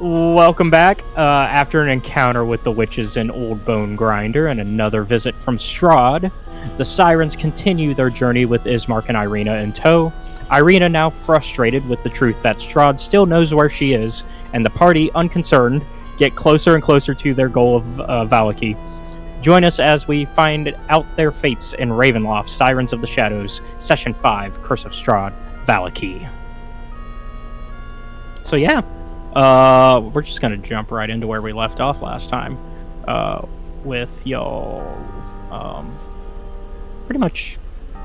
Welcome back. After an encounter with the witches in Old Bonegrinder and another visit from Strahd, the Sirens continue their journey with Ismark and Ireena in tow. Ireena now frustrated with the truth that Strahd still knows where she is, and the party, unconcerned, get closer and closer to their goal of Vallaki. Join us as we find out their fates in Ravenloft, Sirens of the Shadows, Session 5, Curse of Strahd, Vallaki. So yeah. We're just gonna jump right into where we left off last time, with y'all, pretty much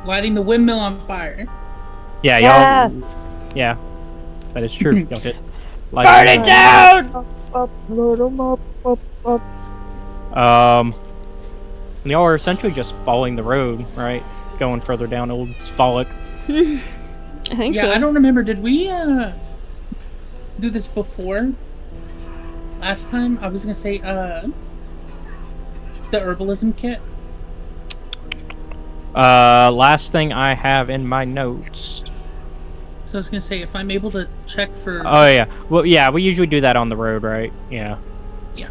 lighting the windmill on fire. Yeah, y'all. Yeah, that is true. Y'all did. Burn it down! Y'all are essentially just following the road, right? Going further down Old Vallaki. I think so. Yeah, I don't remember. Did we do this before? Last time? I was gonna say, the herbalism kit. Last thing I have in my notes. So I was gonna say, if I'm able to check for... Oh, yeah. Well, yeah, we usually do that on the road, right? Yeah. Yeah.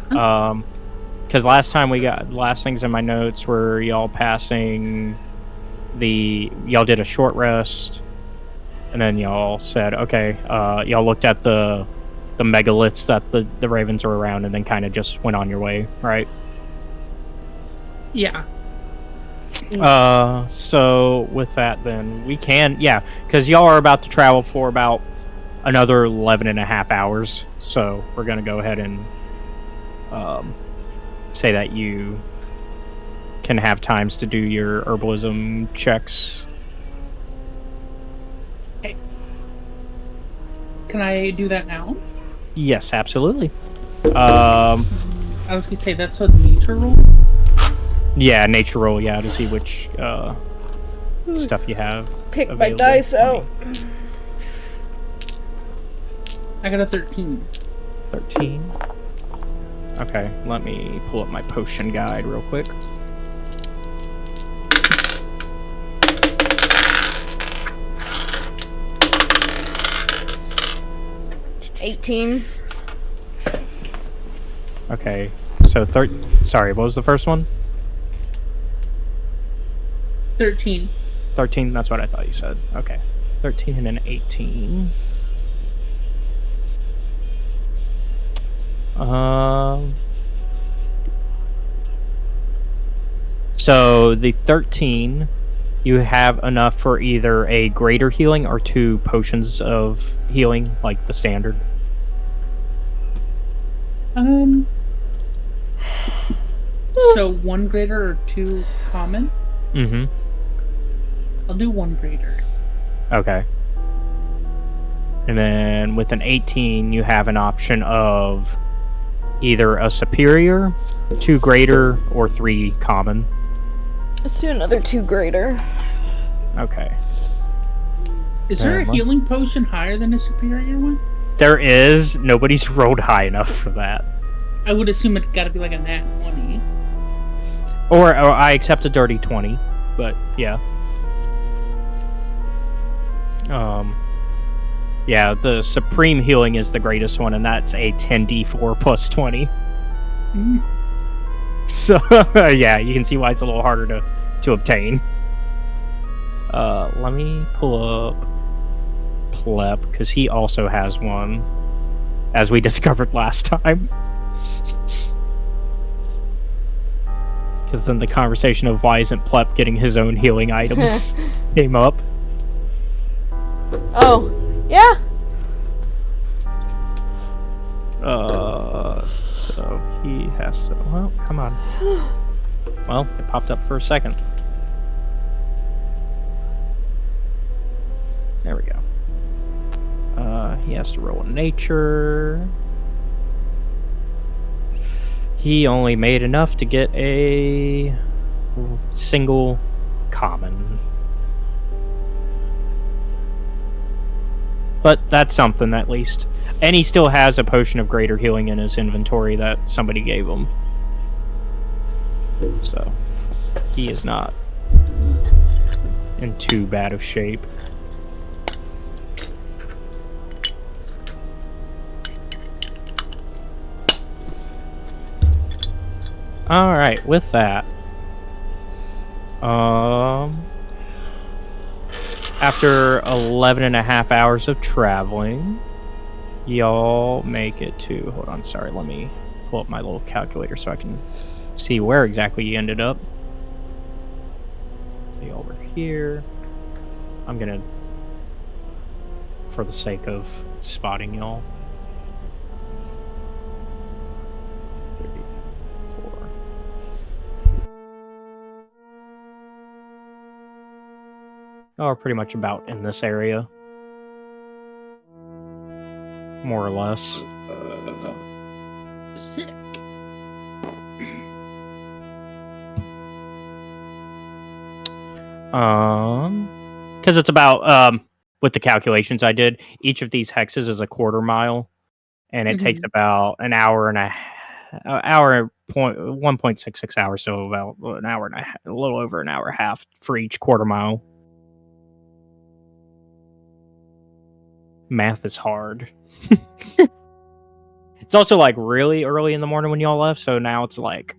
Because last time last things in my notes were y'all passing y'all did a short rest, and then y'all said, okay, y'all looked at the megaliths that the ravens were around, and then kind of just went on your way, right? Yeah. So with that, then we can, yeah, because y'all are about to travel for about another 11 and a half hours, so we're going to go ahead and say that you can have times to do your herbalism checks. Okay. Can I do that now? Yes, absolutely. I was gonna say, that's a nature roll? Yeah, nature roll, yeah, to see which stuff you have. Pick my dice out. I got a 13. 13. Okay, let me pull up my potion guide real quick. $18. Okay, so sorry, what was the first one? 13. 13, that's what I thought you said. Okay, 13 and an 18. So the 13, you have enough for either a greater healing or 2 potions of healing, like the standard. So 1 greater or 2 common? Mm-hmm. I'll do 1 greater. Okay. And then with an 18, you have an option of either a superior, 2 greater, or 3 common. Let's do another 2 greater. Okay. Is there a healing potion higher than a superior one? There is. Nobody's rolled high enough for that. I would assume it's gotta be like a nat 20. Or I accept a dirty 20, but yeah. Yeah, the supreme healing is the greatest one, and that's a 10d4 plus 20. Mm. So, yeah, you can see why it's a little harder to obtain. Let me pull up Pleb, because he also has one, as we discovered last time. Because then the conversation of why isn't Pleb getting his own healing items came up. Oh, yeah. So he has to. Well, come on. Well, it popped up for a second. There we go. He has to roll a nature. He only made enough to get a single common. But that's something, at least. And he still has a potion of greater healing in his inventory that somebody gave him. So, he is not in too bad of shape. All right, with that, after 11 and a half hours of traveling, y'all make it to. Hold on, sorry. Let me pull up my little calculator so I can see where exactly you ended up. So y'all were here. I'm gonna, for the sake of spotting y'all. 34. Oh, pretty much about in this area. More or less. Sick. Because it's about, with the calculations I did, each of these hexes is a quarter mile, and it takes about an hour and a hour point 1.66 hours, so about an hour and a little over an hour and a half for each quarter mile. Math is hard. It's also like really early in the morning when y'all left, so now it's like,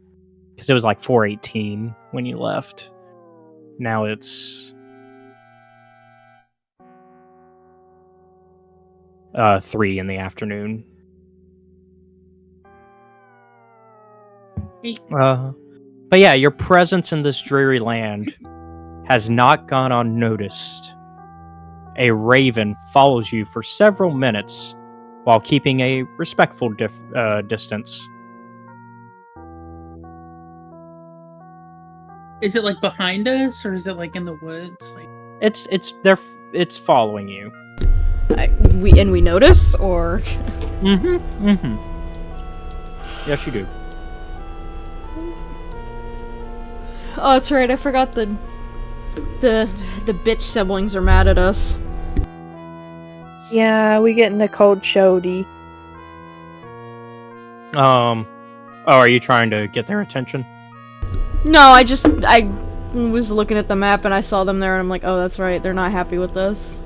because it was like 4:18 when you left. Now it's 3 in the afternoon. But yeah, your presence in this dreary land has not gone unnoticed. A raven follows you for several minutes while keeping a respectful distance. Is it like behind us, or is it like in the woods? Like It's following you. We notice, or? Yes, you do. Oh, that's right. I forgot the bitch siblings are mad at us. Yeah, we getting the cold shody. Oh, are you trying to get their attention? No, I was looking at the map and I saw them there and I'm like, oh, that's right. They're not happy with this.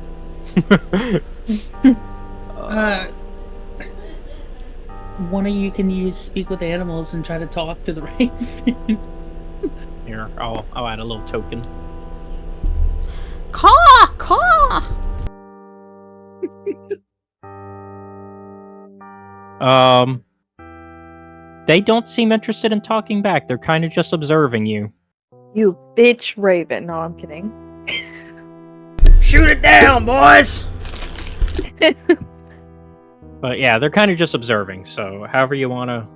One of you can speak with animals and try to talk to the raven. Here, I'll add a little token. Caw! Caw! They don't seem interested in talking back. They're kind of just observing you. You bitch raven. No, I'm kidding. Shoot it down, boys! But yeah, they're kind of just observing. So however you want to.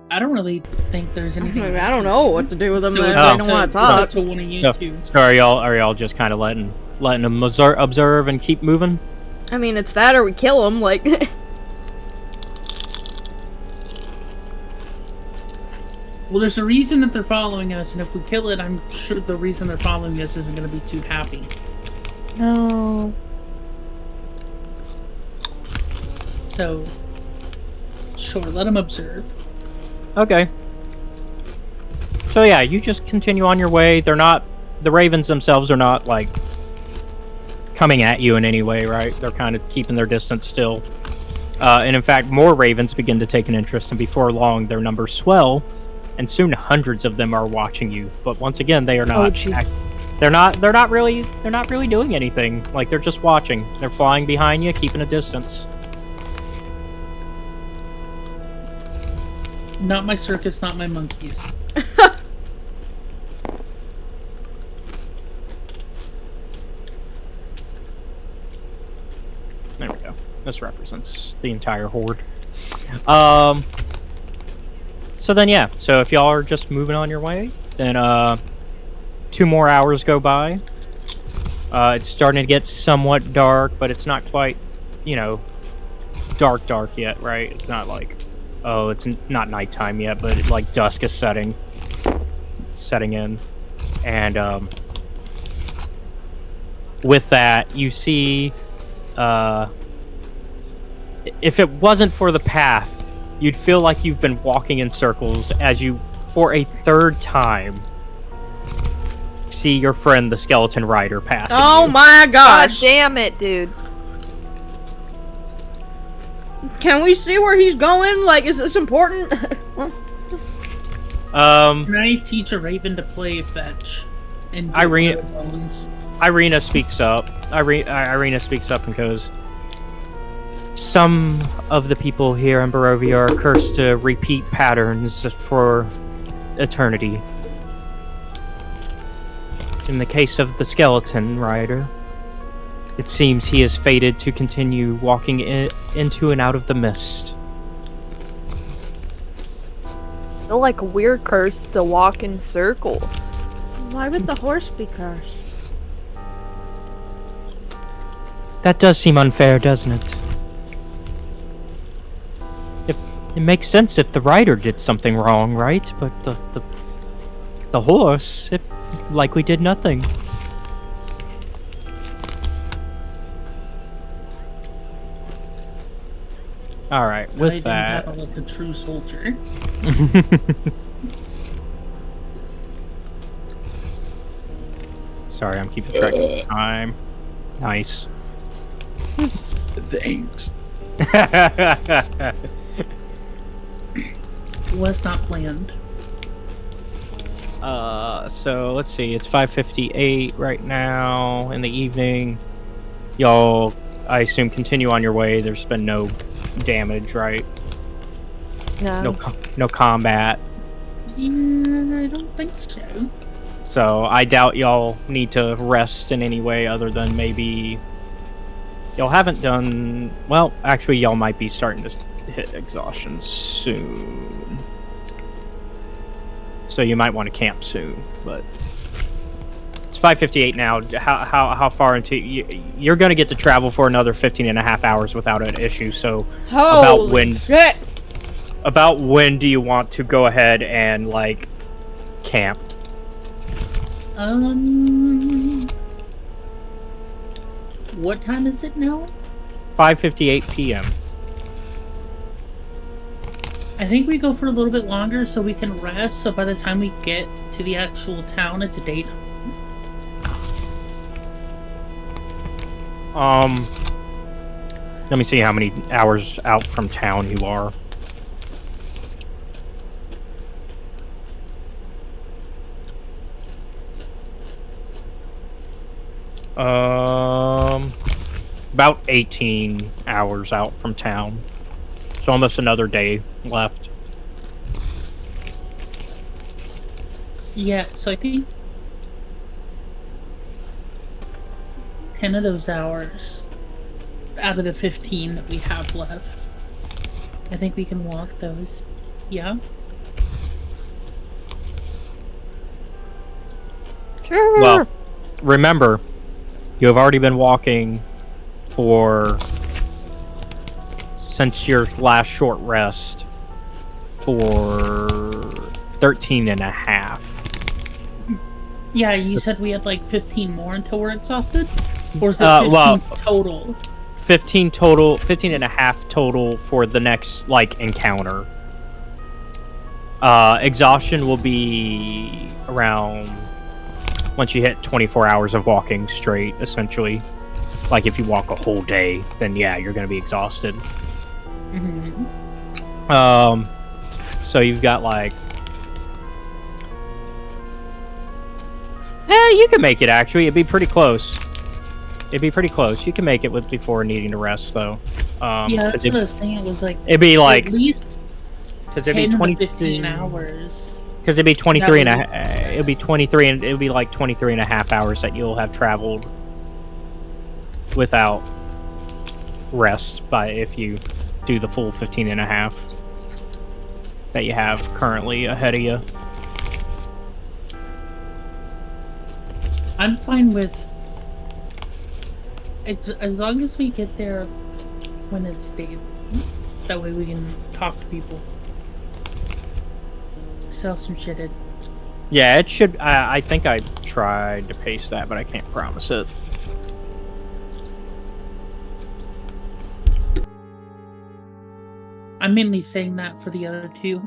I don't really think there's anything. I don't know what to do with them. So They it's don't up want to it's up talk. to one of you two. So are y'all just kind of letting them observe and keep moving? I mean, it's that or we kill them. Like, Well, there's a reason that they're following us, and if we kill it, I'm sure the reason they're following us isn't going to be too happy. No. So, sure, let them observe. Okay. So yeah, you just continue on your way. They're not, the ravens themselves are not like coming at you in any way, right? They're kind of keeping their distance still. And in fact, more ravens begin to take an interest, and before long, their numbers swell, and soon hundreds of them are watching you. But once again, they are not. They're not really doing anything. Like, they're just watching. They're flying behind you, keeping a distance. Not my circus, not my monkeys. There we go. This represents the entire horde. So then, yeah. So if y'all are just moving on your way, then 2 more hours go by. It's starting to get somewhat dark, but it's not quite, dark yet, right? It's not like, oh, it's not nighttime yet, but like dusk is setting in, and with that, you see, if it wasn't for the path you'd feel like you've been walking in circles as you, for a third time, see your friend the skeleton rider passing Oh you. my God gosh! damn it, dude. Can we see where he's going? Like, is this important? Can I teach a raven to play fetch? And do Ireena- bones? Ireena speaks up. Ireena speaks up and goes, "Some of the people here in Barovia are cursed to repeat patterns for eternity. In the case of the skeleton rider, it seems he is fated to continue walking into and out of the mist." I feel like we're cursed to walk in circles. Why would the horse be cursed? That does seem unfair, doesn't it? If it makes sense if the rider did something wrong, right? But the horse, it likely did nothing. All right, I with didn't that. have like a true soldier. Sorry, I'm keeping track of time. Nice. Thanks. Was not planned. So let's see. It's 5:58 right now in the evening. Y'all, I assume, continue on your way. There's been no damage, right? No combat. Yeah, I don't think so. So I doubt y'all need to rest in any way other than maybe y'all haven't done well. Actually, y'all might be starting to hit exhaustion soon. So you might want to camp soon, but it's 5:58 now. How far into you're going to get to travel for another 15 and a half hours without an issue. So Holy shit! about when do you want to go ahead and like camp? What time is it now? 5:58 p.m. I think we go for a little bit longer so we can rest, so by the time we get to the actual town, it's daytime. Let me see how many hours out from town you are. About 18 hours out from town. So almost another day left. Yeah, so I think 10 of those hours out of the 15 that we have left. I think we can walk those. Yeah? Sure. Well, remember, you have already been walking since your last short rest for 13 and a half. Yeah, you said we had like 15 more until we're exhausted? Or is it 15 total? 15 total, 15 and a half total for the next, like, encounter. Exhaustion will be around once you hit 24 hours of walking straight, essentially. Like, if you walk a whole day, then yeah, you're gonna be exhausted. Mm-hmm. So you've got, like... you can make it, actually. It'd be pretty close. It'd be pretty close. You can make it before needing to rest, though. Yeah, that's what I was thinking. It was like... It'd be like... At least 'cause 10 it'd be 20, to 15 hours. Because it'd be 23 and a... It'd be 23 and... It'd be like 23 and a half hours that you'll have traveled without rest if you do the full 15 and a half that you have currently ahead of you. I'm fine with... as long as we get there when it's day. That way we can talk to people. Sell some shit in. Yeah, it should... I think I tried to pace that, but I can't promise it. I'm mainly saying that for the other two.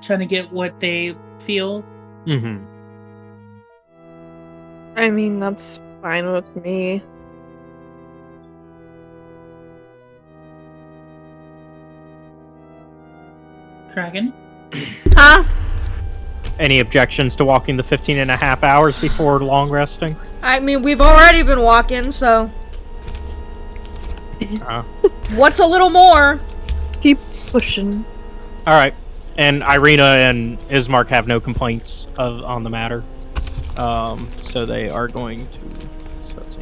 Trying to get what they feel. Mm-hmm. I mean, that's fine with me. Dragon? Huh? Any objections to walking the 15 and a half hours before long resting? I mean, we've already been walking, so... What's a little more? Keep pushing. Alright. And Ireena and Ismark have no complaints on the matter. So they are going to... So let's see.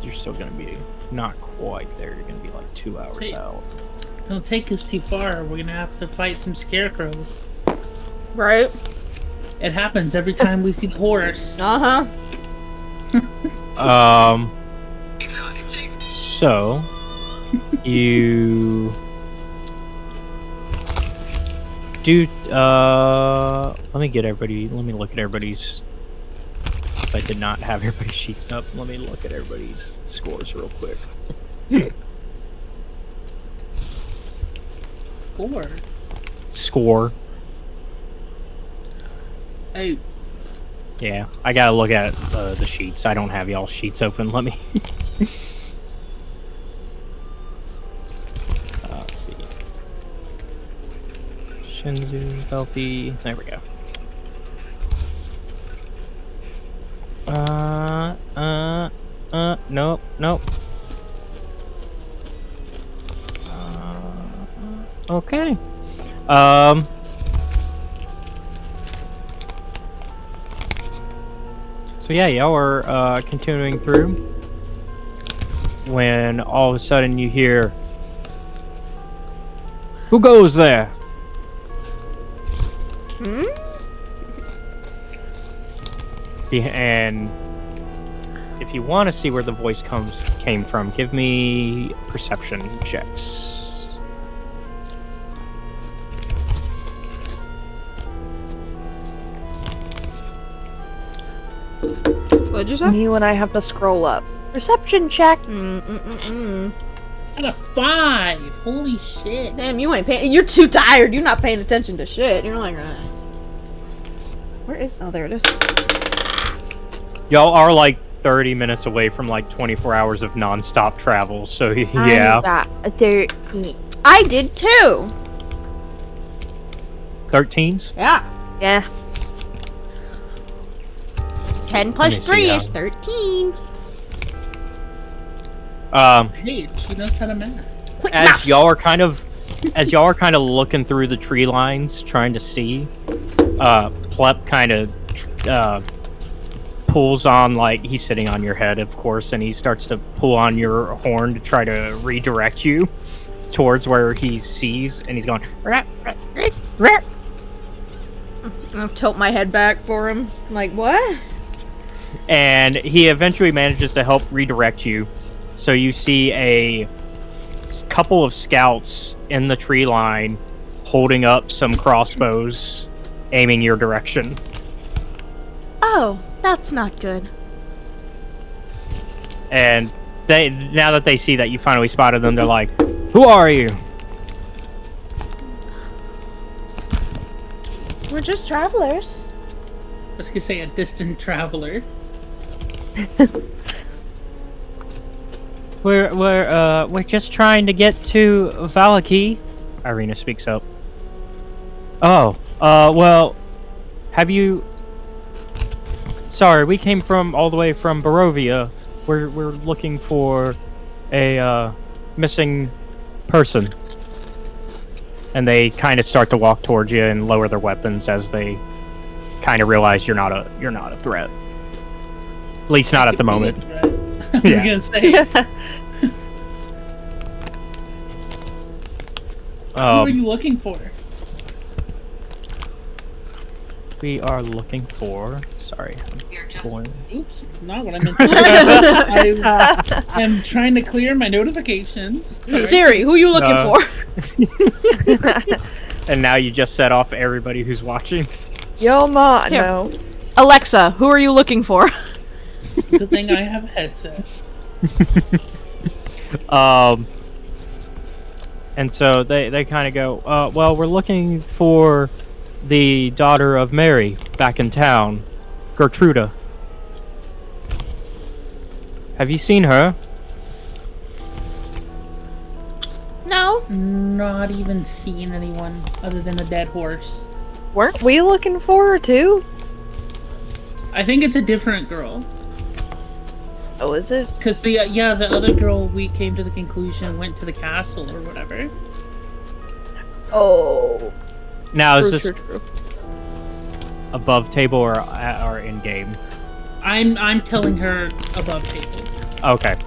You're still going to be not quite there. You're going to be like 2 hours out. Don't take us too far. We're gonna have to fight some scarecrows. Right? It happens every time we see the horse. Uh-huh. So... You... Do, let me look at everybody's... I did not have everybody's sheets up. Let me look at everybody's scores real quick. Score. Oh. Yeah, I gotta look at the sheets. I don't have y'all's sheets open. Let me... let's see. Shinzu, Belfi... There we go. Nope, nope. Okay. So yeah, y'all are continuing through when all of a sudden you hear, "Who goes there?" Hmm? And if you want to see where the voice came from, give me perception checks. What'd you say? Me when I have to scroll up. Perception check. Got a 5! Holy shit. Damn, you ain't paying. You're too tired. You're not paying attention to shit. You're like, where is? Oh, there it is. Y'all are like 30 minutes away from like 24 hours of non-stop travel, so yeah. I got 13. I did too. 13s? Yeah. Yeah. 10 plus Let me 3 see, is 13. Hey, she knows how to math. Quick As maths. y'all are kind of looking through the tree lines trying to see, Plep kind of pulls on, like, he's sitting on your head, of course, and he starts to pull on your horn to try to redirect you towards where he sees, and he's going, I'll tilt my head back for him. Like, what? and he eventually manages to help redirect you. So you see a couple of scouts in the tree line holding up some crossbows, aiming your direction. Oh, that's not good. And now that they see that you finally spotted them, they're like, "Who are you?" We're just travelers. I was gonna say a distant traveler. We're just trying to get to Vallaki. Ireena speaks up. Oh, well, have you... Sorry, we came all the way from Barovia. We're looking for a, missing person. And they kind of start to walk towards you and lower their weapons as they kind of realize you're not a threat. At least not at the moment. I was Yeah. gonna say. Who are you looking for? We are looking for... Sorry. Oops, not what I meant to say. I am trying to clear my notifications. Sorry. Siri, who you looking for? And now you just set off everybody who's watching. Yo, ma, Here. no. Alexa, who are you looking for? Good thing I have a headset. And so they kind of go, well, we're looking for the daughter of Mary back in town, Gertruda. Have you seen her? No. Not even seen anyone other than a dead horse. Weren't we looking for her too? I think it's a different girl. Oh, is it? Because the other girl, we came to the conclusion went to the castle or whatever. Oh. Now, is True, this true, true. above table or in game? I'm telling her above table. Okay.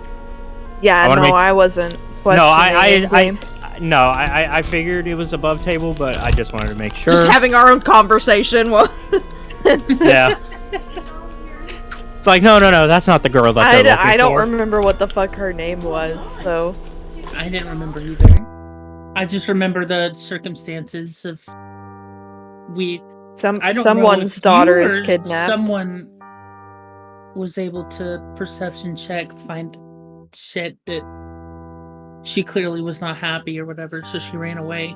Yeah, I no, make- I wasn't No, questioning I figured it was above table, but I just wanted to make sure. Just having our own conversation. Yeah. It's like, no, that's not the girl that they're looking I don't for. remember what the fuck her name was, so... I didn't remember either. I just remember the circumstances of I don't know Someone's if daughter you is or kidnapped. Someone was able to perception check, find shit that she clearly was not happy or whatever, so she ran away.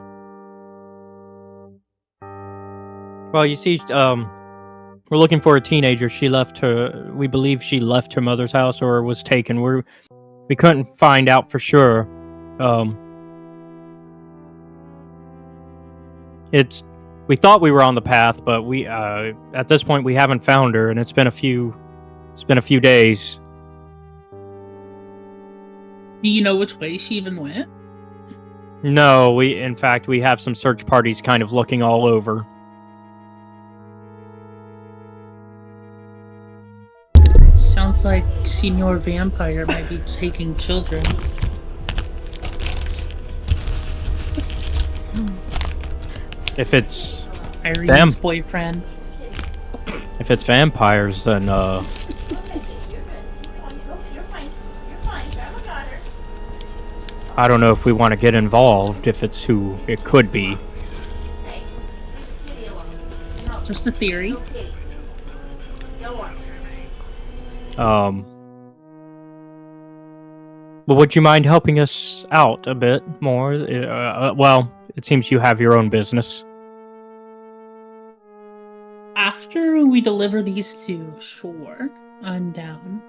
Well, you see, we're looking for a teenager. We believe she left her mother's house or was taken. We couldn't find out for sure. We thought we were on the path, but we at this point we haven't found her, and it's been a few days. Do you know which way she even went? No, in fact we have some search parties kind of looking all over. Sounds like Senior Vampire might be taking children. If it's Irene's boyfriend. If it's vampires, then I don't know if we want to get involved. If it's who it could be. Just a theory. But would you mind helping us out a bit more? Well, it seems you have your own business. After we deliver these two, sure, I'm down.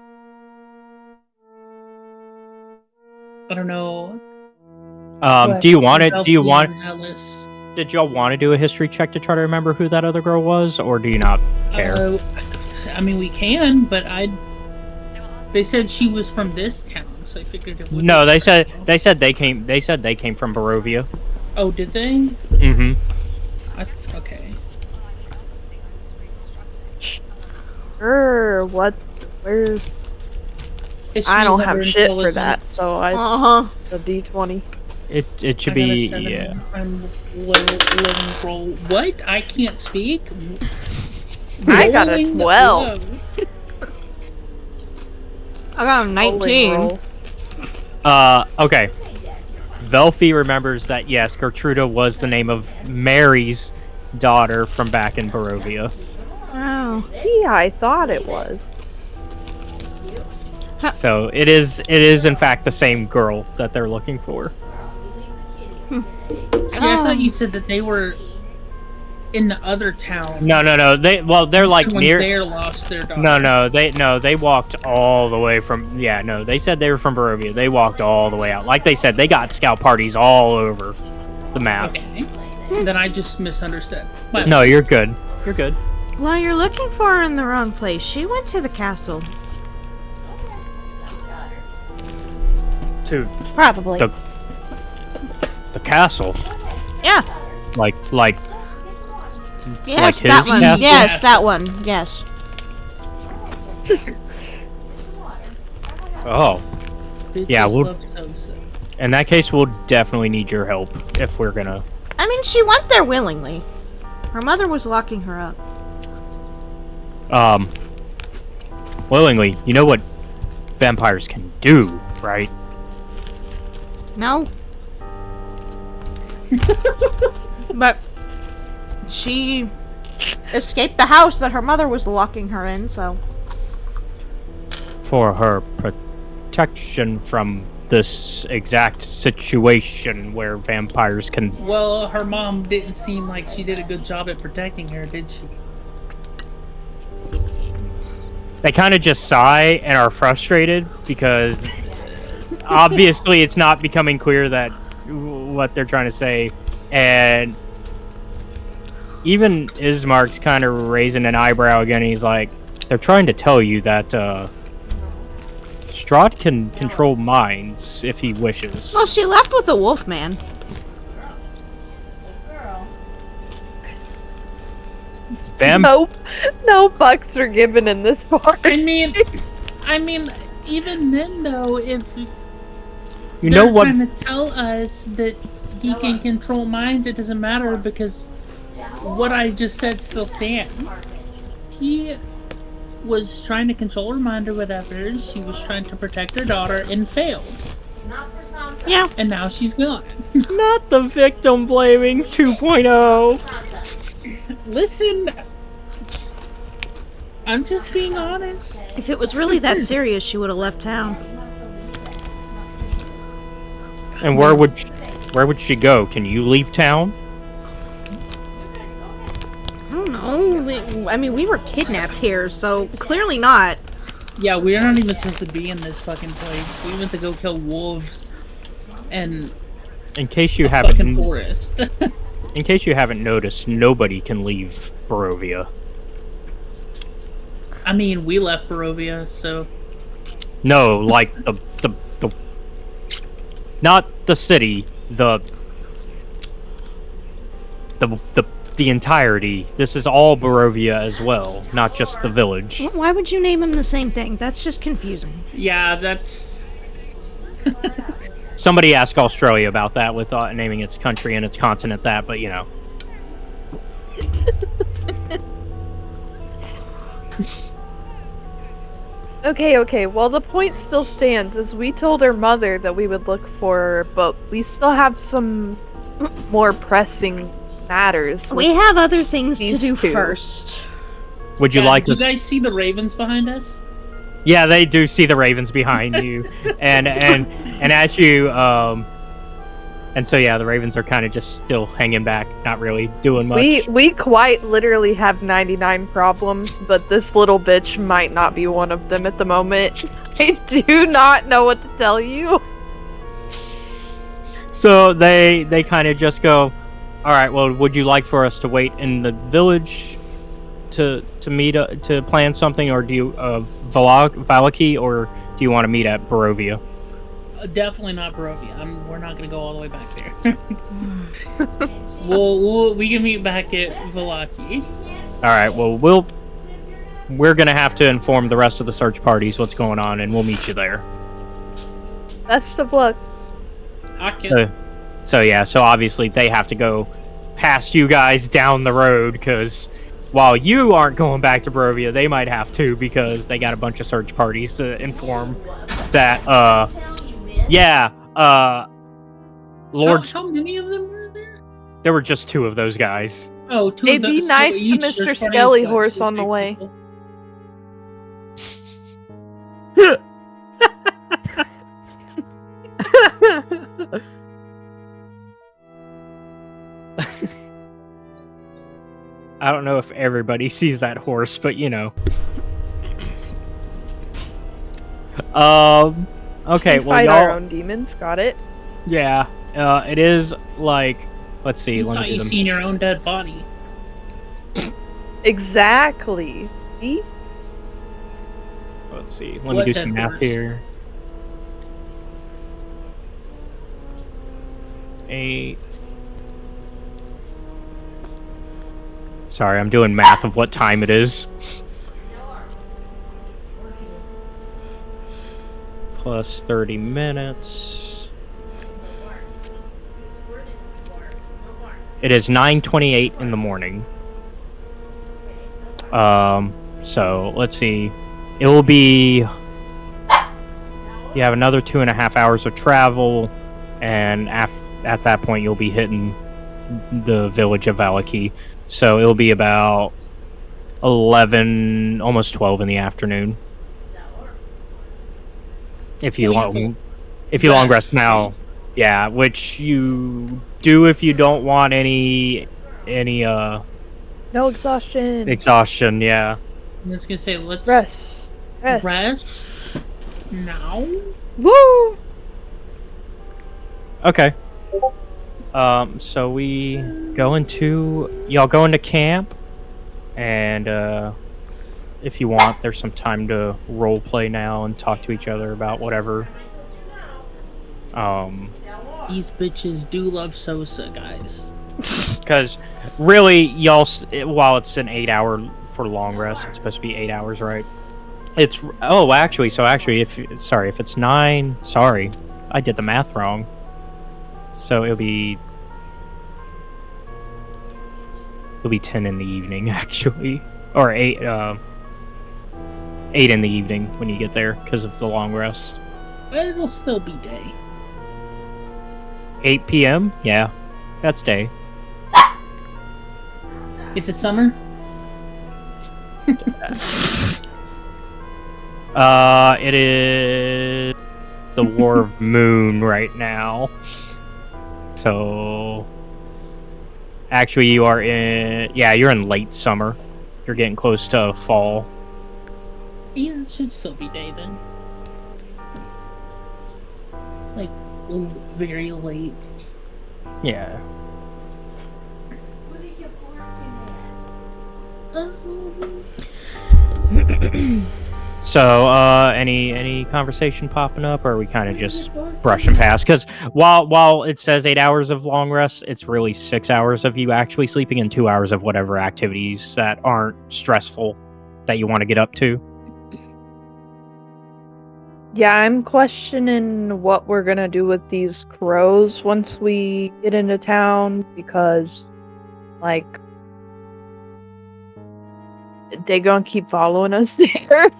I don't know. Do you want it? Do you want? Alice. Did y'all want to do a history check to try to remember who that other girl was, or do you not care? I mean, we can, but They said she was from this town, so I figured it would. No, they said they came from Barovia. Oh, did they? Mm-hmm. Okay. Sure, where's... I don't have shit for that, so I... The D20. It should be, yeah. What? I can't speak? I got a 12. I got a 19. Okay. Velfi remembers that, yes, Gertruda was the name of Mary's daughter from back in Barovia. Oh. Gee, I thought it was. So it is in fact the same girl that they're looking for. See, I thought you said that they were in the other town. No. They're like near. There lost their daughter. They walked all the way from. Yeah, no, they said they were from Barovia. They walked all the way out. Like they said, they got scout parties all over the map. Okay. Then I just misunderstood. No, you're good. You're good. Well, you're looking for her in the wrong place. She went to the castle. To Probably. the castle. Yeah. Like Yes, his that one. castle? Yes, that one. Yes. Oh. Yeah, Bitches we'll. love Sosa. In that case, we'll definitely need your help if we're gonna. I mean, she went there willingly. Her mother was locking her up. Willingly. You know what vampires can do, right? No. But she escaped the house that her mother was locking her in, so... for her protection from this exact situation where vampires can... Well, her mom didn't seem like she did a good job at protecting her, did she? They kind of just sigh and are frustrated because obviously it's not becoming clear that what they're trying to say, and even Ismark's kind of raising an eyebrow again. He's like, they're trying to tell you that Strahd can control minds if he wishes. Well, she left with the Wolfman. Nope. No bucks were given in this part. I mean, even then though, if you know what, trying to tell us that he can control minds, it doesn't matter because what I just said still stands. He was trying to control her mind or whatever. She was trying to protect her daughter and failed. Yeah. And now she's gone. not the victim blaming 2.0. Listen, I'm just being honest. If it was really that serious, she would have left town. And where would she go? Can you leave town? I don't know. I mean, we were kidnapped here, so clearly not. Yeah, we're not even supposed to be in this fucking place. We went to go kill wolves and in case you fucking haven't forest. in case you haven't noticed, nobody can leave Barovia. I mean, we left Barovia, so... No, like the not the city, the entirety. This is all Barovia as well, not just the village. Why would you name them the same thing? That's just confusing. Yeah, that's... Somebody asked Australia about that with naming its country and its continent that, but you know. Okay, well the point still stands, as we told her mother that we would look for her, but we still have some more pressing matters. We have other things to do two. first. Would you like do us... you guys see the ravens behind us? Yeah, they do see the ravens behind you. and as you and so yeah, the ravens are kind of just still hanging back, not really doing much. We quite literally have 99 problems, but this little bitch might not be one of them at the moment. I do not know what to tell you. So they kind of just go, all right, well, would you like for us to wait in the village to meet to plan something, or do you Vallaki, or do you want to meet at Barovia? Definitely not Barovia. We're not gonna go all the way back there. we can meet back at Vallaki. All right. Well, we're gonna have to inform the rest of the search parties what's going on, and we'll meet you there. Best of luck. Okay. So yeah. So obviously they have to go past you guys down the road, because while you aren't going back to Barovia, they might have to, because they got a bunch of search parties to inform that Lord... How many of them were there? There were just 2 of those guys. Oh, 2 Hey, of them. be nice to Mr. Skelly Horse on the way. I don't know if everybody sees that horse, but you know. Okay, We well, fight our y'all... own demons, got it? Yeah, it is like... Let's see, You let thought me you do them. seen your own dead body. Exactly. See? Let's see, let me What do dead some math horse? here. 8... Sorry, I'm doing math of what time it is. Plus 30 minutes. It is 9:28 in the morning. So let's see. It will be... You have another 2.5 hours of travel, and at that point you'll be hitting the village of Vallaki. So it'll be about 11, almost 12 in the afternoon. If you Well, you long, have if you long rest, rest now, yeah, which you do if you don't want any No exhaustion. exhaustion. Yeah. I'm just gonna say, let's Rest. rest now. Woo! Okay. So y'all go into camp, and if you want, there's some time to role play now and talk to each other about whatever. These bitches do love Sosa, guys. Because really, while it's an 8-hour for long rest, it's supposed to be 8 hours, right? If it's 9, sorry, I did the math wrong. So it'll be 10 in the evening, actually, or 8 in the evening when you get there because of the long rest. But it'll still be day. 8 p.m. Yeah, that's day. Is it summer? It is the War of Moon right now. So, actually, you're in late summer. You're getting close to fall. Yeah, it should still be day then. Like, very late. Yeah. So, any conversation popping up, or are we kind of just brushing past? Because while it says 8 hours of long rest, it's really 6 hours of you actually sleeping and 2 hours of whatever activities that aren't stressful that you want to get up to. Yeah, I'm questioning what we're gonna do with these crows once we get into town because, like, they gonna keep following us there.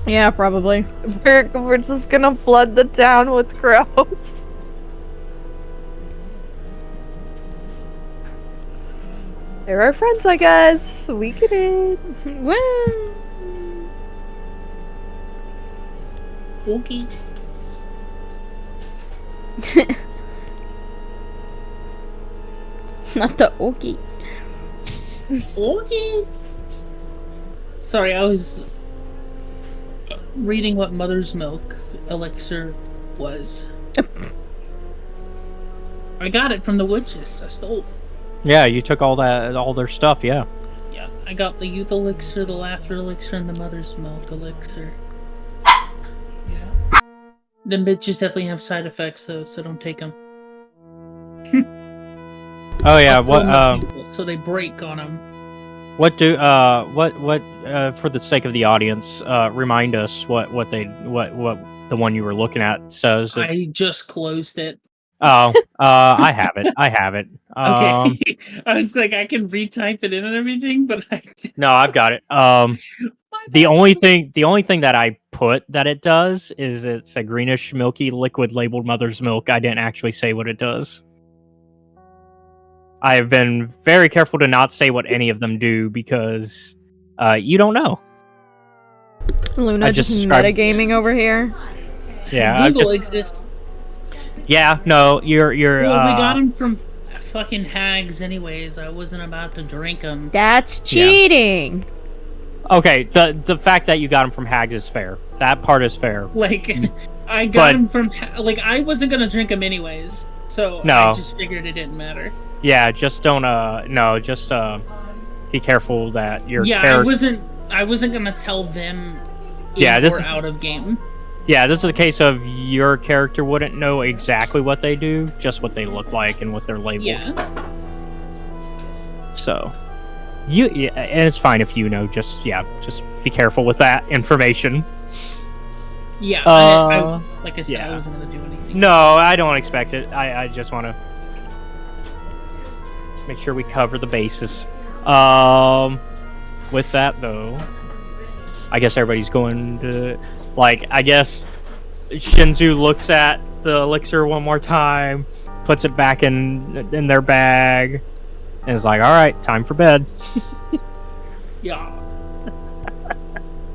Yeah, probably. We're just gonna flood the town with crows. They're our friends, I guess. We get it. Well, Okay. not the Okie. Okay. Sorry, I was reading what Mother's Milk elixir was. I got it from the witches. I stole it. Yeah, you took all their stuff. Yeah. Yeah, I got the youth elixir, the laughter elixir, and the Mother's Milk elixir. Yeah. Them bitches definitely have side effects though, so don't take them. Oh yeah. What? So they break on them. What do? For the sake of the audience, remind us what the one you were looking at says. I just closed it. Oh, I have it. I have it. Okay. I was like, I can retype it in and everything, but No, I've got it. The only thing that I put that it does is it's a greenish, milky liquid labeled Mother's Milk. I didn't actually say what it does. I have been very careful to not say what any of them do because you don't know. Luna just metagaming over here. Yeah, Google exists. Yeah, no, you're. Well, we got them from fucking hags, anyways. I wasn't about to drink them. That's cheating. Okay, the fact that you got them from hags is fair. That part is fair. Like, I got them from I wasn't gonna drink them anyways, so No. I just figured it didn't matter. Yeah, just don't. Just be careful that your Yeah, character. I wasn't gonna tell them. Yeah, this or is out of game. Yeah, this is a case of your character wouldn't know exactly what they do, just what they look like and what they're labeled. Yeah. So, and it's fine if you know. Just be careful with that information. Yeah. I like I said, yeah. I wasn't gonna do anything. No, I don't expect it. I just want to make sure we cover the bases. With that though, I guess everybody's going to. I guess Shinzu looks at the elixir one more time, puts it back in their bag, and is like, "All right, time for bed." Yeah.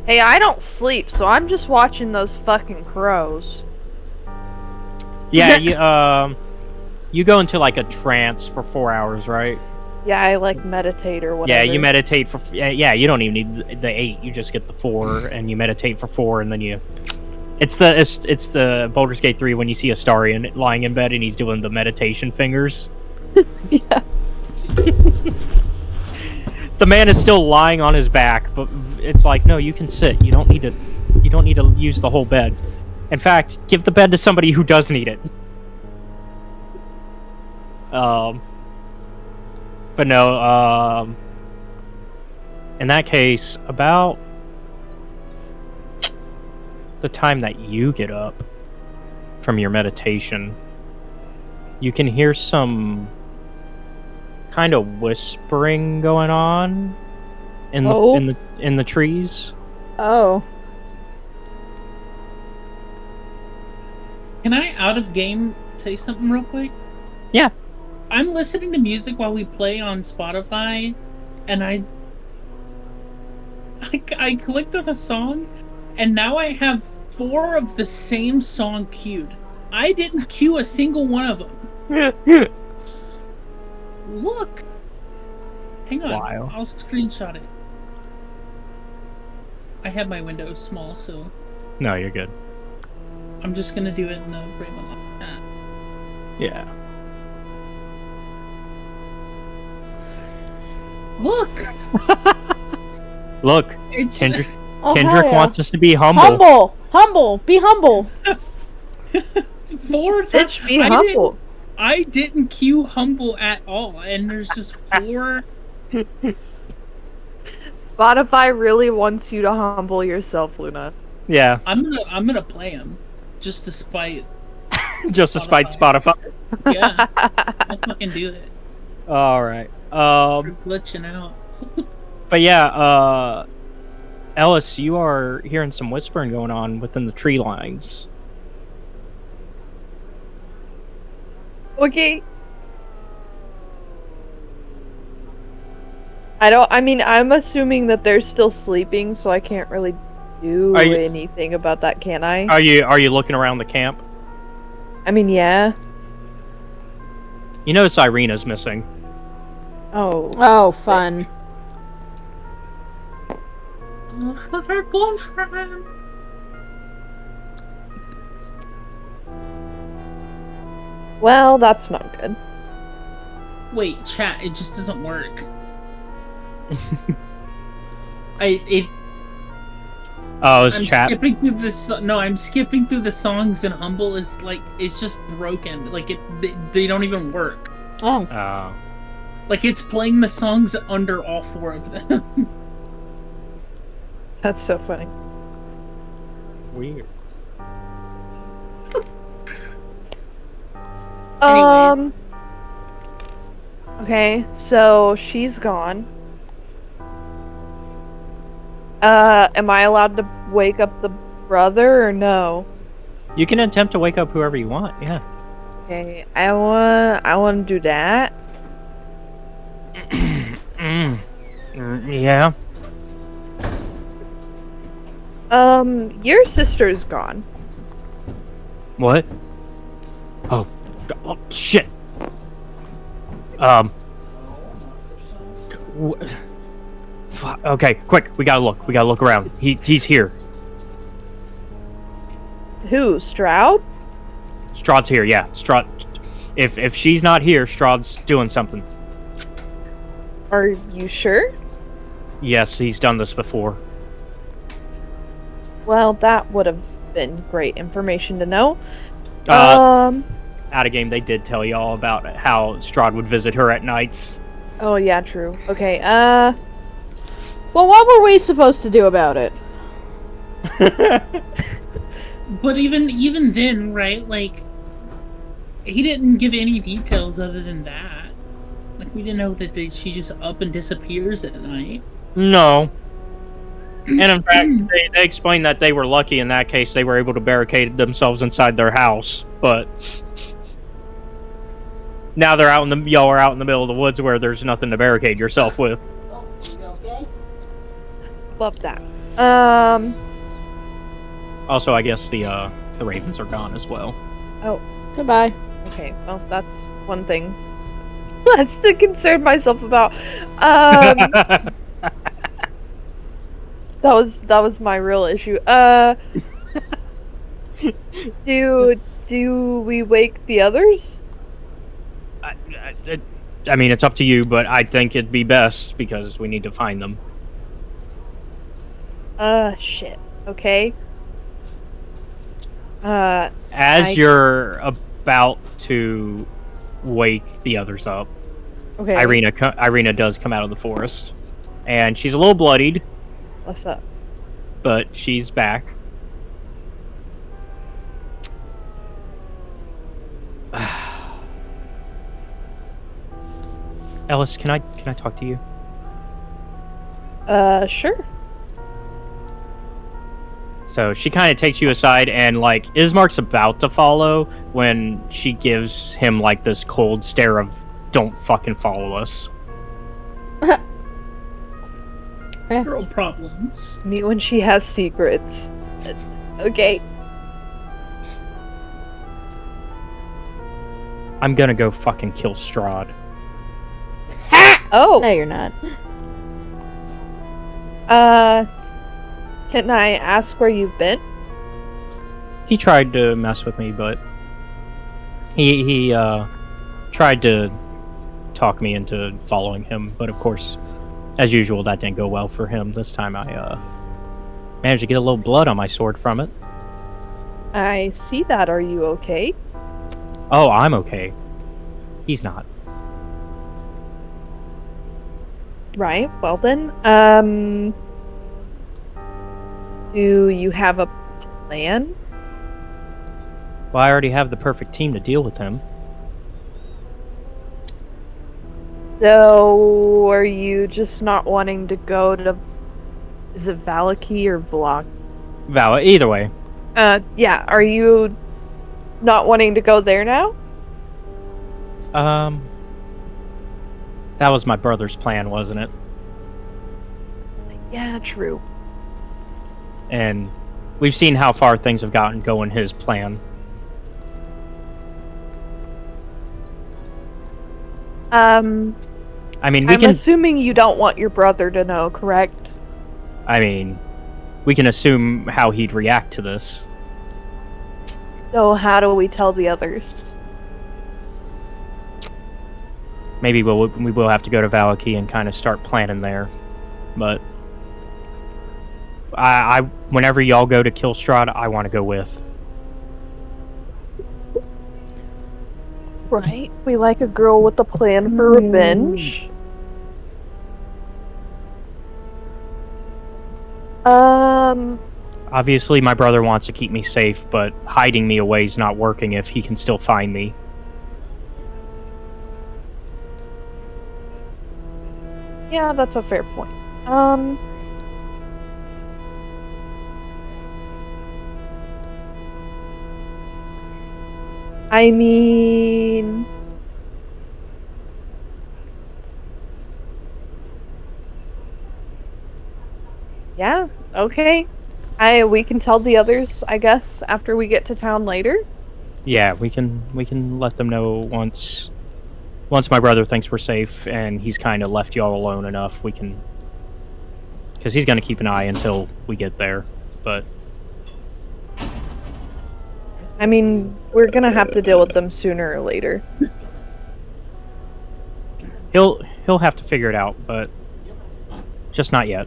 Hey, I don't sleep, so I'm just watching those fucking crows. Yeah, you go into like a trance for 4 hours, right? Yeah, I like meditate or whatever. Yeah, you meditate for yeah. You don't even need the 8. You just get the 4, and you meditate for 4, and then you. It's the Baldur's Gate 3 when you see Astarion lying in bed and he's doing the meditation fingers. Yeah. The man is still lying on his back, but it's like, no, you can sit. You don't need to use the whole bed. In fact, give the bed to somebody who does need it. But no, in that case, about the time that you get up from your meditation, you can hear some kind of whispering going on in the trees. Oh. Can I, out of game, say something real quick? Yeah. I'm listening to music while we play on Spotify, and I clicked on a song, and now I have 4 of the same song queued. I didn't queue a single one of them. Look! Hang on, Wow. I'll screenshot it. I have my window small, so No, you're good. I'm just gonna do it in a Ravenloft chat. Yeah. Look! Look, It's Kendrick Oh, Kendrick hell yeah. wants us to be humble. Humble! Be humble! 4 times. Bitch, be humble. I didn't queue humble at all, and there's just 4. Spotify really wants you to humble yourself, Luna. Yeah, I'm gonna play him, just to spite. just to spite Spotify. Yeah, I'll fucking do it. All right. For glitching out. But yeah, Ellis, you are hearing some whispering going on within the tree lines. Okay. I'm assuming that they're still sleeping, so I can't really do Are you- anything about that, can I? Are you looking around the camp? I mean, yeah. You notice Ireena's missing. Oh. Oh, fun. Her boyfriend. Well, that's not good. Wait, chat. It just doesn't work. Oh, it's I'm chat. skipping through this. No, I'm skipping through the songs, and humble is like it's just broken. Like they don't even work. Oh. Oh. Like it's playing the songs under all 4 of them. That's so funny. Weird. Anyways. Okay, so she's gone. Am I allowed to wake up the brother or no? You can attempt to wake up whoever you want. Yeah. Okay, I want to do that. Yeah. Your sister's gone. What? Oh, shit. Okay, quick. We gotta look. We gotta look around. He's here. Who? Strahd? Strahd's here. Yeah, Strahd. If she's not here, Strahd's doing something. Are you sure? Yes, he's done this before. Well, that would have been great information to know. Out of game, they did tell you all about how Strahd would visit her at nights. Oh yeah, true. Okay, Well, what were we supposed to do about it? But even then, right? Like, he didn't give any details other than that. Like, we didn't know that she just up and disappears at night. No. And in fact, they explained that they were lucky in that case. They were able to barricade themselves inside their house, but now they're out in y'all are out in the middle of the woods where there's nothing to barricade yourself with. love that. Also, I guess the ravens are gone as well. Oh, Goodbye. okay. Well, that's one thing. Let's to concern myself about. That was my real issue. Do we wake the others? I mean, it's up to you, but I think it'd be best because we need to find them. Shit. Okay. As you're about to wake the others up, Okay. Ireena does come out of the forest, and she's a little bloodied, What's up? but she's back. Ellis, can I talk to you? Sure. So she kind of takes you aside, and like Ismark's about to follow when she gives him like this cold stare of "Don't fucking follow us." Girl problems. Me when she has secrets. Okay. I'm gonna go fucking kill Strahd. Oh. No, you're not. Can I ask where you've been? He tried to mess with me, but he tried to talk me into following him, but of course, as usual, that didn't go well for him. This time I managed to get a little blood on my sword from it. I see that. Are you okay? Oh, I'm okay. He's not. Right. Well then, do you have a plan? Well, I already have the perfect team to deal with him. So, are you just not wanting to go to... Is it Vallaki or Vallaki? Either way. Yeah. Are you not wanting to go there now? That was my brother's plan, wasn't it? Yeah, true. And we've seen how far things have gotten going his plan. I mean, I'm assuming you don't want your brother to know, correct? I mean, we can assume how he'd react to this. So how do we tell the others? Maybe we will have to go to Vallaki and kind of start planning there. But I whenever y'all go to kill Strahd, I want to go with. Right. We like a girl with a plan for revenge. Obviously, my brother wants to keep me safe, but hiding me away is not working if he can still find me. Yeah, that's a fair point. I mean... Yeah, okay. We can tell the others, I guess, after we get to town later. Yeah, we can let them know once my brother thinks we're safe and he's kind of left y'all alone enough. We can, because he's gonna keep an eye until we get there. But I mean, we're gonna have to deal with them sooner or later. he'll have to figure it out, but just not yet.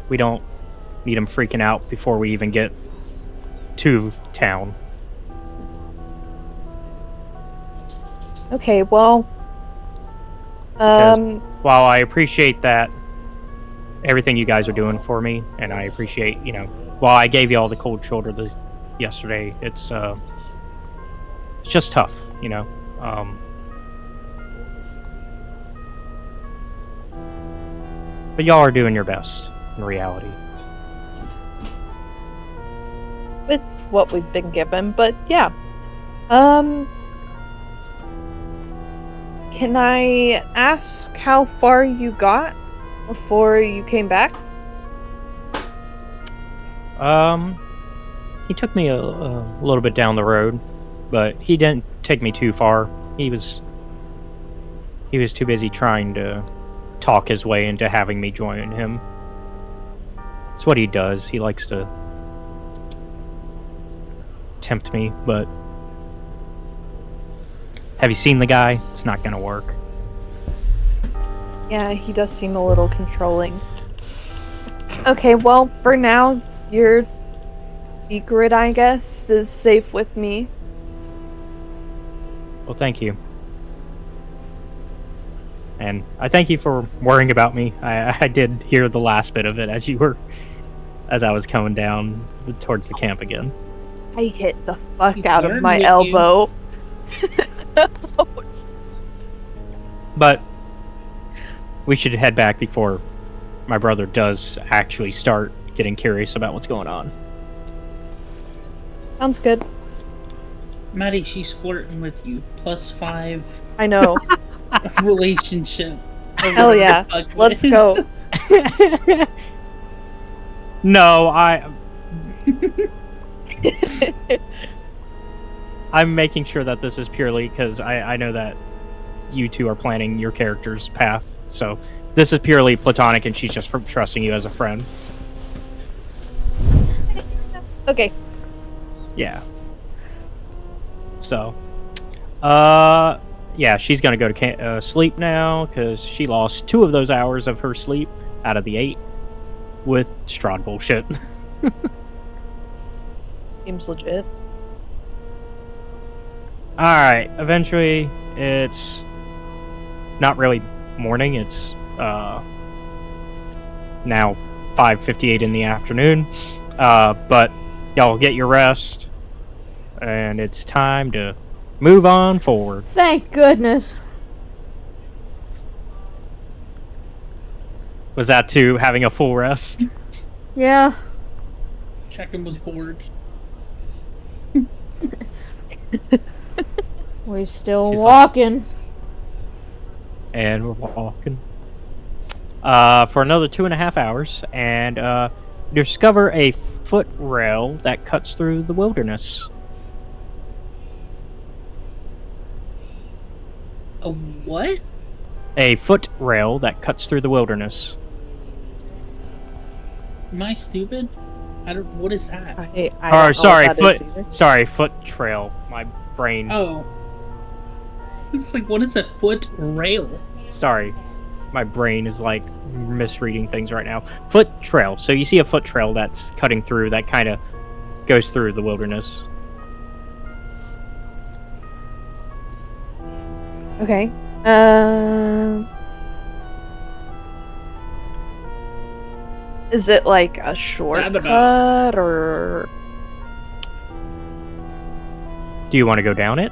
We don't need him freaking out before we even get to town. Okay, well... While I appreciate that, everything you guys are doing for me, and I appreciate, while I gave you all the cold shoulder yesterday, it's just tough, but y'all are doing your best, in reality. With what we've been given, but yeah. Can I ask how far you got before you came back? He took me a little bit down the road, but he didn't take me too far. He was too busy trying to talk his way into having me join him. It's what he does. He likes to tempt me, but have you seen the guy? It's not gonna work. Yeah, he does seem a little controlling. Okay, well, for now, your secret, I guess, is safe with me. Well, thank you. And I thank you for worrying about me. I did hear the last bit of it as I was coming down towards the camp again. I hit the fuck He out of flirted my with elbow. But we should head back before my brother does actually start getting curious about what's going on. Sounds good. Maddie, she's flirting with you. +5 I know. relationship. or Hell whatever yeah. the fuck it Let's is. go. No, I'm making sure that this is purely because I know that you two are planning your character's path. So this is purely platonic, and she's just trusting you as a friend. Okay. Yeah. So, yeah, she's gonna go to sleep now because she lost 2 of those hours of her sleep out of the 8 with Strahd bullshit. Seems legit. Alright, eventually it's not really morning, it's now 5:58 in the afternoon. But y'all get your rest, and it's time to move on forward. Thank goodness. Was that to having a full rest? Yeah. Check-in was bored. We're still She's walking. And we're walking. For another 2.5 hours, and discover a foot rail that cuts through the wilderness. A what? A foot rail that cuts through the wilderness. Am I stupid? I don't. What is that? I Or don't know sorry, what that is either. sorry, foot trail. My brain. Oh. It's like, what is a foot rail? Sorry, my brain is like misreading things right now. Foot trail. So you see a foot trail that's cutting through, that kind of goes through the wilderness. Okay. Is it like a shortcut or? Do you want to go down it?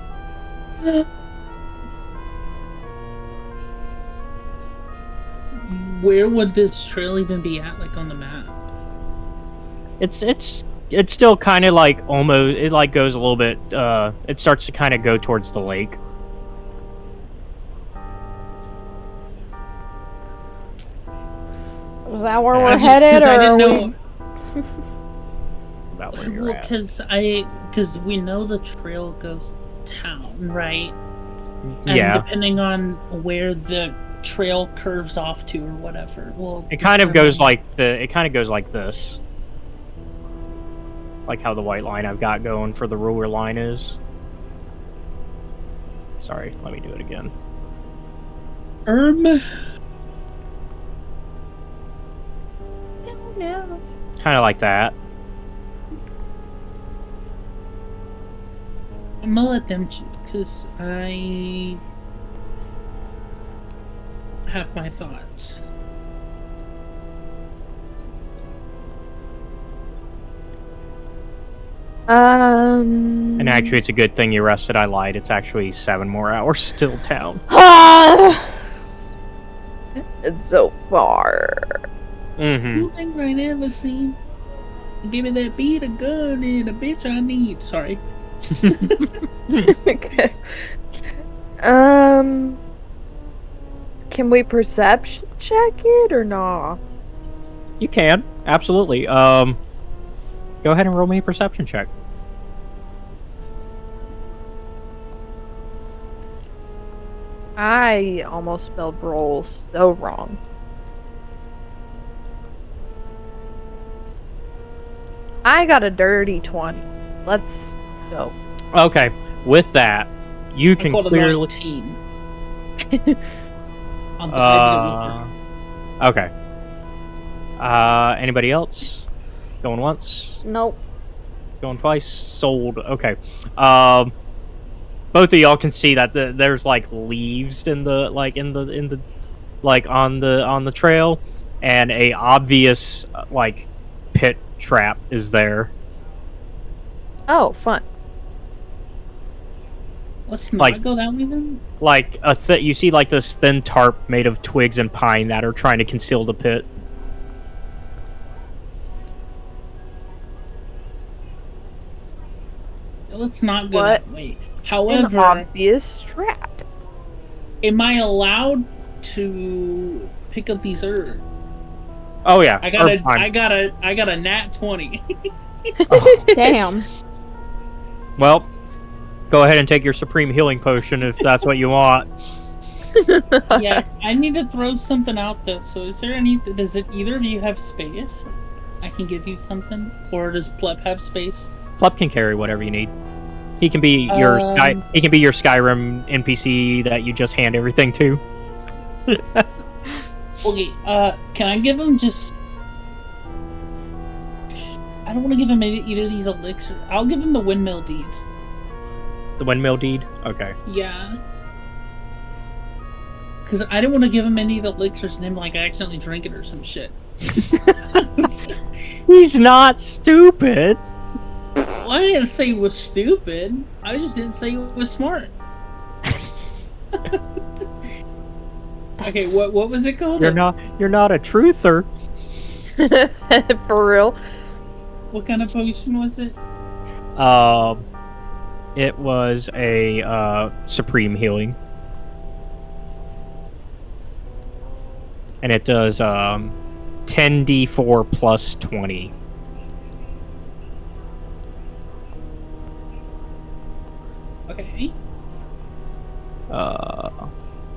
Where would this trail even be at, like on the map? It's still kind of like almost. It like goes a little bit. It starts to kind of go towards the lake. Is that where Yeah, we're Just headed, 'cause or I are didn't we? know. About where you're Well, at. because we know the trail goes town, right? And Yeah. depending on where the trail curves off to or whatever, well, It kind of goes like it kind of goes like this. Like how the white line I've got going for the ruler line is. Sorry, let me do it again. No. Kind of like that. I'm gonna let them because I have my thoughts. And actually, it's a good thing you rested. I lied. It's actually 7 more hours till town. It's so far. Mm-hmm. Two things I never seen. Give me that beat, a gun, and a bitch I need. Sorry. Okay. Can we perception check it or not? You can absolutely. Go ahead and roll me a perception check. I almost spelled roll so wrong. I got a dirty 20. Let's go. Okay, with that, you I can called a clearly. 19. On the Okay. Anybody else? Going once? Nope. Going twice? Sold. Okay. Both of y'all can see that there's like leaves on the trail, and a obvious like pit trap is there. Oh, fun. Let's not like- go that way then. Like you see like this thin tarp made of twigs and pine that are trying to conceal the pit. Let's not go What? that way. An However, obvious trap. am I allowed to pick up these herbs? Oh yeah. I got herb pine. I got a nat 20. Damn. Well, go ahead and take your supreme healing potion if that's what you want. Yeah, I need to throw something out though. So is there any? Does it either of you have space? I can give you something, or does Pleb have space? Plup can carry whatever you need. He can be your he can be your Skyrim NPC that you just hand everything to. Okay, can I give him just? I don't want to give him either of these elixirs. I'll give him the windmill deed. The windmill deed? Okay. Yeah. Because I didn't want to give him any of the elixirs and him like accidentally drink it or some shit. He's not stupid. Well, I didn't say he was stupid. I just didn't say he was smart. Okay, what was it called? You're not a truther. For real. What kind of potion was it? It was a supreme healing. And it does 10d4 plus 20. Okay.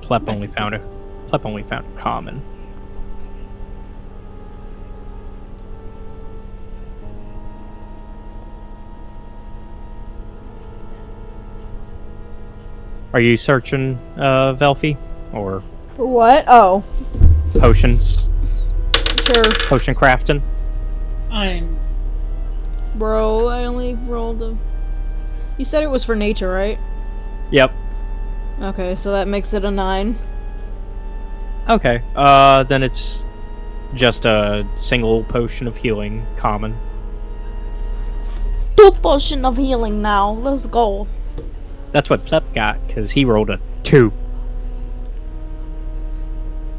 Plep only found a common. Are you searching Velfi or For what? Oh, potions? sure. Potion crafting? Bro, I only rolled a... You said it was for nature, right? Yep. Okay, so that makes it a 9. Okay. Then it's just a single potion of healing, common. 2 potion of healing now. Let's go. That's what Plep got, because he rolled a 2.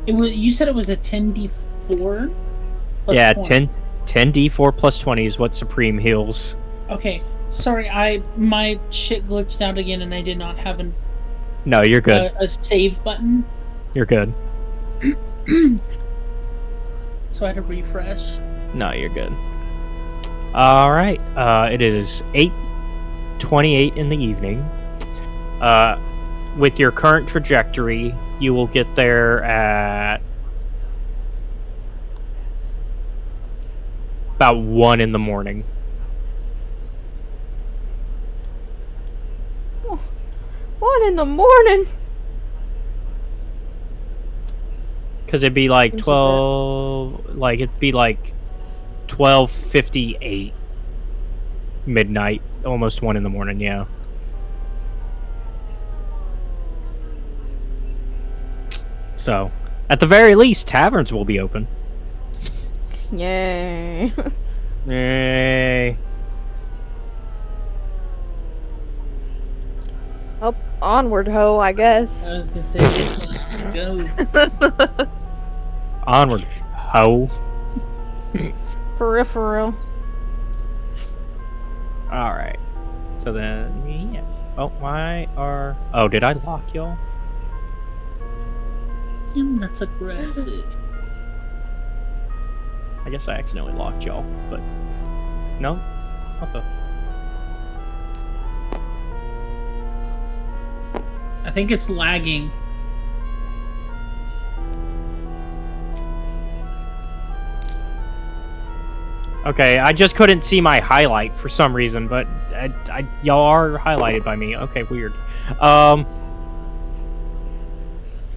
It was. You said it was a 10d4. plus Yeah, 20. 10d4 plus 20 is what Supreme heals. Okay, sorry. My shit glitched out again, and I did not have No, you're good. a save button, You're good. so I had to refresh. No, you're good. Alright, it is 8:28 in the evening. With your current trajectory, you will get there at about 1 in the morning. 1 in the morning? Because it'd be like 12... Like, it'd be like 12:58 midnight. Almost 1 in the morning, yeah. So, at the very least, taverns will be open. Yay. Yay. Up onward, ho, I guess. I was gonna say, let's go. Onward, ho. For real. Alright. So then, yeah. Oh, why are... Oh, did I lock y'all? That's aggressive. I guess I accidentally locked y'all, but... No? What the? I think it's lagging. Okay, I just couldn't see my highlight for some reason, but y'all are highlighted by me. Okay, weird.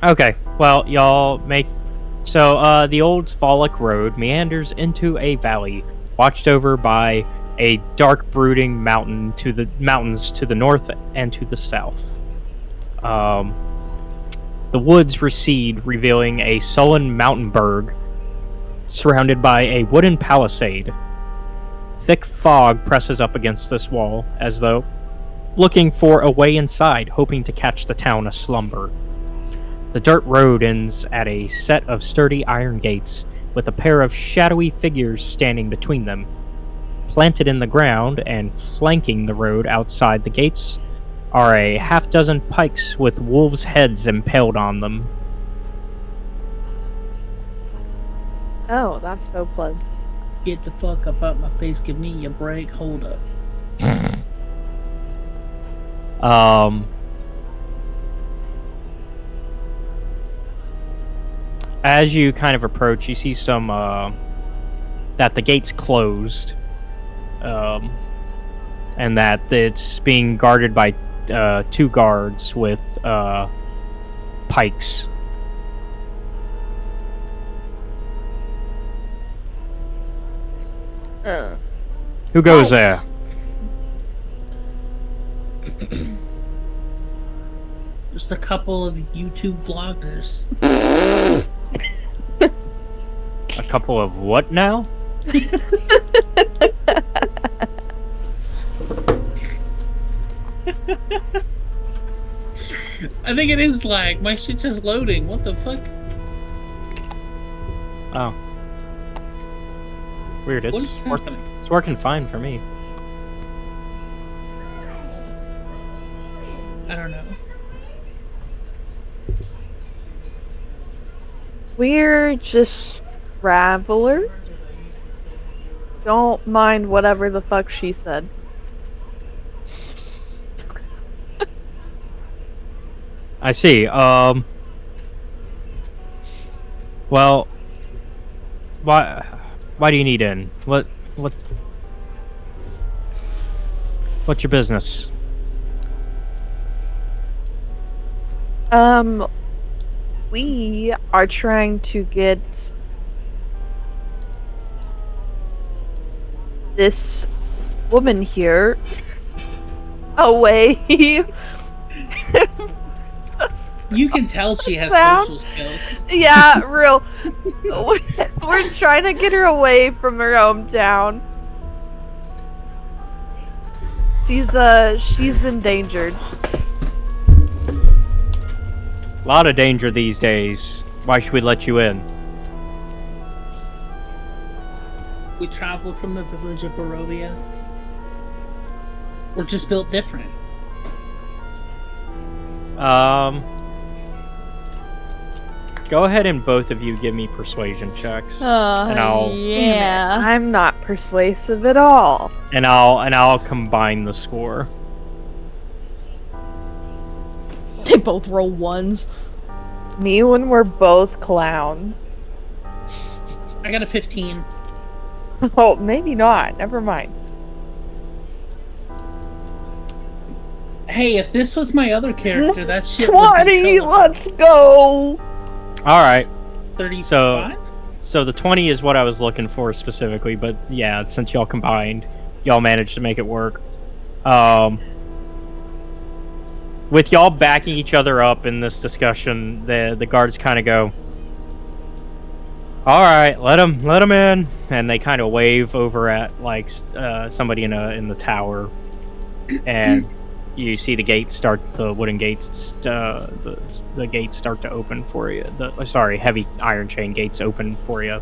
Okay, well, y'all make... So, the old Vallaki road meanders into a valley, watched over by a dark, brooding mountains to the north and to the south. The woods recede, revealing a sullen mountain berg surrounded by a wooden palisade. Thick fog presses up against this wall, as though looking for a way inside, hoping to catch the town aslumber. The dirt road ends at a set of sturdy iron gates, with a pair of shadowy figures standing between them. Planted in the ground and flanking the road outside the gates are a half-dozen pikes with wolves' heads impaled on them. Oh, that's so pleasant. Get the fuck up out my face, give me a break, hold up. As you kind of approach, you see some, that the gate's closed, and that it's being guarded by, 2 guards with, pikes. Who goes there? Just a couple of YouTube vloggers. A couple of what now? I think it is lag. My shit says loading. What the fuck? Oh. Weird. What is happening? It's working fine for me. I don't know. We're just travelers. Don't mind whatever the fuck she said. I see. Well, why do you need in? What's your business? We are trying to get this woman here away. You can tell she has Sound? social skills. Yeah, real. We're trying to get her away from her hometown. She's endangered. A lot of danger these days. Why should we let you in? We traveled from the village of Barovia. We're just built different. Go ahead and both of you give me persuasion checks, and I'll yeah. I'm not persuasive at all. and I'll combine the score. They both roll 1s. Me when we're both clowns. I got a 15. Oh, maybe not. Never mind. Hey, if this was my other character, that shit would 20, be let's go! All right. 35? So the 20 is what I was looking for specifically, but yeah, since y'all combined, y'all managed to make it work. With y'all backing each other up in this discussion, the guards kind of go, "All right, let them in," and they kind of wave over at like somebody in the tower, and you see the wooden gates, the gates start to open for you. Heavy iron chain gates open for you,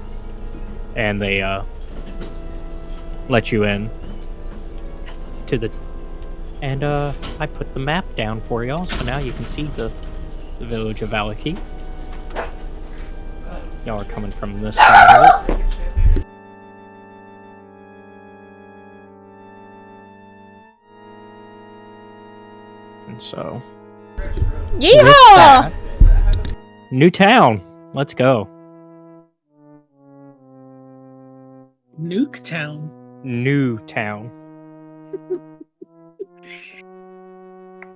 and they let you in to the. And I put the map down for y'all, so now you can see the village of Vallaki. Y'all are coming from this side of it. direction. So, Yeehaw! new town. Let's go. Nuketown. New town.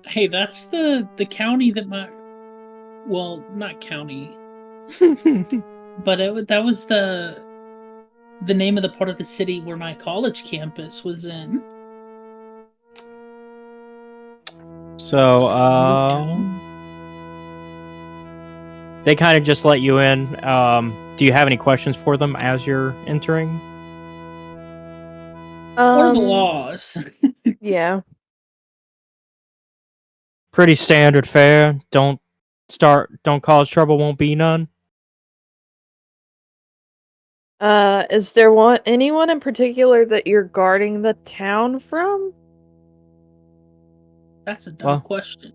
Hey, that's the county that my... Well, not county. But that was the name of the part of the city where my college campus was in. So, they kind of just let you in. Do you have any questions for them as you're entering? Or the laws. Yeah. Pretty standard fare. Don't cause trouble, won't be none. Is there anyone in particular that you're guarding the town from? That's a dumb Well- question.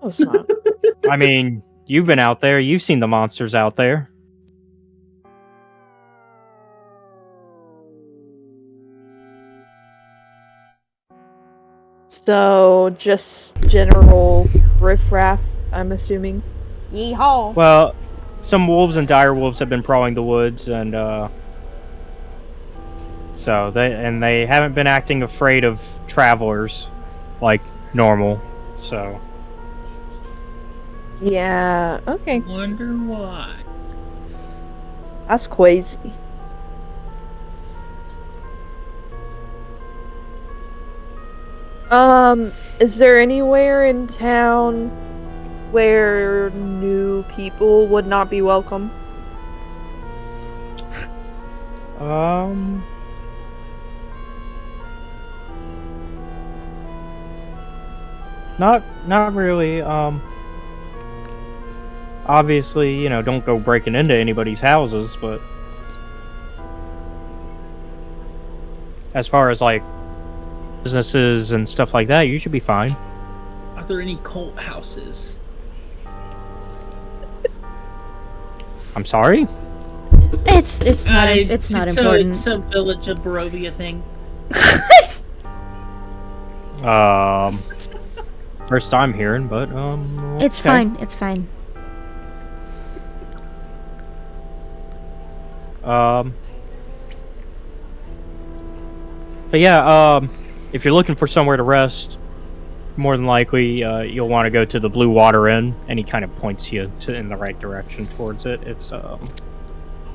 Oh, it's not. I mean, you've been out there. You've seen the monsters out there. So, just general riffraff, I'm assuming. Yeehaw! Well, some wolves and dire wolves have been prowling the woods, and so they haven't been acting afraid of travelers like normal. So Yeah, okay. Wonder why. That's crazy. Is there anywhere in town where new people would not be welcome? Not really. Obviously, you know, don't go breaking into anybody's houses, but as far as like businesses and stuff like that, you should be fine. Are there any cult houses? Oh, I'm sorry? It's not important. It's a Village of Barovia thing. First time hearing, but It's okay. fine. It's fine. But yeah, if you're looking for somewhere to rest, more than likely you'll want to go to the Blue Water Inn, and he kind of points you in the right direction towards it. It's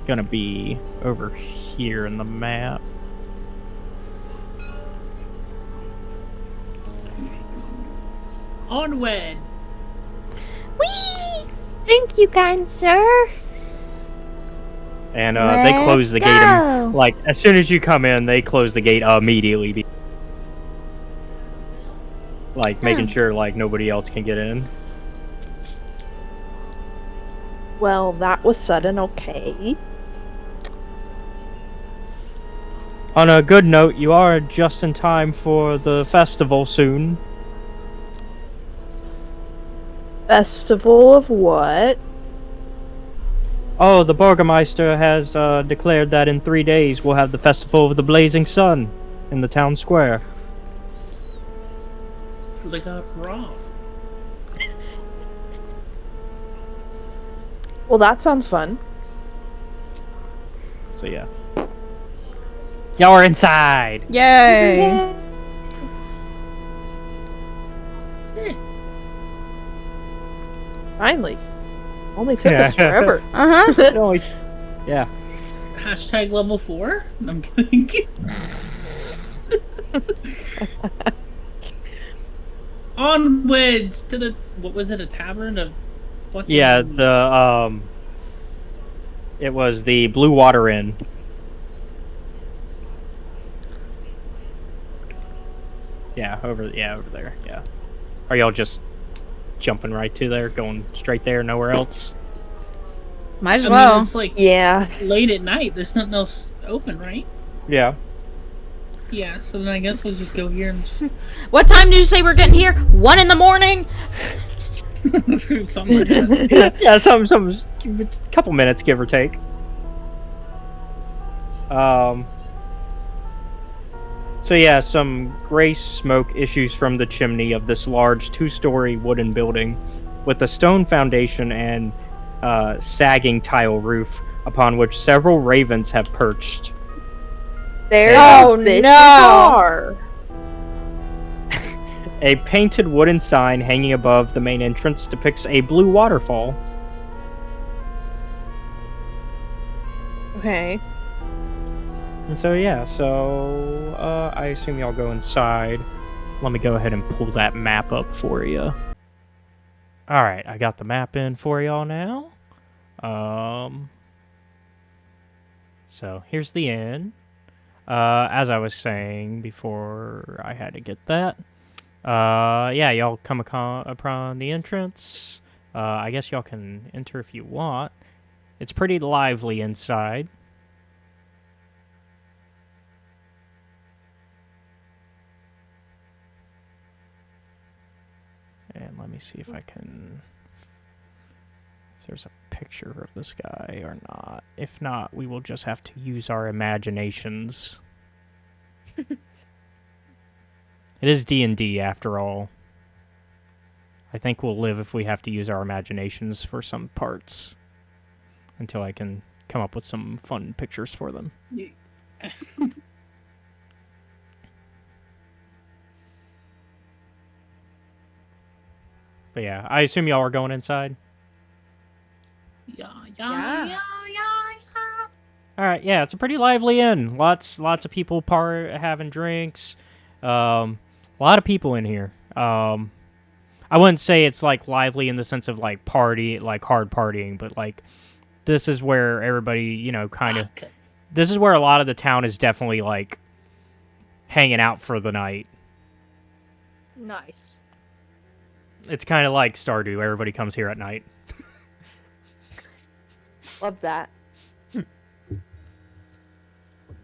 gonna be over here in the map. Onward! Whee! Thank you, kind sir. And they close the gate. go. Like as soon as you come in, they close the gate immediately. Like making sure like nobody else can get in. Well, that was sudden, okay. On a good note, you are just in time for the festival soon. Festival of what? Oh, the Burgermeister has declared that in 3 days we'll have the Festival of the Blazing Sun in the town square. For the god Ra. Well, that sounds fun. So yeah. Y'all are inside! Yay! Finally. Only took us forever. Uh huh. No, yeah. Hashtag level 4? I'm kidding. Onwards to the... What was it? A tavern? Yeah, the it was the Blue Water Inn. Yeah, over there. Yeah. Are y'all just jumping right to there, going straight there, nowhere else? Might as I well. mean, it's like Yeah. late at night. There's nothing else open, right? Yeah. Yeah, so then I guess we'll just go here and just... What time did you say we're getting here? 1 in the morning? Something like that. Yeah, some couple minutes, give or take. So yeah, some gray smoke issues from the chimney of this large 2-story wooden building with a stone foundation and sagging tile roof upon which several ravens have perched. There's Oh, this no. bar. A painted wooden sign hanging above the main entrance depicts a blue waterfall. Okay. And so yeah, I assume y'all go inside. Let me go ahead and pull that map up for you. Alright, I got the map in for y'all now. So here's the inn. As I was saying before I had to get that. Yeah, y'all come upon the entrance. I guess y'all can enter if you want. It's pretty lively inside. And let me see if I can... if there's a picture of this guy or not. If not, we will just have to use our imaginations. It is D&D after all. I think we'll live if we have to use our imaginations for some parts. Until I can come up with some fun pictures for them. But yeah, I assume y'all are going inside? Yeah. All right, yeah, it's a pretty lively inn. Lots of people having drinks. A lot of people in here. I wouldn't say it's like lively in the sense of like party, like hard partying, but like this is where everybody, you know, kind of. This is where a lot of the town is definitely like hanging out for the night. Nice. It's kind of like Stardew. Everybody comes here at night. Love that.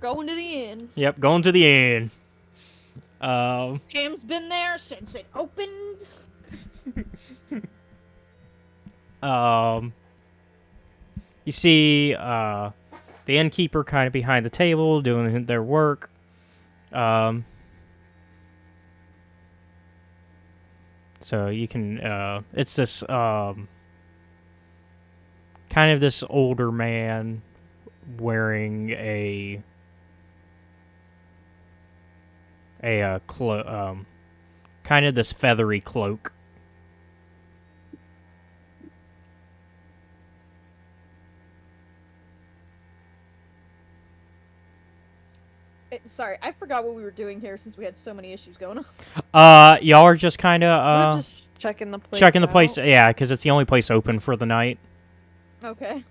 Going to the inn. Yep, going to the inn. Cam's been there since it opened. You see, the innkeeper kind of behind the table doing their work. So you can, it's this, kind of this older man wearing kind of this feathery cloak. Sorry, I forgot what we were doing here since we had so many issues going on. Y'all are just kind of, We're just checking the place checking the out. place, yeah, because it's the only place open for the night. Okay.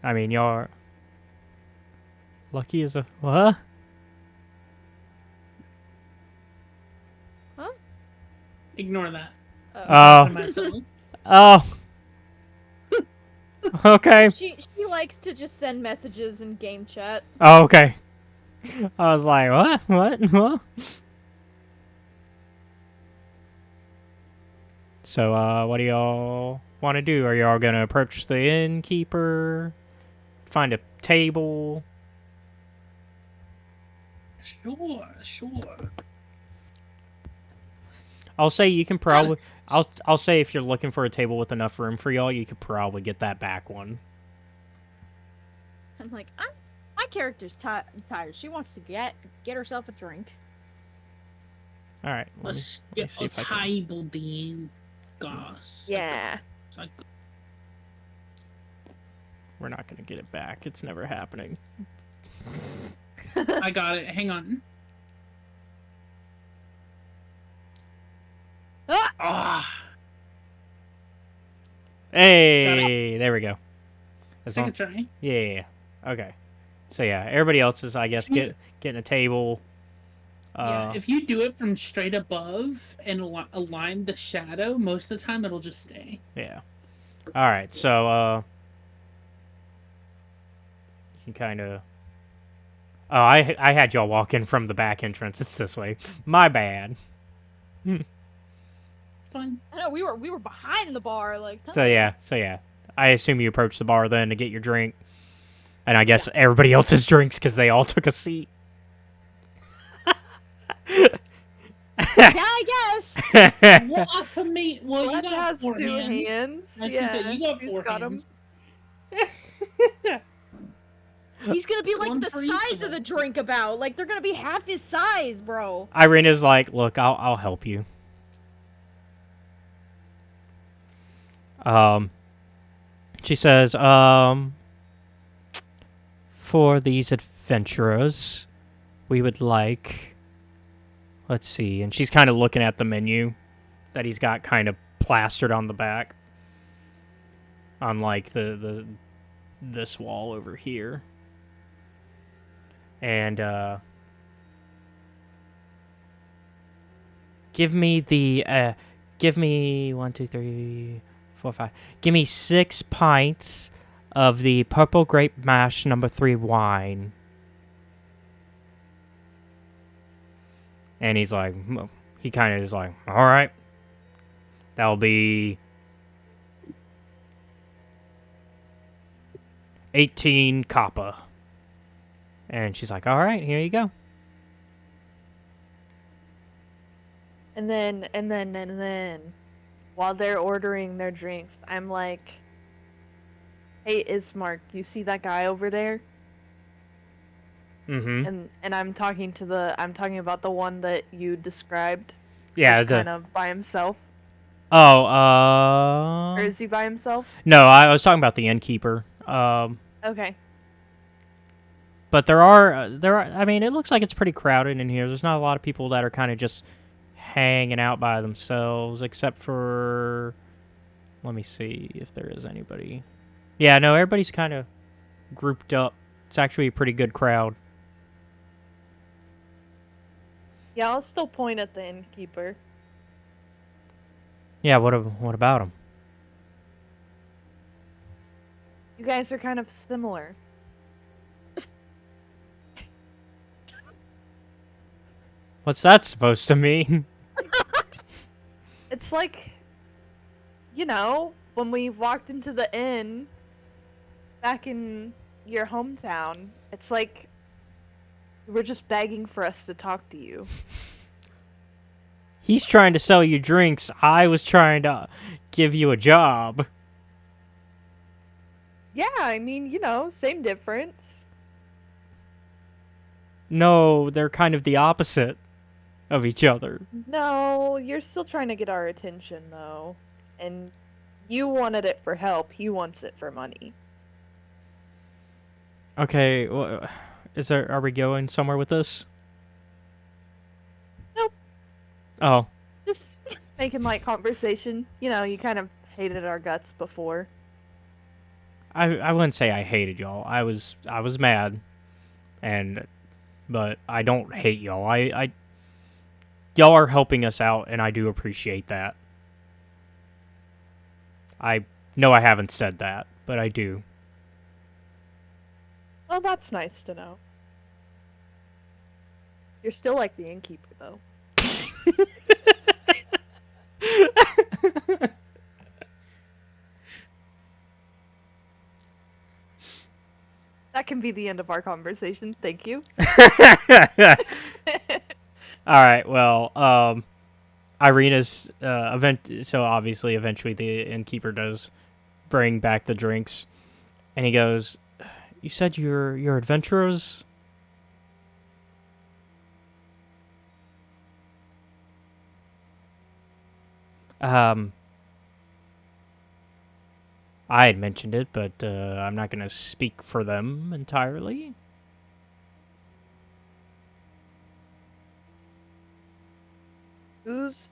I mean, y'all are... Lucky as a... What? Huh? Ignore that. Oh. Myself. Oh. Okay. She likes to just send messages in game chat. Oh, okay. I was like, what? What? So, what do y'all want to do? Are y'all gonna approach the innkeeper? Find a table? Sure. I'll say you can probably... I'll say if you're looking for a table with enough room for y'all, you could probably get that back one. I'm like, my character's tired. She wants to get herself a drink. All right. Let's let me get see a if I can... table then, guys. Yeah. We're not gonna get it back. It's never happening. I got it. Hang on. Ah! Hey, there we go. Second try. Yeah. Okay. So yeah, everybody else is, I guess, getting a table. Yeah, if you do it from straight above and align the shadow, most of the time it'll just stay. Yeah. All right. So you can kind of. Oh, I had y'all walk in from the back entrance. It's this way. My bad. Fine. I know we were behind the bar, like. So yeah. I assume you approach the bar then to get your drink. And I guess everybody else's drinks because they all took a seat. Yeah, I guess. Well, for me, well, you Blood got has 4 2 hands. hands. I was gonna say, you got he's 4 got hands. 'em. He's gonna be like One the for each size of of the them. drink about. Like, they're gonna be half his size, bro. Ireena's like, look, I'll help you. She says, for these adventurers, we would like, let's see, and she's kind of looking at the menu that he's got kind of plastered on the back, on like this wall over here, and give me 1, 2, 3, 4, 5. Give me 6 pints of the purple grape mash number 3 wine. And he's like, he kind of is like, all right, that'll be 18 copper. And she's like, all right, here you go. And then, while they're ordering their drinks, I'm like, "Hey, Ismark, you see that guy over there?" Mm-hmm. And I'm talking about the one that you described. Yeah, as kind of by himself. Oh, Or is he by himself? no, I was talking about the innkeeper. Okay. But there are, I mean, it looks like it's pretty crowded in here. There's not a lot of people that are kind of just hanging out by themselves, except for, let me see if there is anybody. Yeah, no, everybody's kind of grouped up. It's actually a pretty good crowd. Yeah, I'll still point at the innkeeper. Yeah, what about him? You guys are kind of similar. What's that supposed to mean? It's like, when we walked into the inn back in your hometown, it's like you were just begging for us to talk to you. He's trying to sell you drinks. I was trying to give you a job. Yeah, I mean, same difference. No, they're kind of the opposite of each other. No, you're still trying to get our attention, though. And you wanted it for help, he wants it for money. Okay, well, are we going somewhere with this? Nope. Oh. Just making light conversation. You kind of hated our guts before. I wouldn't say I hated y'all. I was mad. But I don't hate y'all. Y'all are helping us out, and I do appreciate that. I know I haven't said that, but I do. Well, that's nice to know. You're still like the innkeeper, though. That can be the end of our conversation. Thank you. Alright, well, Ireena's, so obviously eventually the innkeeper does bring back the drinks, and he goes, you said you're adventurers? I had mentioned it, but I'm not going to speak for them entirely. Who's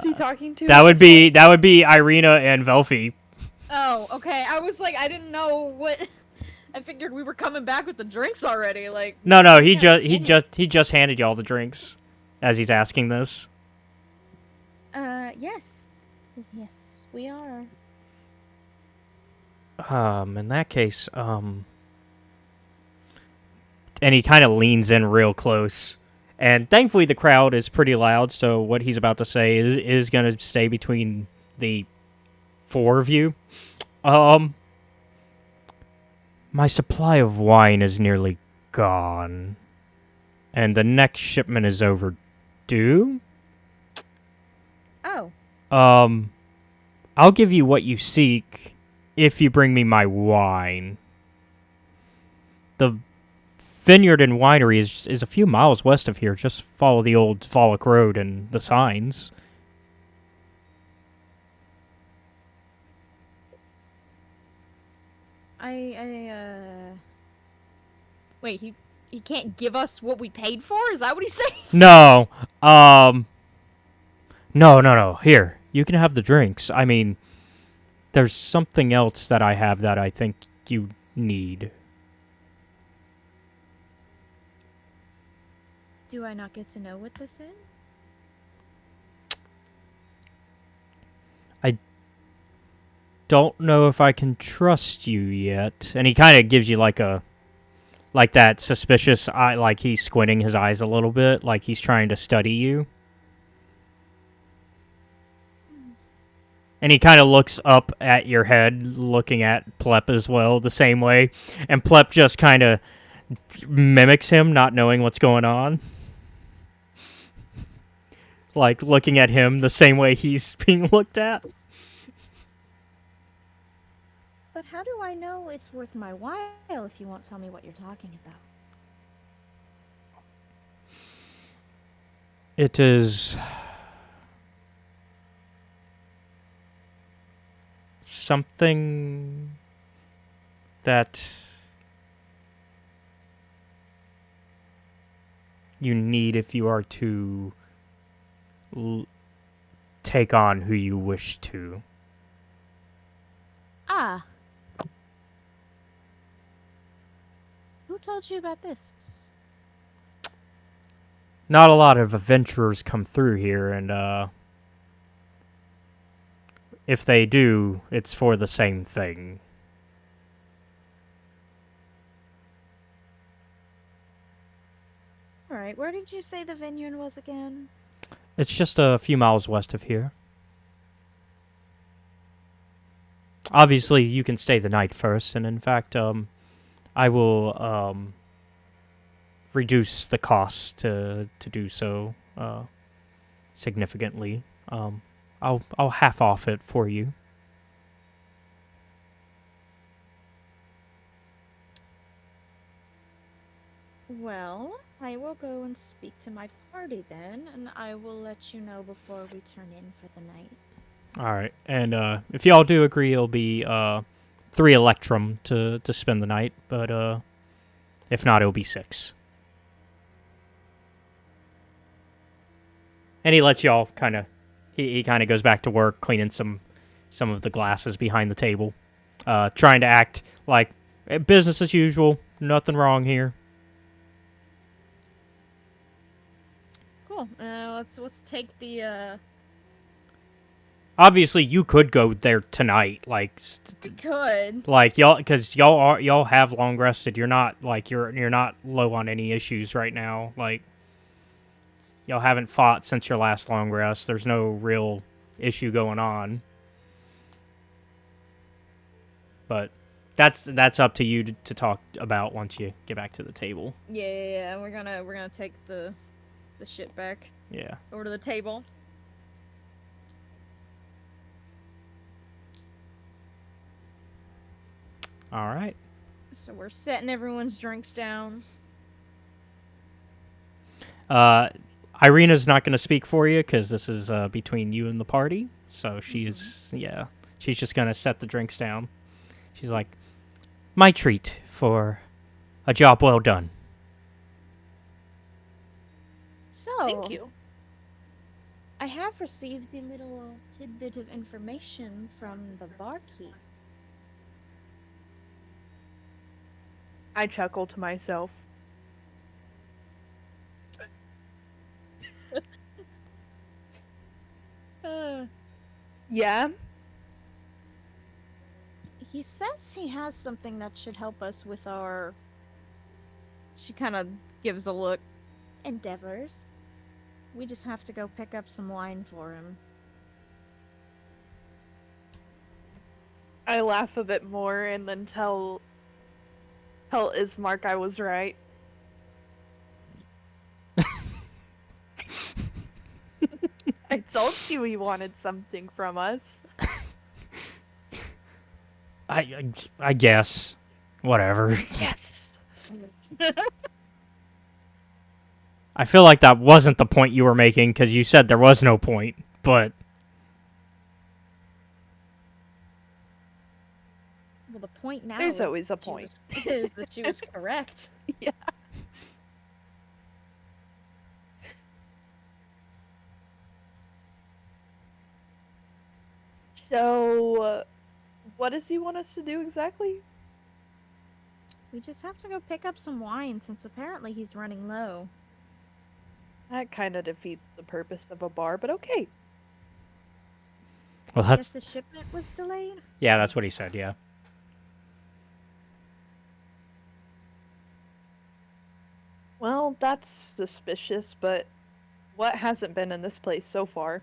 he talking to? That would be Ireena and Velfi. Oh, okay. I was like, I didn't know what. I figured we were coming back with the drinks already. Like. No, he just handed y'all the drinks as he's asking this. Yes, we are. In that case, and he kind of leans in real close. And thankfully the crowd is pretty loud, so what he's about to say is going to stay between the 4 of you. My supply of wine is nearly gone, and the next shipment is overdue. Oh, I'll give you what you seek if you bring me my wine. The vineyard and winery is a few miles west of here. Just follow the old Vallaki road and the signs. wait, he can't give us what we paid for? Is that what he's saying? No, no. Here, you can have the drinks. I mean, there's something else that I have that I think you need. Do I not get to know what this is? Don't know if I can trust you yet. And he kind of gives you like that suspicious eye, like he's squinting his eyes a little bit, like he's trying to study you. And he kind of looks up at your head, looking at Plep as well, the same way. And Plep just kind of mimics him, not knowing what's going on. Like, looking at him the same way he's being looked at. But how do I know it's worth my while if you won't tell me what you're talking about? It is something that you need if you are to take on who you wish to. Ah. Who told you about this? Not a lot of adventurers come through here, and if they do, it's for the same thing. Alright, where did you say the vineyard was again? It's just a few miles west of here. Obviously, you can stay the night first, and in fact, I will reduce the cost to do so significantly. I'll half off it for you. Well, I will go and speak to my party then, and I will let you know before we turn in for the night. All right, and if y'all do agree, it'll be 3 electrum to spend the night, but if not, it'll be 6. And he lets y'all kind of, he kind of goes back to work cleaning some of the glasses behind the table, trying to act like business as usual, nothing wrong here. Cool. Let's take the Obviously, you could go there tonight, like Good. like y'all, because y'all have long rested. You're not like you're not low on any issues right now. Like y'all haven't fought since your last long rest. There's no real issue going on. But that's up to you to talk about once you get back to the table. Yeah. We're gonna take the shit back Yeah. over to the table. All right. So we're setting everyone's drinks down. Ireena's not going to speak for you because this is between you and the party. So she's just going to set the drinks down. She's like, my treat for a job well done. So Thank you. I have received a little tidbit of information from the barkeep. I chuckle to myself. Yeah? He says he has something that should help us with our... She kind of gives a look. Endeavors. We just have to go pick up some wine for him. I laugh a bit more and then tell Tell Ismark I was right. I told you he wanted something from us. I guess. Whatever. Yes. I feel like that wasn't the point you were making, because you said there was no point, but... Well, the point now There's is always a she point. is that she was correct. Yeah. So, what does he want us to do exactly? We just have to go pick up some wine since apparently he's running low. That kind of defeats the purpose of a bar, but okay. Well, I guess that's... the shipment was delayed? Yeah, that's what he said, yeah. Well, that's suspicious, but what hasn't been in this place so far?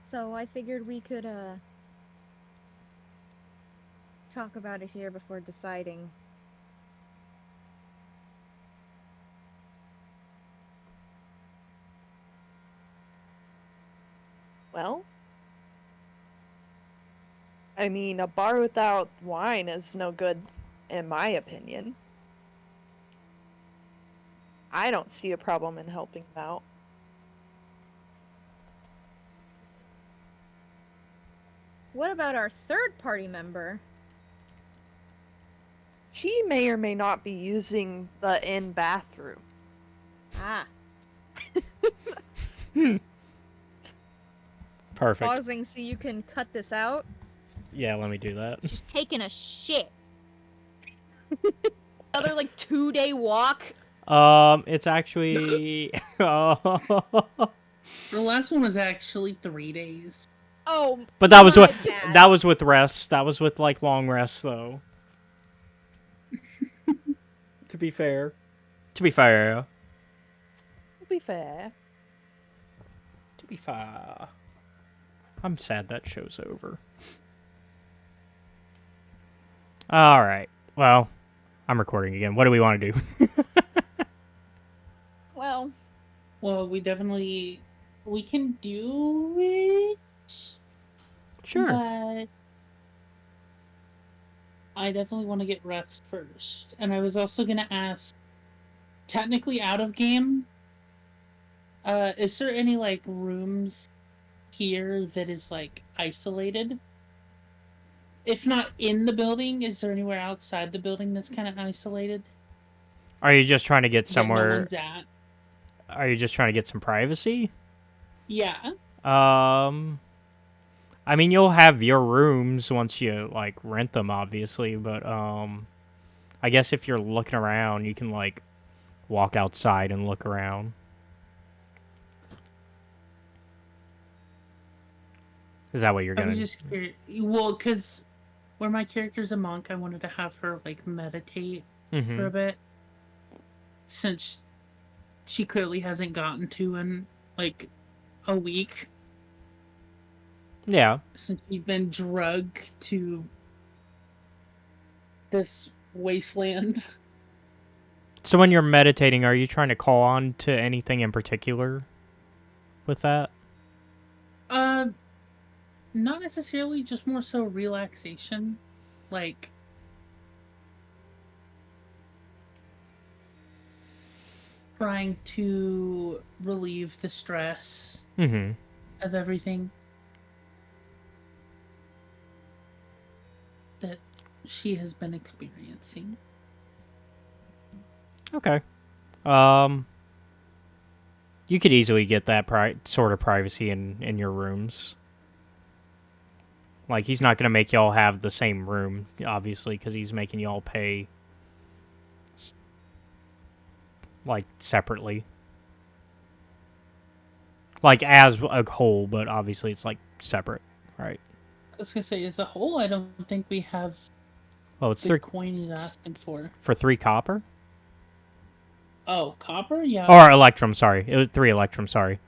So I figured we could, talk about it here before deciding. Well, I mean, a bar without wine is no good, in my opinion. I don't see a problem in helping them out. What about our third party member? She may or may not be using the inn bathroom. Ah, Perfect. pausing so you can cut this out. Yeah, let me do that. She's taking a shit. Another like 2-day walk. It's actually... The last one was actually 3 days. Oh, But that was my what... bad. That was with rests. That was with, like, long rests, though. To be fair. To be fair. To be fair. To be fair. I'm sad that show's over. Alright. Well, I'm recording again. What do we want to do? Well, Well, we can do it. Sure. But I definitely want to get rest first. And I was also going to ask, technically out of game, is there any, like, rooms here that is, like, isolated? If not in the building, is there anywhere outside the building that's kind of isolated? Are you just trying to get That no somewhere... one's at? Are you just trying to get some privacy? Yeah. I mean, you'll have your rooms once you, like, rent them, obviously, but, I guess if you're looking around, you can, like, walk outside and look around. Is that what you're I gonna... was just curious. Well, because where my character's a monk, I wanted to have her, like, meditate for a Mm-hmm. bit. Since she clearly hasn't gotten to in, like, a week. Yeah. Since you've been drugged to this wasteland. So when you're meditating, are you trying to call on to anything in particular with that? Not necessarily, just more so relaxation. Like, trying to relieve the stress Mm-hmm. of everything that she has been experiencing. Okay. You could easily get that sort of privacy in your rooms. Like, he's not going to make y'all have the same room, obviously, because he's making y'all pay, like, separately. Like, as a whole, but obviously it's, like, separate, right? I was gonna say, as a whole, I don't think we have Oh, it's the 3 coin he's asking for. for 3 copper? Oh, copper? Yeah. Or electrum, sorry. It was 3 electrum, sorry.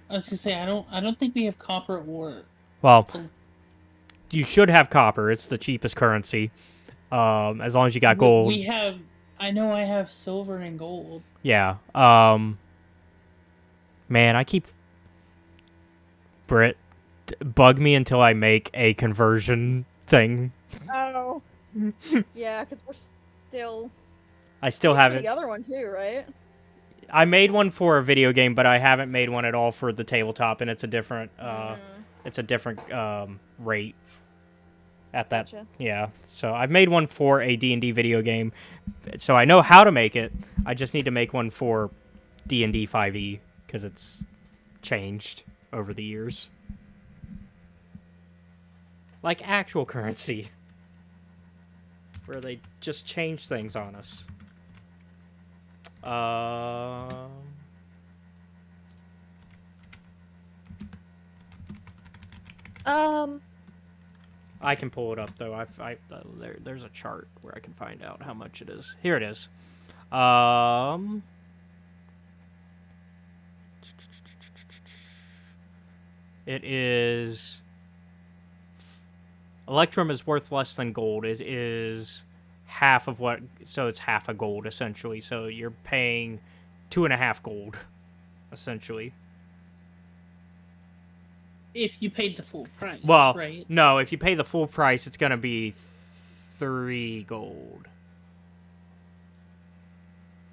I was gonna say, I don't think we have copper or Well, you should have copper. It's the cheapest currency. As long as you got gold. We have. I know I have silver and gold. Yeah. Man, I keep Brit bug me until I make a conversion thing. Oh. Yeah, because we're still. I still For haven't. the other one too, right? I made one for a video game, but I haven't made one at all for the tabletop, and it's a different. It's a different rate. At that, Gotcha. yeah. So I've made one for a D&D video game, so I know how to make it. I just need to make one for D&D 5e because it's changed over the years, like actual currency, where they just change things on us. I can pull it up though. There's a chart where I can find out how much it is. Here it is. It is. Electrum is worth less than gold. It is half of what. So it's half a gold essentially. So you're paying 2.5 gold, essentially. If you paid the full price, Well, right? no, if you pay the full price, it's going to be 3 gold.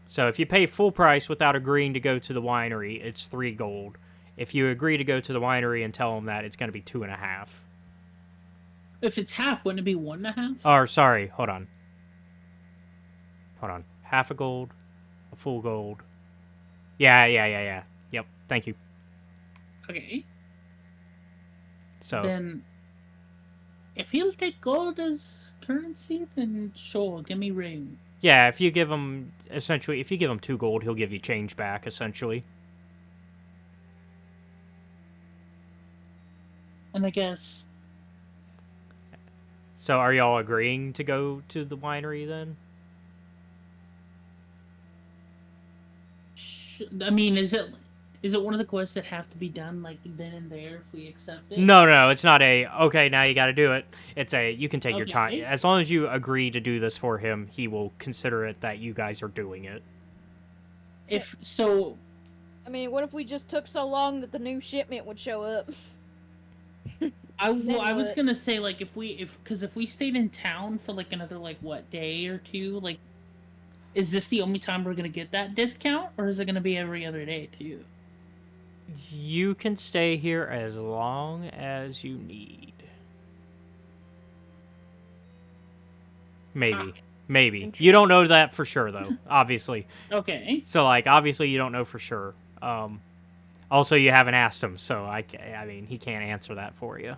So if you pay full price without agreeing to go to the winery, it's 3 gold. If you agree to go to the winery and tell them that, it's going to be 2.5. If it's half, wouldn't it be 1.5? Or, sorry, hold on. Half a gold, a full gold. Yeah. Yep, thank you. Okay. So Then, if he'll take gold as currency, then sure, give me room. yeah, if you give him 2 gold, he'll give you change back, essentially. And I guess. So are y'all agreeing to go to the winery then? I mean, is it one of the quests that have to be done like then and there if we accept it? No, it's not a, okay, now you gotta do it. It's a, you can take your time. Okay. As long as you agree to do this for him, he will consider it that you guys are doing it. If so, I mean, what if we just took so long that the new shipment would show up? I was what? gonna say like if we stayed in town for like another like what day or two, like, is this the only time we're gonna get that discount, or is it gonna be every other day too? You can stay here as long as you need. Maybe. Maybe. You don't know that for sure, though, obviously. Okay. So, like, obviously you don't know for sure. Also, you haven't asked him, so I mean, he can't answer that for you.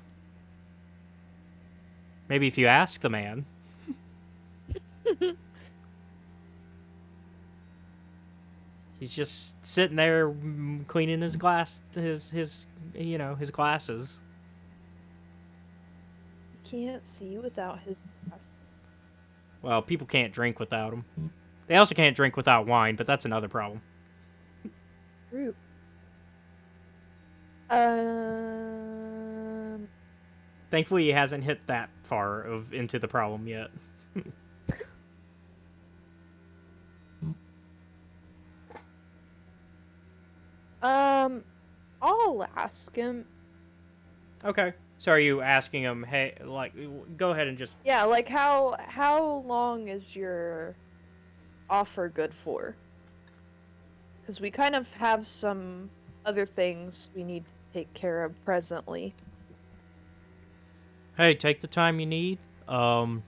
Maybe if you ask the man. He's just sitting there cleaning his his glasses. Can't see without his glasses. Well, people can't drink without him. They also can't drink without wine, but that's another problem. True. Thankfully, he hasn't hit that far into the problem yet. I'll ask him. Okay. So are you asking him, hey, like, go ahead and just... Yeah, like, how long is your offer good for? Because we kind of have some other things we need to take care of presently. Hey, take the time you need. As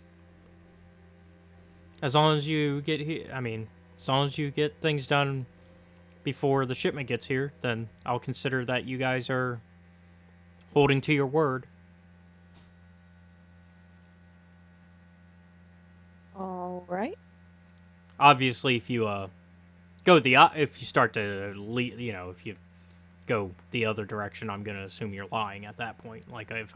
long as you get here, I mean, as long as you get things done before the shipment gets here, then I'll consider that you guys are holding to your word. All right. Obviously, if you if you start to leave, if you go the other direction, I'm gonna assume you're lying at that point. Like if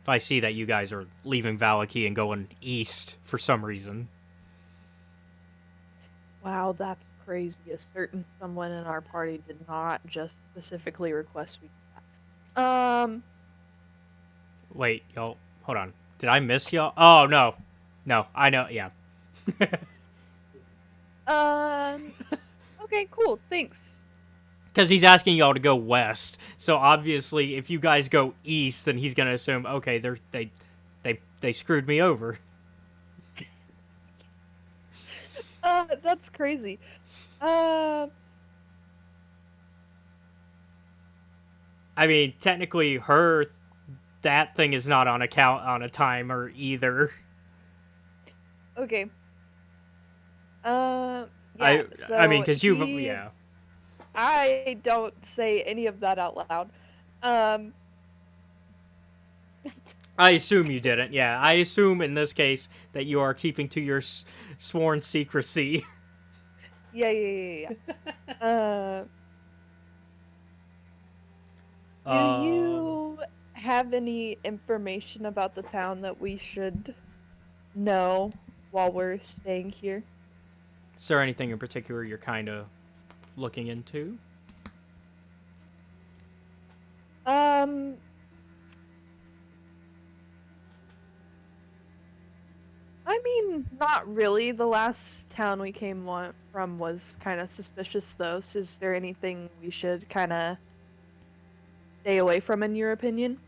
I see that you guys are leaving Vallaki and going east for some reason. Wow, that's crazy. A certain someone in our party did not just specifically request we do that. Wait, y'all, hold on. Did I miss y'all? Oh, no. No, I know, yeah. Okay, cool. Thanks. Because he's asking y'all to go west. So obviously, if you guys go east, then he's gonna assume, okay, they screwed me over. That's crazy. I mean, technically, that thing is not on a timer either. Okay. I Yeah. I mean, So because yeah. I don't say any of that out loud. Um. I assume you didn't. Yeah, I assume in this case that you are keeping to your sworn secrecy. Yeah. Do Um, you have any information about the town that we should know while we're staying here? is there anything in particular you're kind of looking into? Um, I mean, not really. The last town we from was kind of suspicious, though. So is there anything we should kind of stay away from, in your opinion?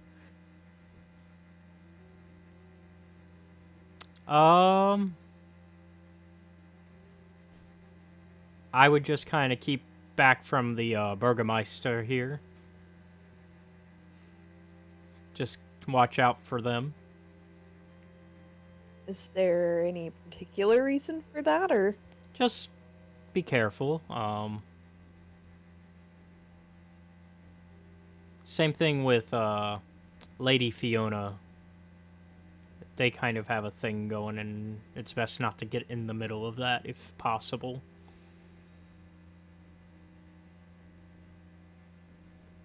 Um, I would just kind of keep back from the Burgermeister here. Just watch out for them. Is there any particular reason for that, or? Just be careful. Same thing with Lady Fiona. They kind of have a thing going, and it's best not to get in the middle of that if possible.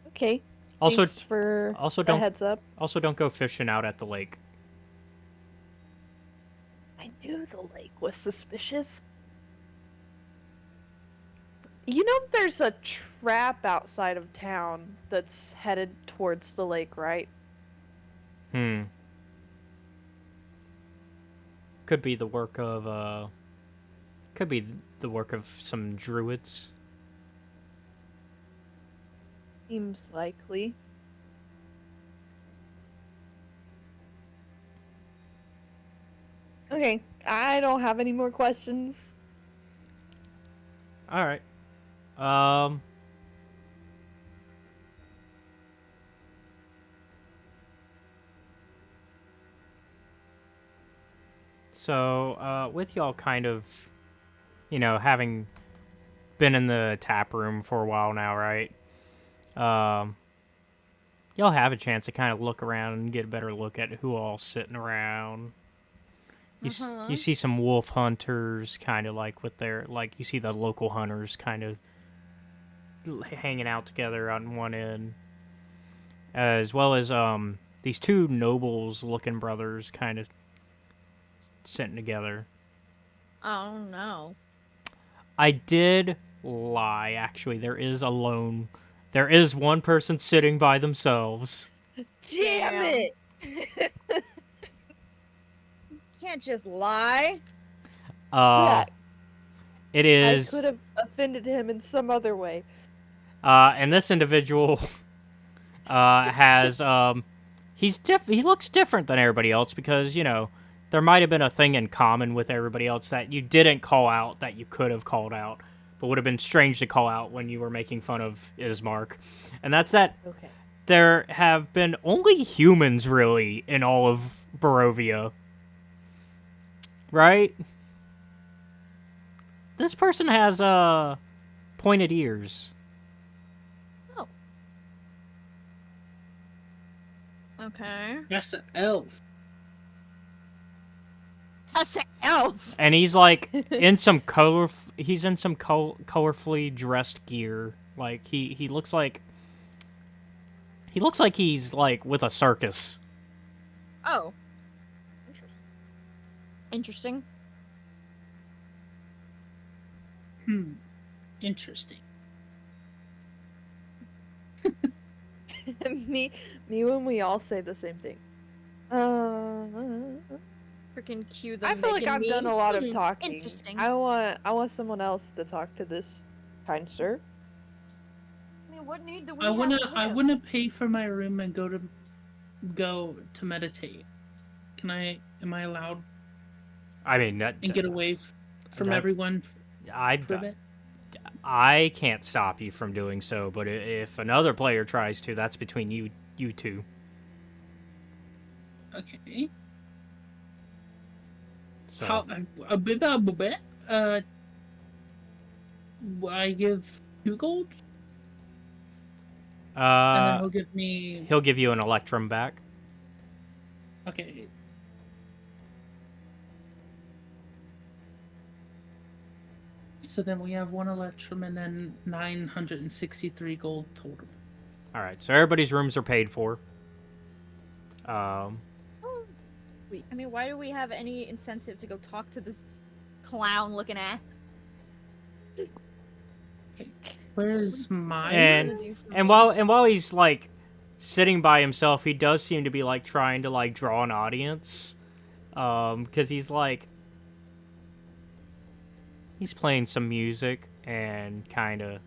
Okay. Also, Thanks for also the don't heads up. also don't go fishing out at the lake. I knew the lake was suspicious. You know there's a trap outside of town that's headed towards the lake, right? Could be the work of some druids. Seems likely. Okay, I don't have any more questions. All right. So, with y'all kind of, having been in the tap room for a while now, right? Y'all have a chance to kind of look around and get a better look at who all's sitting around. You see some wolf hunters kind of like with their, like, you see the local hunters kind of hanging out together on one end. As well as, these two nobles looking brothers kind of sitting together. Oh no. I did lie, actually. There is one person sitting by themselves. Damn it! Can't just lie. Yeah, It I is, could have offended him in some other way. and this individual, has, he looks different than everybody else because, there might have been a thing in common with everybody else that you didn't call out that you could have called out, but would have been strange to call out when you were making fun of Ismark. And that's that Okay. there have been only humans, really, in all of Barovia. Right? This person has, pointed ears. Oh. Okay. That's an elf. That's an elf. And he's like in some colorfully dressed gear. Like he looks like he's like with a circus. Oh. Interesting. Interesting. me when we all say the same thing. Freaking cue the I feel like Megan I've done meme. a lot of talking. Interesting. I want someone else to talk to this kind sir. I mean, what need do we I have wanna with I him? wanna pay for my room and go to meditate. Am I allowed I mean, that and get away from that- everyone I for a bit? I can't stop you from doing so, but if another player tries to, that's between you two. Okay. So How a bit. I give 2 gold, and then he'll give me. he'll give you an electrum back. Okay. So then we have 1 electrum and then 963 gold total. All right, so everybody's rooms are paid for. Um, I mean, why do we have any incentive to go talk to this clown-looking ass? Where's my and while he's like sitting by himself, he does seem to be like trying to like draw an audience, because he's playing some music and kind of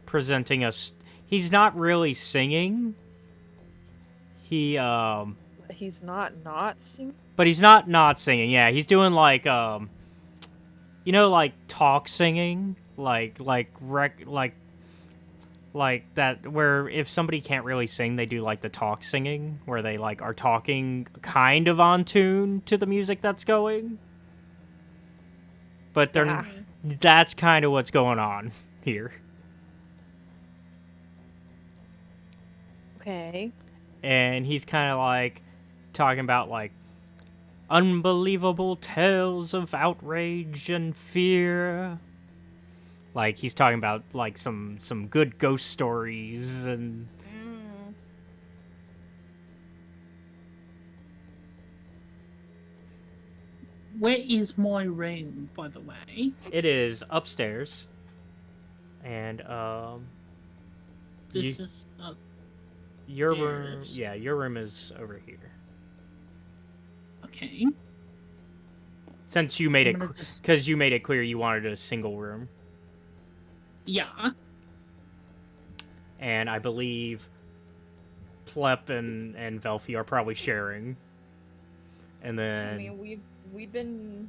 presenting us. He's not really singing. He's not singing. But he's not singing. Yeah, he's doing like like talk singing, like that, where if somebody can't really sing, they do like the talk singing, where they like are talking kind of on tune to the music that's going. But that's kind of what's going on here. Okay. And he's kind of like talking about like unbelievable tales of outrage and fear. Like he's talking about like some good ghost stories and Where is my room, by the way? It is upstairs. And This is up. Your room, yeah, your room is over here. Okay. Since you made because you made it clear you wanted a single room. Yeah. And I believe Plep and Velfi are probably sharing. And then I mean, we've been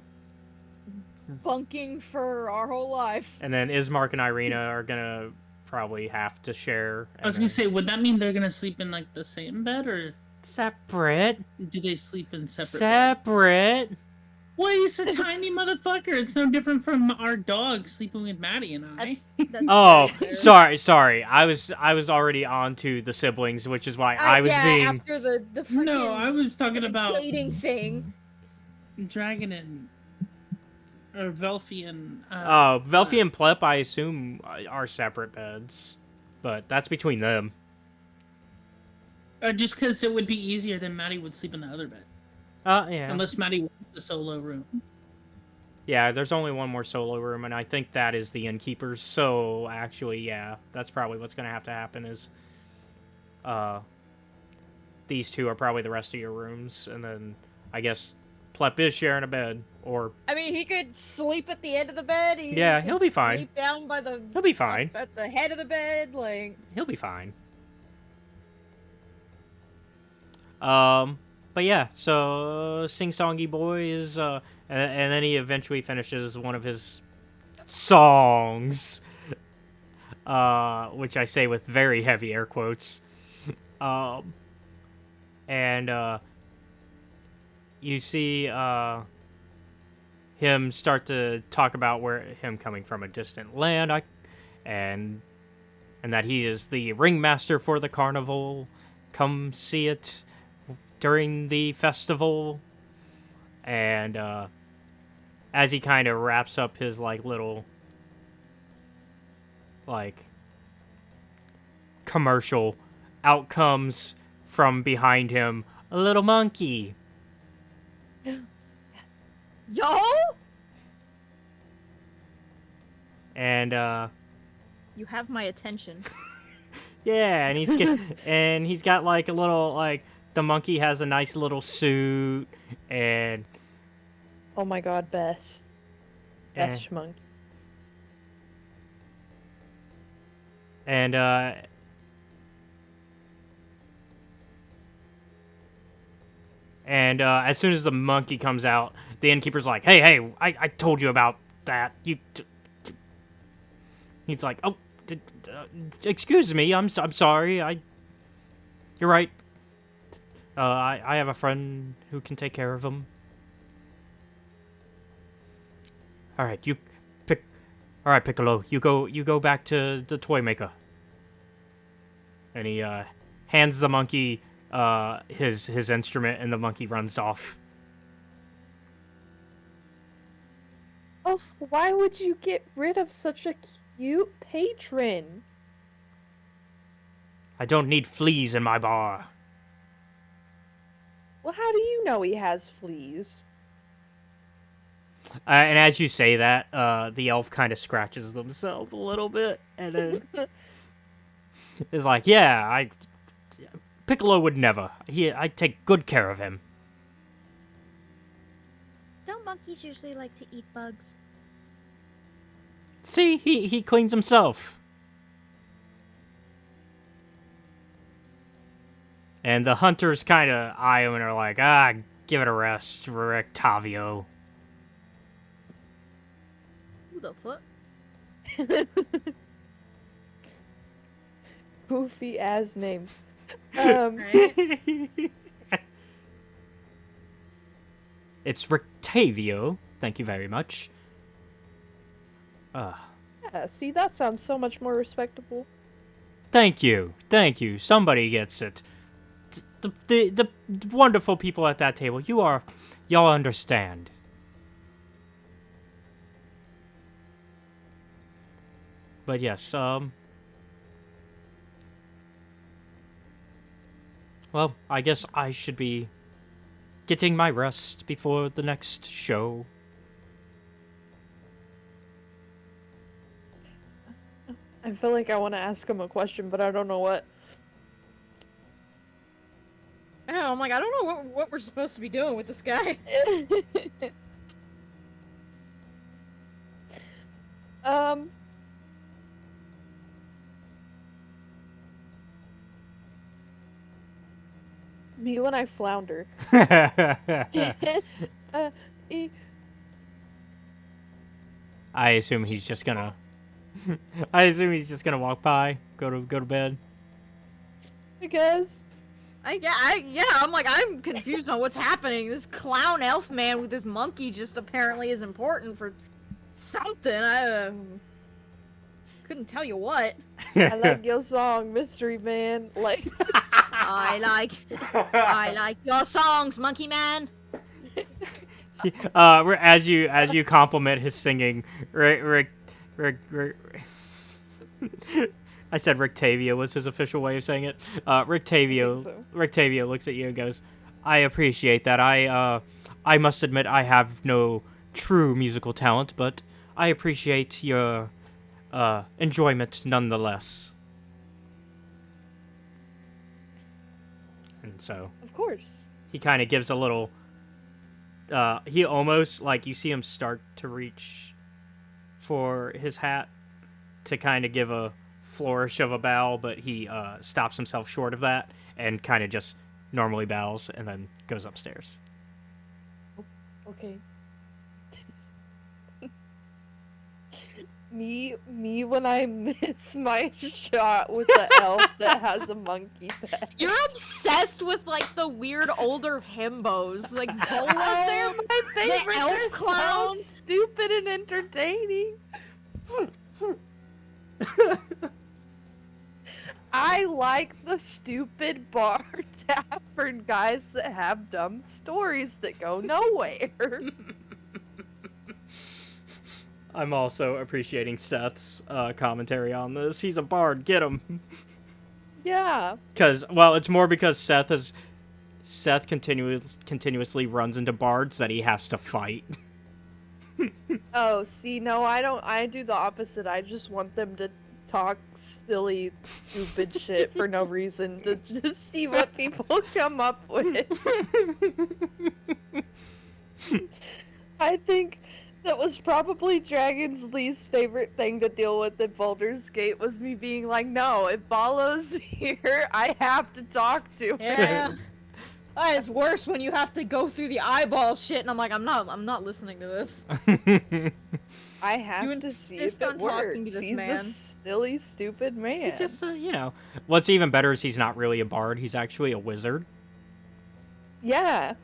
bunking for our whole life. And then Ismark and Ireena are gonna probably have to share. I was gonna say, would that mean they're gonna sleep in like the same bed or separate? Do they sleep in separate? Separate. Well, he's a tiny motherfucker. It's no different from our dog sleeping with Maddie and I. Oh, sorry. I was already on to the siblings, which is why I was being. After the freaking No, I was talking about dating thing. Dragon and or Velfi and. Velfi and Plep, I assume, are separate beds, but that's between them. Just because it would be easier, then Maddie would sleep in the other bed. Yeah. Unless Maddie wants the solo room. Yeah, there's only one more solo room, and I think that is the innkeeper's. So actually, yeah, that's probably what's gonna have to happen. Is these two are probably the rest of your rooms, and then I guess Plep is sharing a bed, or I mean, he could sleep at the end of the bed. He'll be fine. Sleep down by the. He'll be fine. At the head of the bed, like. He'll be fine. But yeah, so Sing-Songy Boy is, and then he eventually finishes one of his songs, which I say with very heavy air quotes, and you see him start to talk about him coming from a distant land, and that he is the ringmaster for the carnival. Come see it during the festival. And as he kind of wraps up his like little like commercial, out comes from behind him a little monkey. Yo! And you have my attention. Yeah, and he's got like a little like the monkey has a nice little suit and Oh my god, best. and Best monkey. and as soon as the monkey comes out, the innkeeper's like, "Hey, I told you about that. He's like, "Oh, excuse me. I'm sorry. You're right. I have a friend who can take care of him." All right, All right, Piccolo. You go back to the toy maker. And he hands the monkey his instrument, and the monkey runs off. Oh, why would you get rid of such a cute patron? I don't need fleas in my bar. Well, how do you know he has fleas? And as you say that, the elf kind of scratches themselves a little bit, and then is like, "Yeah, Piccolo would never. I take good care of him." Don't monkeys usually like to eat bugs? See, he cleans himself. And the hunters kind of eye him and are like, give it a rest, Rectavio. Who the fuck? Goofy ass names. Right? It's Rectavio. Thank you very much. Yeah, see, that sounds so much more respectable. Thank you. Somebody gets it. The wonderful people at that table, y'all understand. But yes, well, I guess I should be getting my rest before the next show. I feel like I want to ask him a question, but I don't know what. Yeah, I'm like, I don't know what we're supposed to be doing with this guy. Me when I flounder. I assume he's just gonna. I assume he's just gonna walk by, go to bed. I guess. I'm like, I'm confused on what's happening. This clown elf man with this monkey just apparently is important for something. I couldn't tell you what. I like your song, Mystery Man. Like, I like your songs, Monkey Man. As you compliment his singing, Rick. I said Rictavio was his official way of saying it. Rictavio looks at you and goes, "I appreciate that. I must admit I have no true musical talent, but I appreciate your enjoyment nonetheless." And so, of course. he kind of gives a little. He almost, like, you see him start to reach for his hat to kind of give a flourish of a bow, but he stops himself short of that and kind of just normally bows and then goes upstairs. Okay. Me when I miss my shot with the elf that has a monkey head. You're obsessed with like the weird older himbos, like Vola there. My favorite. The elf They're clown. so stupid and entertaining. I like the stupid bar tavern guys that have dumb stories that go nowhere. I'm also appreciating Seth's commentary on this. He's a bard, get him. Yeah. It's more because Seth continuously runs into bards that he has to fight. Oh, see, no, I don't. I do the opposite. I just want them to talk silly, stupid shit for no reason to just see what people come up with. I think that was probably Dragon's least favorite thing to deal with at Baldur's Gate was me being like, no, if Balo's here, I have to talk to him. Yeah. It's worse when you have to go through the eyeball shit, and I'm like, I'm not listening to this. I have You to see insist if it on talking works. to this He's man. a silly, stupid man. He's just, what's even better is he's not really a bard. He's actually a wizard. Yeah.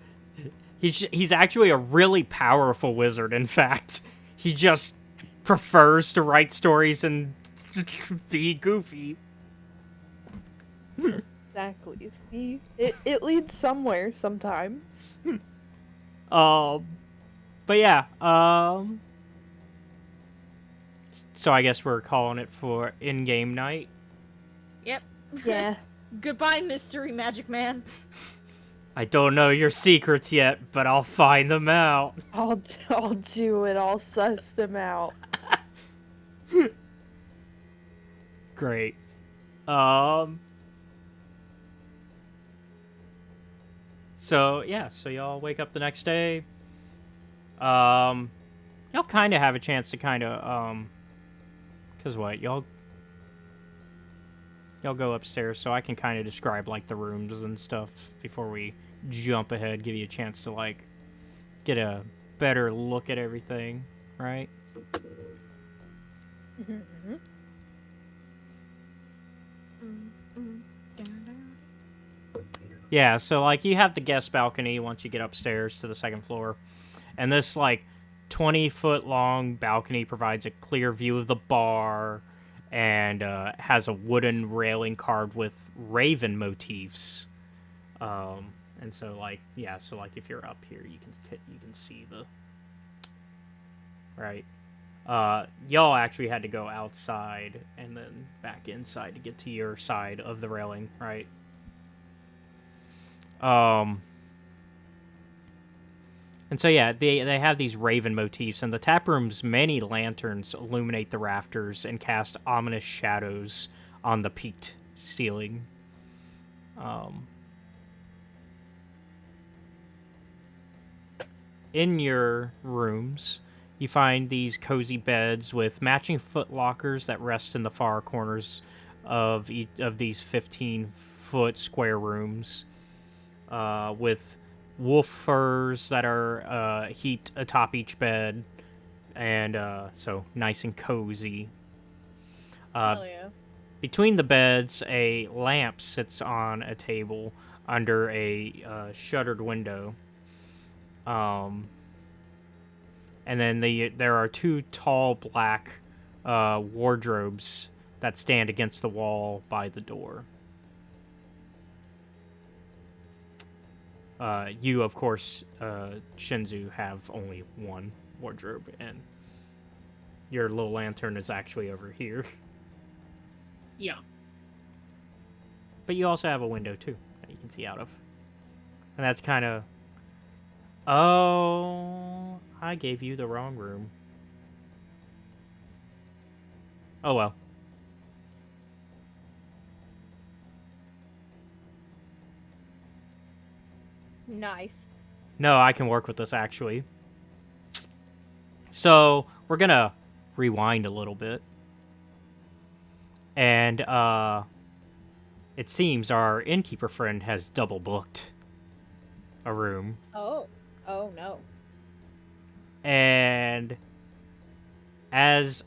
He's actually a really powerful wizard, in fact. He just prefers to write stories and be goofy. Exactly. See, it leads somewhere sometimes. But yeah, so I guess we're calling it for in-game night. Yep. Yeah. Goodbye, mystery magic man. I don't know your secrets yet, but I'll find them out. I'll do it. I'll suss them out. Great. So yeah, so y'all wake up the next day. Y'all kind of have a chance to cause what y'all go upstairs, so I can kind of describe like the rooms and stuff before we jump ahead, give you a chance to like get a better look at everything, right? Mm-hmm. Yeah, so like you have the guest balcony once you get upstairs to the second floor. And this like 20-foot long balcony provides a clear view of the bar and has a wooden railing carved with raven motifs. And so like so like if you're up here you can see the right. Y'all actually had to go outside and then back inside to get to your side of the railing, right? And so yeah, they have these raven motifs, and the tap room's many lanterns illuminate the rafters and cast ominous shadows on the peaked ceiling. In your rooms, you find these cozy beds with matching foot lockers that rest in the far corners of these 15-foot square rooms, with wolf furs that are heaped atop each bed, and so nice and cozy. Hell yeah. Between the beds, a lamp sits on a table under a shuttered window. And then there are two tall black wardrobes that stand against the wall by the door. You, of course, Shinzu, have only one wardrobe, and your little lantern is actually over here. Yeah. But you also have a window, too, that you can see out of. And that's kind of... Oh, I gave you the wrong room. Oh, well. Nice. No, I can work with this, actually. So, we're gonna rewind a little bit. And, it seems our innkeeper friend has double booked a room. Oh no. And as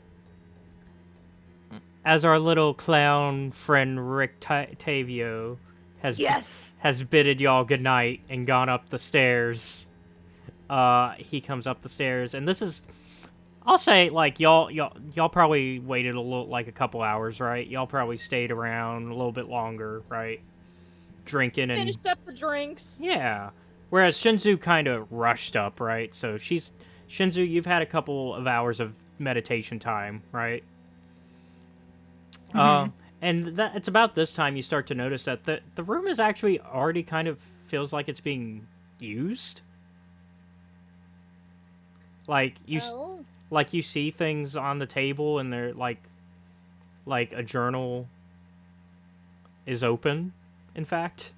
our little clown friend Rick Tavio has bidded y'all goodnight and gone up the stairs, he comes up the stairs, and this is, I'll say, like, y'all probably waited a couple hours, right? Y'all probably stayed around a little bit longer, right? Drinking and Finished up the drinks. yeah. Whereas Shinzu kind of rushed up, right? So Shinzu, you've had a couple of hours of meditation time, right? Mhm. And it's about this time you start to notice that the room is actually already kind of feels like it's being used. Like you see things on the table, and they're like like a journal is open, in fact.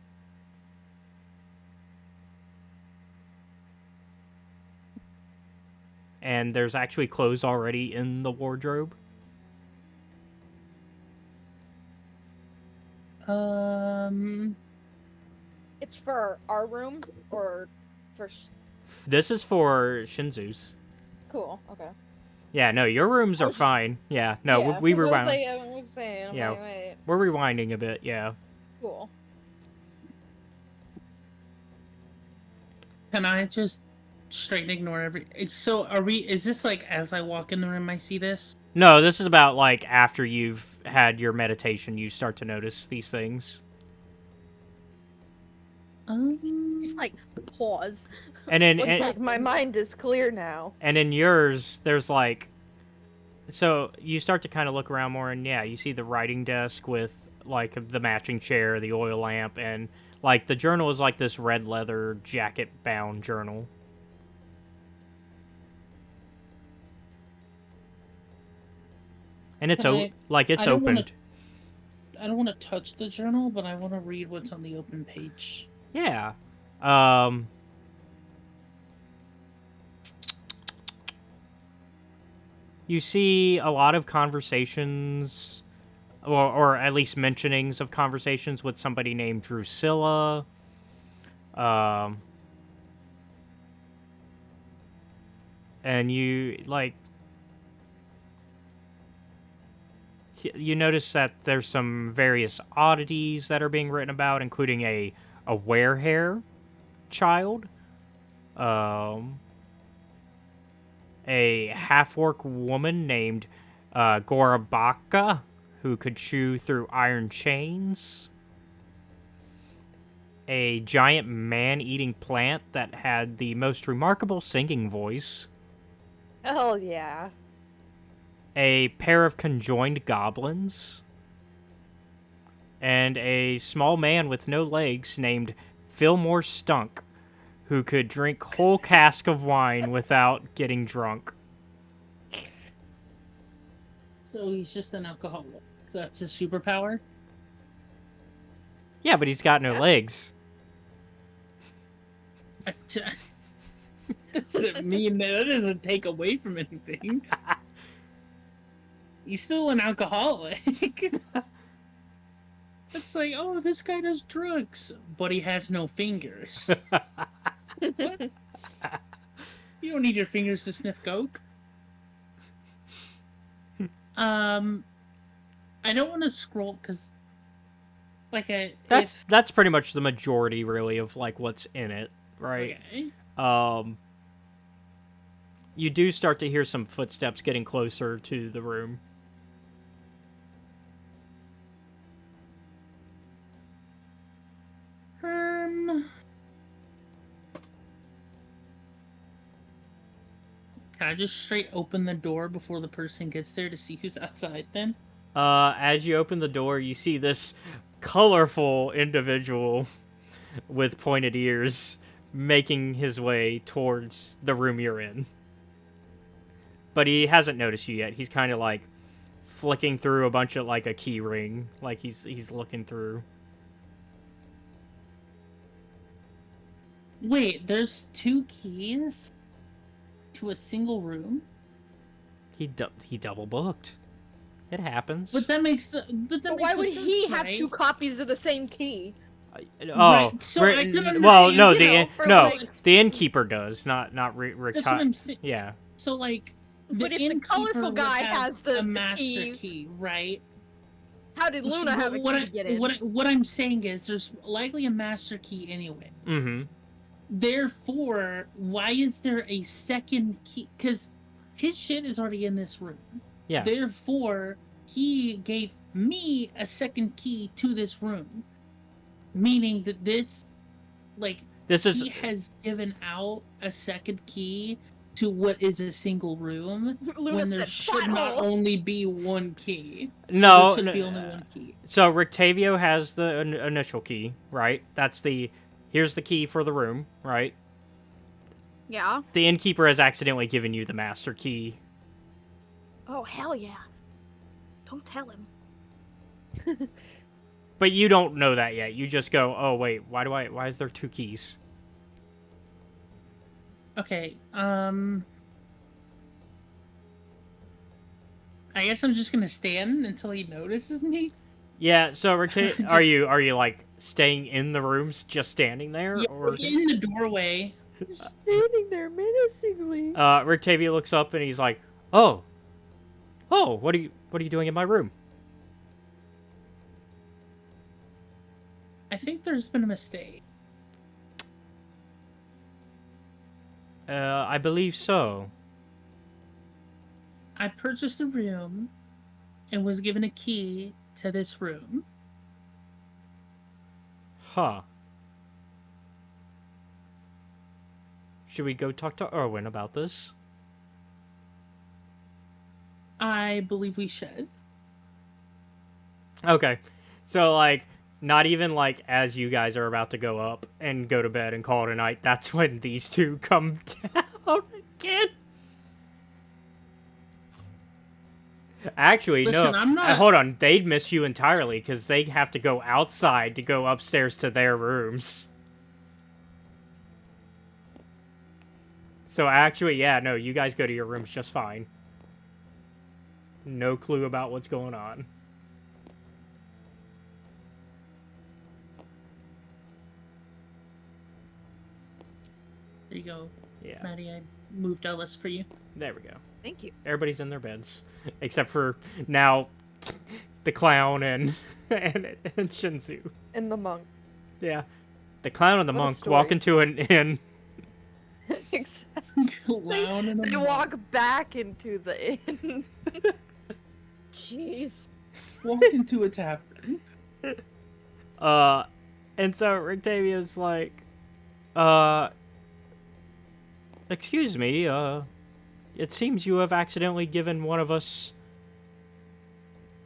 And there's actually clothes already in the wardrobe. It's for our room or for. This is for Shinzu's. Cool. Okay. Yeah, no, your rooms are was just- fine. Yeah, no, yeah, we 'cause rewound. I was saying. I'm Yeah. like, wait. We're rewinding a bit, yeah. Cool. Can I just straight ignore every? So are we? Is this like as I walk in the room, I see this? No, this is about like after you've had your meditation, you start to notice these things. Just like pause. And then What's and, that? My mind is clear now. and in yours, there's like, so you start to kind of look around more, and yeah, you see the writing desk with like the matching chair, the oil lamp, and like the journal is like this red leather jacket bound journal. And it's Can I- it's I don't wanna- opened. I don't want to touch the journal, but I want to read what's on the open page. Yeah. You see a lot of conversations, or at least mentionings of conversations with somebody named Drusilla. And you, like, you notice that there's some various oddities that are being written about, including a werehair child, a half-orc woman named Gorabaka, who could chew through iron chains, a giant man-eating plant that had the most remarkable singing voice, Hell yeah. a pair of conjoined goblins, and a small man with no legs named Fillmore Stunk, who could drink whole cask of wine without getting drunk. So he's just an alcoholic. That's his superpower. Yeah, but he's got no legs. Doesn't mean that doesn't take away from anything. He's still an alcoholic. It's like, oh, this guy does drugs, but he has no fingers. What? You don't need your fingers to sniff coke. I don't want to scroll because, like, That's pretty much the majority, really, of like what's in it, right? Okay. You do start to hear some footsteps getting closer to the room. Can I just straight open the door before the person gets there to see who's outside then? As you open the door, you see this colorful individual with pointed ears making his way towards the room you're in. But he hasn't noticed you yet. He's kind of like flicking through a bunch of like a key ring, like he's looking through. Wait, there's 2 keys to a single room? He double booked. It happens. But that makes But why would he have 2 copies of the same key? Oh, Right, so I couldn't well, no, understand, the innkeeper does, not Rick. That's what I'm saying. Yeah. So like, But if the innkeeper colorful would guy have has the a master key, key, right? how did Luna have a key to get in? What I'm saying is, there's likely a master key anyway. Mm-hmm. Therefore, why is there a second key? Because his shit is already in this room. Yeah. Therefore, he gave me a second key to this room, meaning that this he has given out a second key to what is a single room Luna when there said, should not "Butthole." only be one key. No, There should be only one key. So Rictavio has the initial key, right? Here's the key for the room, right? Yeah. The innkeeper has accidentally given you the master key. Oh, hell yeah. Don't tell him. But you don't know that yet. You just go, oh wait, why is there 2 keys? Okay, I guess I'm just gonna stand until he notices me. Yeah, so Just- are you like staying in the rooms, just standing there, Yeah, or in the doorway. Just standing there menacingly. Rictavia looks up and he's like, "Oh, what are you doing in my room?" I think there's been a mistake. I believe so. I purchased a room and was given a key to this room. Huh. Should we go talk to Erwin about this? I believe we should. Okay. So, like, not even, like, as you guys are about to go up and go to bed and call it a night, that's when these 2 come down again. Actually, Listen, no. I'm not- Hold on. They'd miss you entirely because they have to go outside to go upstairs to their rooms. So, actually, yeah, no, you guys go to your rooms just fine. No clue about what's going on. There you go, Yeah, Maddie. I moved Ellis for you. there we go. Thank you. Everybody's in their beds, except for now the clown and and Shinzu. And the monk. Yeah, the clown and the What a monk story. walk into an inn. Exactly. Clown and They a walk back into the inn. Jeez. walk into a tavern. And so Rictavia's like, excuse me, it seems you have accidentally given one of us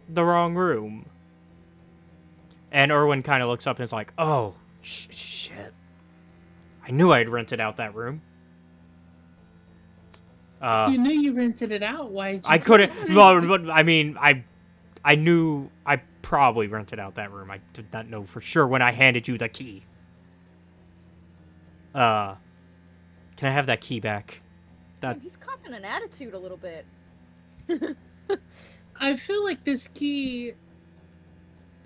the wrong room. And Erwin kind of looks up and is like, oh, shit. I knew I'd rented out that room. You knew you rented it out. Why? I couldn't. Well, but, I mean, I knew I probably rented out that room. I did not know for sure when I handed you the key. Can I have that key back? That He's copping an attitude a little bit. I feel like this key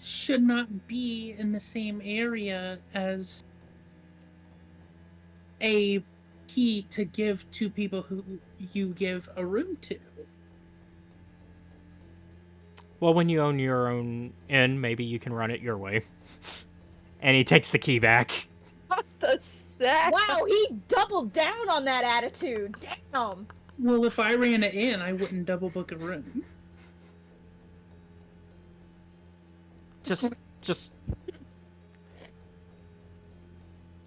should not be in the same area as a key to give to people who you give a room to. well, when you own your own inn, maybe you can run it your way. And he takes the key back. What the sack? Wow, he doubled down on that attitude. Damn. Well, if I ran it in, I wouldn't double book a room. Just.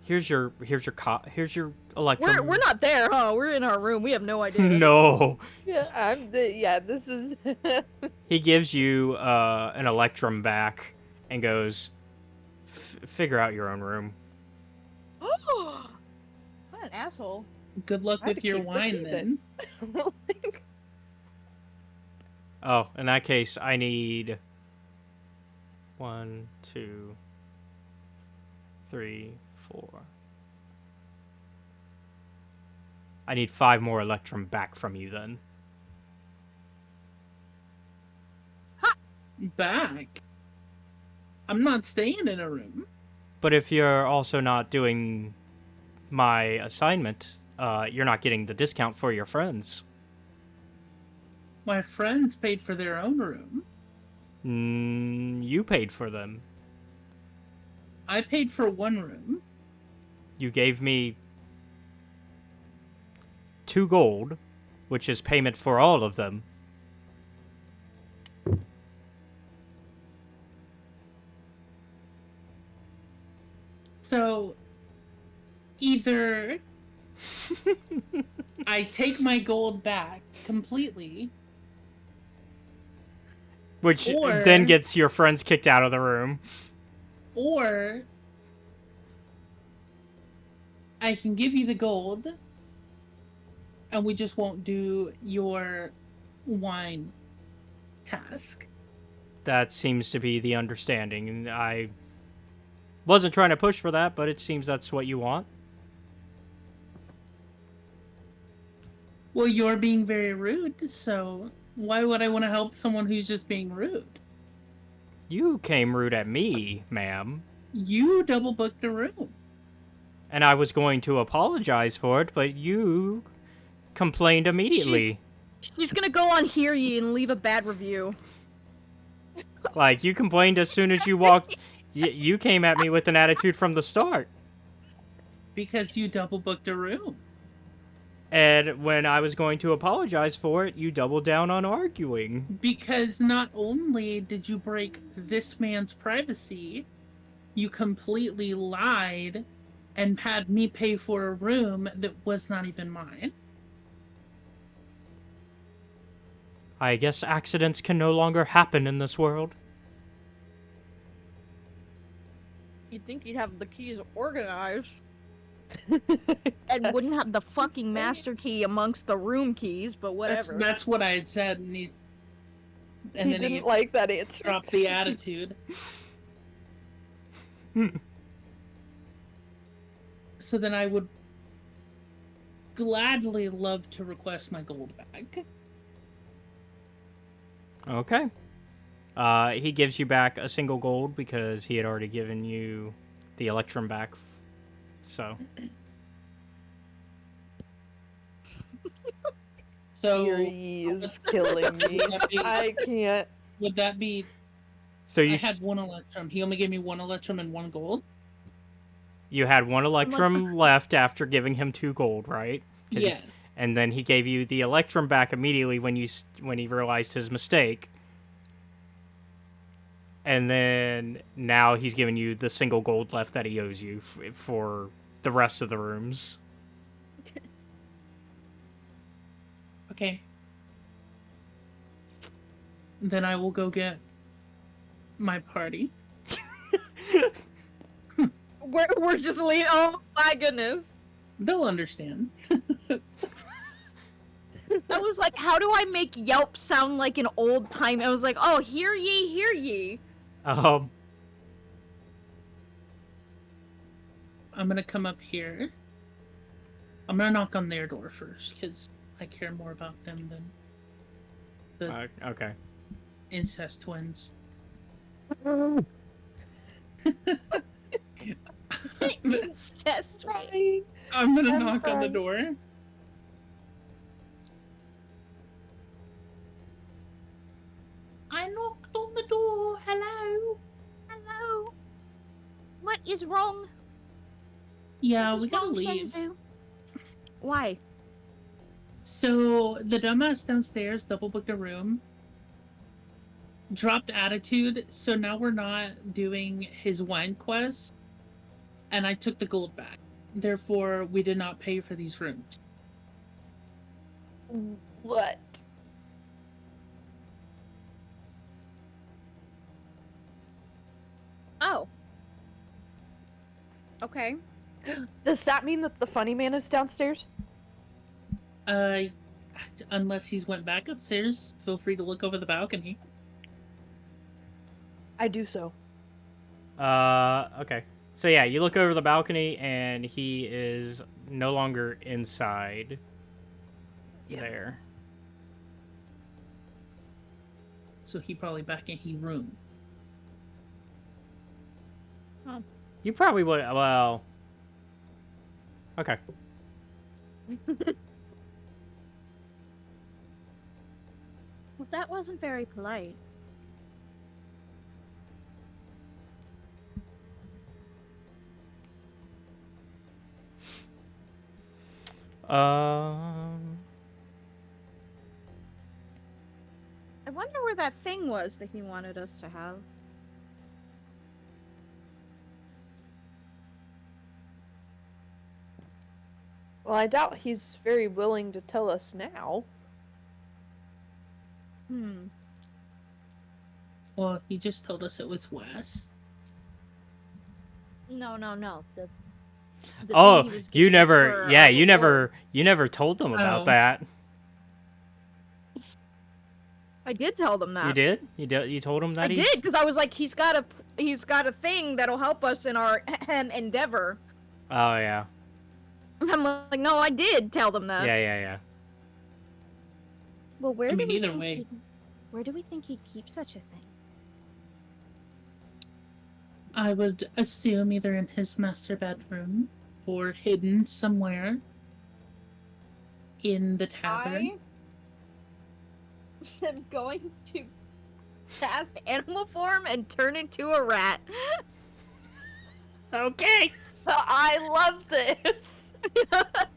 Here's your electrum. We're not there, huh? We're in our room. We have no idea. No. Yeah, this is. He gives you an electrum back and goes, figure out your own room. What an asshole. Good luck I had with to your keep wine receiving. then. Oh, in that case, I need 1, 2, 3, 4. I need 5 more electrum back from you then. Back. I'm not staying in a room. But if you're also not doing my assignment, you're not getting the discount for your friends. My friends paid for their own room. You paid for them. I paid for one room. You gave me 2 gold, which is payment for all of them. So, either I take my gold back completely, Which Or- then gets your friends kicked out of the room. or I can give you the gold and we just won't do your wine task. That seems to be the understanding, and I wasn't trying to push for that, but it seems that's what you want. Well, you're being very rude, so why would I want to help someone who's just being rude? You came rude at me, ma'am. You double booked a room. And I was going to apologize for it, but you complained immediately. She's gonna go on Hear Ye and leave a bad review. Like, you complained as soon as you walked. You came at me with an attitude from the start. Because you double booked a room. And when I was going to apologize for it, you doubled down on arguing. Because not only did you break this man's privacy, you completely lied and had me pay for a room that was not even mine. I guess accidents can no longer happen in this world. You'd think you'd have the keys organized. And wouldn't have the fucking master key amongst the room keys, but whatever. That's what I had said, and he didn't like that answer. dropped the attitude. So then I would gladly love to request my gold back. Okay. He gives you back a single gold because he had already given you the Electrum back. So. So Fury is killing me. I can't. would that be? So I had one Electrum. He only gave me one Electrum and one gold. You had one Electrum left after giving him 2 gold, right? Yeah. And then he gave you the Electrum back immediately when he realized his mistake. And then now he's giving you the single gold left that he owes you for the rest of the rooms. Okay. Then I will go get my party. We're just leaving. Oh my goodness. They'll understand. I was like, how do I make Yelp sound like an old time? I was like, oh, hear ye, hear ye. I'm gonna come up here. I'm gonna knock on their door first, because I care more about them than the okay. incest twins. Incest. I'm gonna knock on the door. I knocked on the door. Hello. Hello. What is wrong? Yeah, What is we gotta wrong, leave. Shenzu? Why? So the dumbass downstairs double booked a room, dropped attitude, so now we're not doing his wine quest, and I took the gold back. Therefore, we did not pay for these rooms. What? Oh. Okay. Does that mean that the funny man is downstairs? Unless he's went back upstairs, feel free to look over the balcony. I do so. Okay. So yeah, you look over the balcony and he is no longer inside there. So he probably back in his room. Oh. You probably would, well... Okay. Well, that wasn't very polite. I wonder where that thing was that he wanted us to have. Well, I doubt he's very willing to tell us now. Well, he just told us it was west. No. The Oh, thing he was you giving never, for yeah, our you reward. never told them about Oh. that. I did tell them that. You did? You told him that? I did, because I was like, he's got a thing that'll help us in our endeavor. Oh, yeah. I'm like, no, I did tell them that. Yeah. Well, where I do mean, we either think way. where do we think he'd keep such a thing? I would assume either in his master bedroom or hidden somewhere in the tavern. I am going to cast animal form and turn into a rat. Okay. I love this.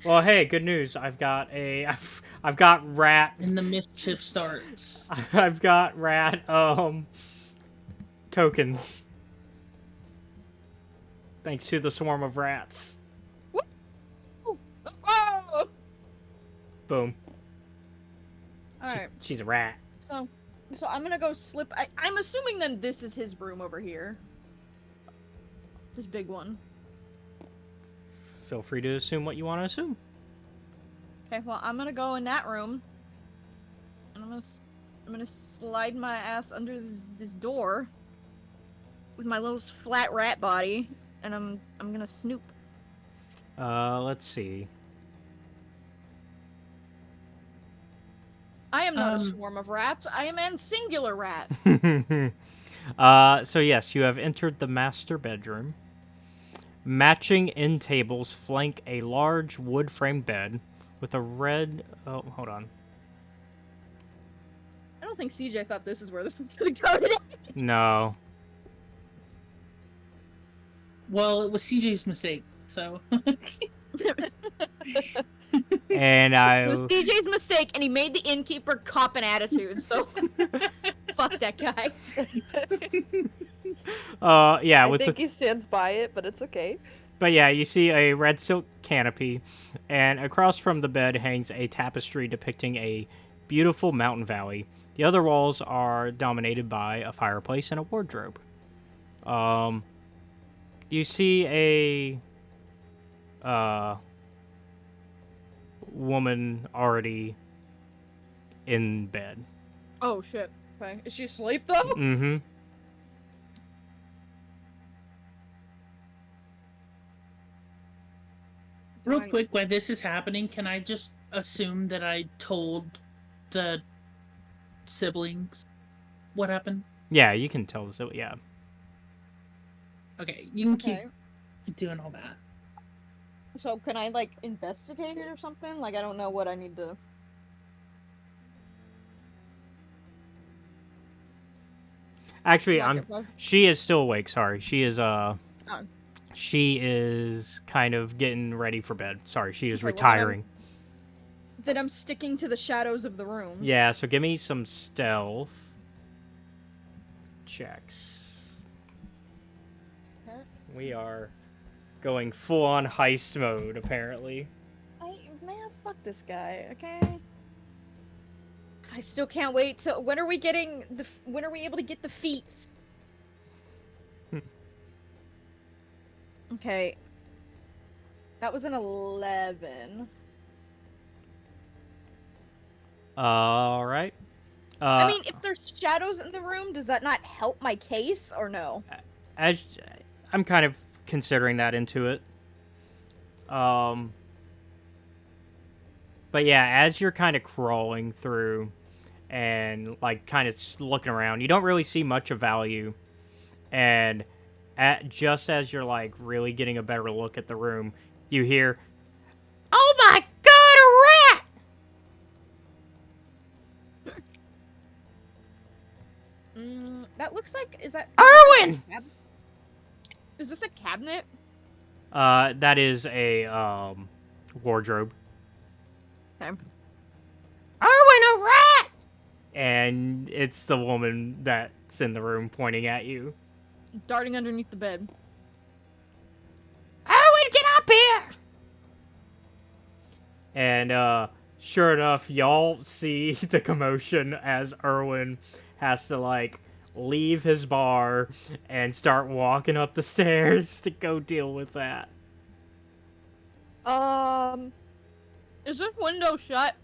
Well, hey, good news. I've got rat. And the mischief starts. I've got rat tokens. Thanks to the swarm of rats. Oh! Boom. Alright, She's a rat. so I'm gonna go slip. I'm assuming then this is his room over here. This big one. Feel free to assume what you want to assume. Okay, well, I'm gonna go in that room. And I'm gonna slide my ass under this door with my little flat rat body, and I'm gonna snoop. Let's see. I am not a swarm of rats. I am a singular rat. So yes, you have entered the master bedroom. Matching end tables flank a large wood-framed bed with a red... Oh, hold on. I don't think CJ thought this is where this was gonna go today. No. Well, it was CJ's mistake, so. And It was CJ's mistake, and he made the innkeeper cop an attitude, so fuck that guy. yeah, I think he stands by it, but it's okay. But yeah, you see a red silk canopy, and across from the bed hangs a tapestry depicting a beautiful mountain valley. The other walls are dominated by a fireplace and a wardrobe. You see a woman already in bed. Oh shit. Okay. Is she asleep though? Mm-hmm. Real quick, while this is happening, can I just assume that I told the siblings what happened? Yeah, you can tell this. Yeah. Okay, you can keep Okay. doing all that. So can I like investigate it or something? Like I don't know what I need to. Actually, Knock it, she is still awake. Sorry, she is she is kind of getting ready for bed. Sorry, she is Okay, well, retiring. Then I'm sticking to the shadows of the room. Yeah, so give me some stealth checks. Okay. We are going full on heist mode, apparently. Man, fuck this guy. Okay. I still can't wait till. When are we getting the? When are we able to get the feats? Okay. That was an 11. All right. I mean, if there's shadows in the room, does that not help my case or no? as I'm kind of considering that into it. But yeah, as you're kind of crawling through and like kind of looking around, you don't really see much of value. And just as you're like really getting a better look at the room, you hear, "Oh my God, a rat!" That looks like is that Erwin! Is this a cabinet? That is a wardrobe. Okay. Erwin, a rat! And it's the woman that's in the room pointing at you. Darting underneath the bed. Erwin, get up here! And sure enough, y'all see the commotion as Erwin has to like leave his bar and start walking up the stairs to go deal with that. Is this window shut?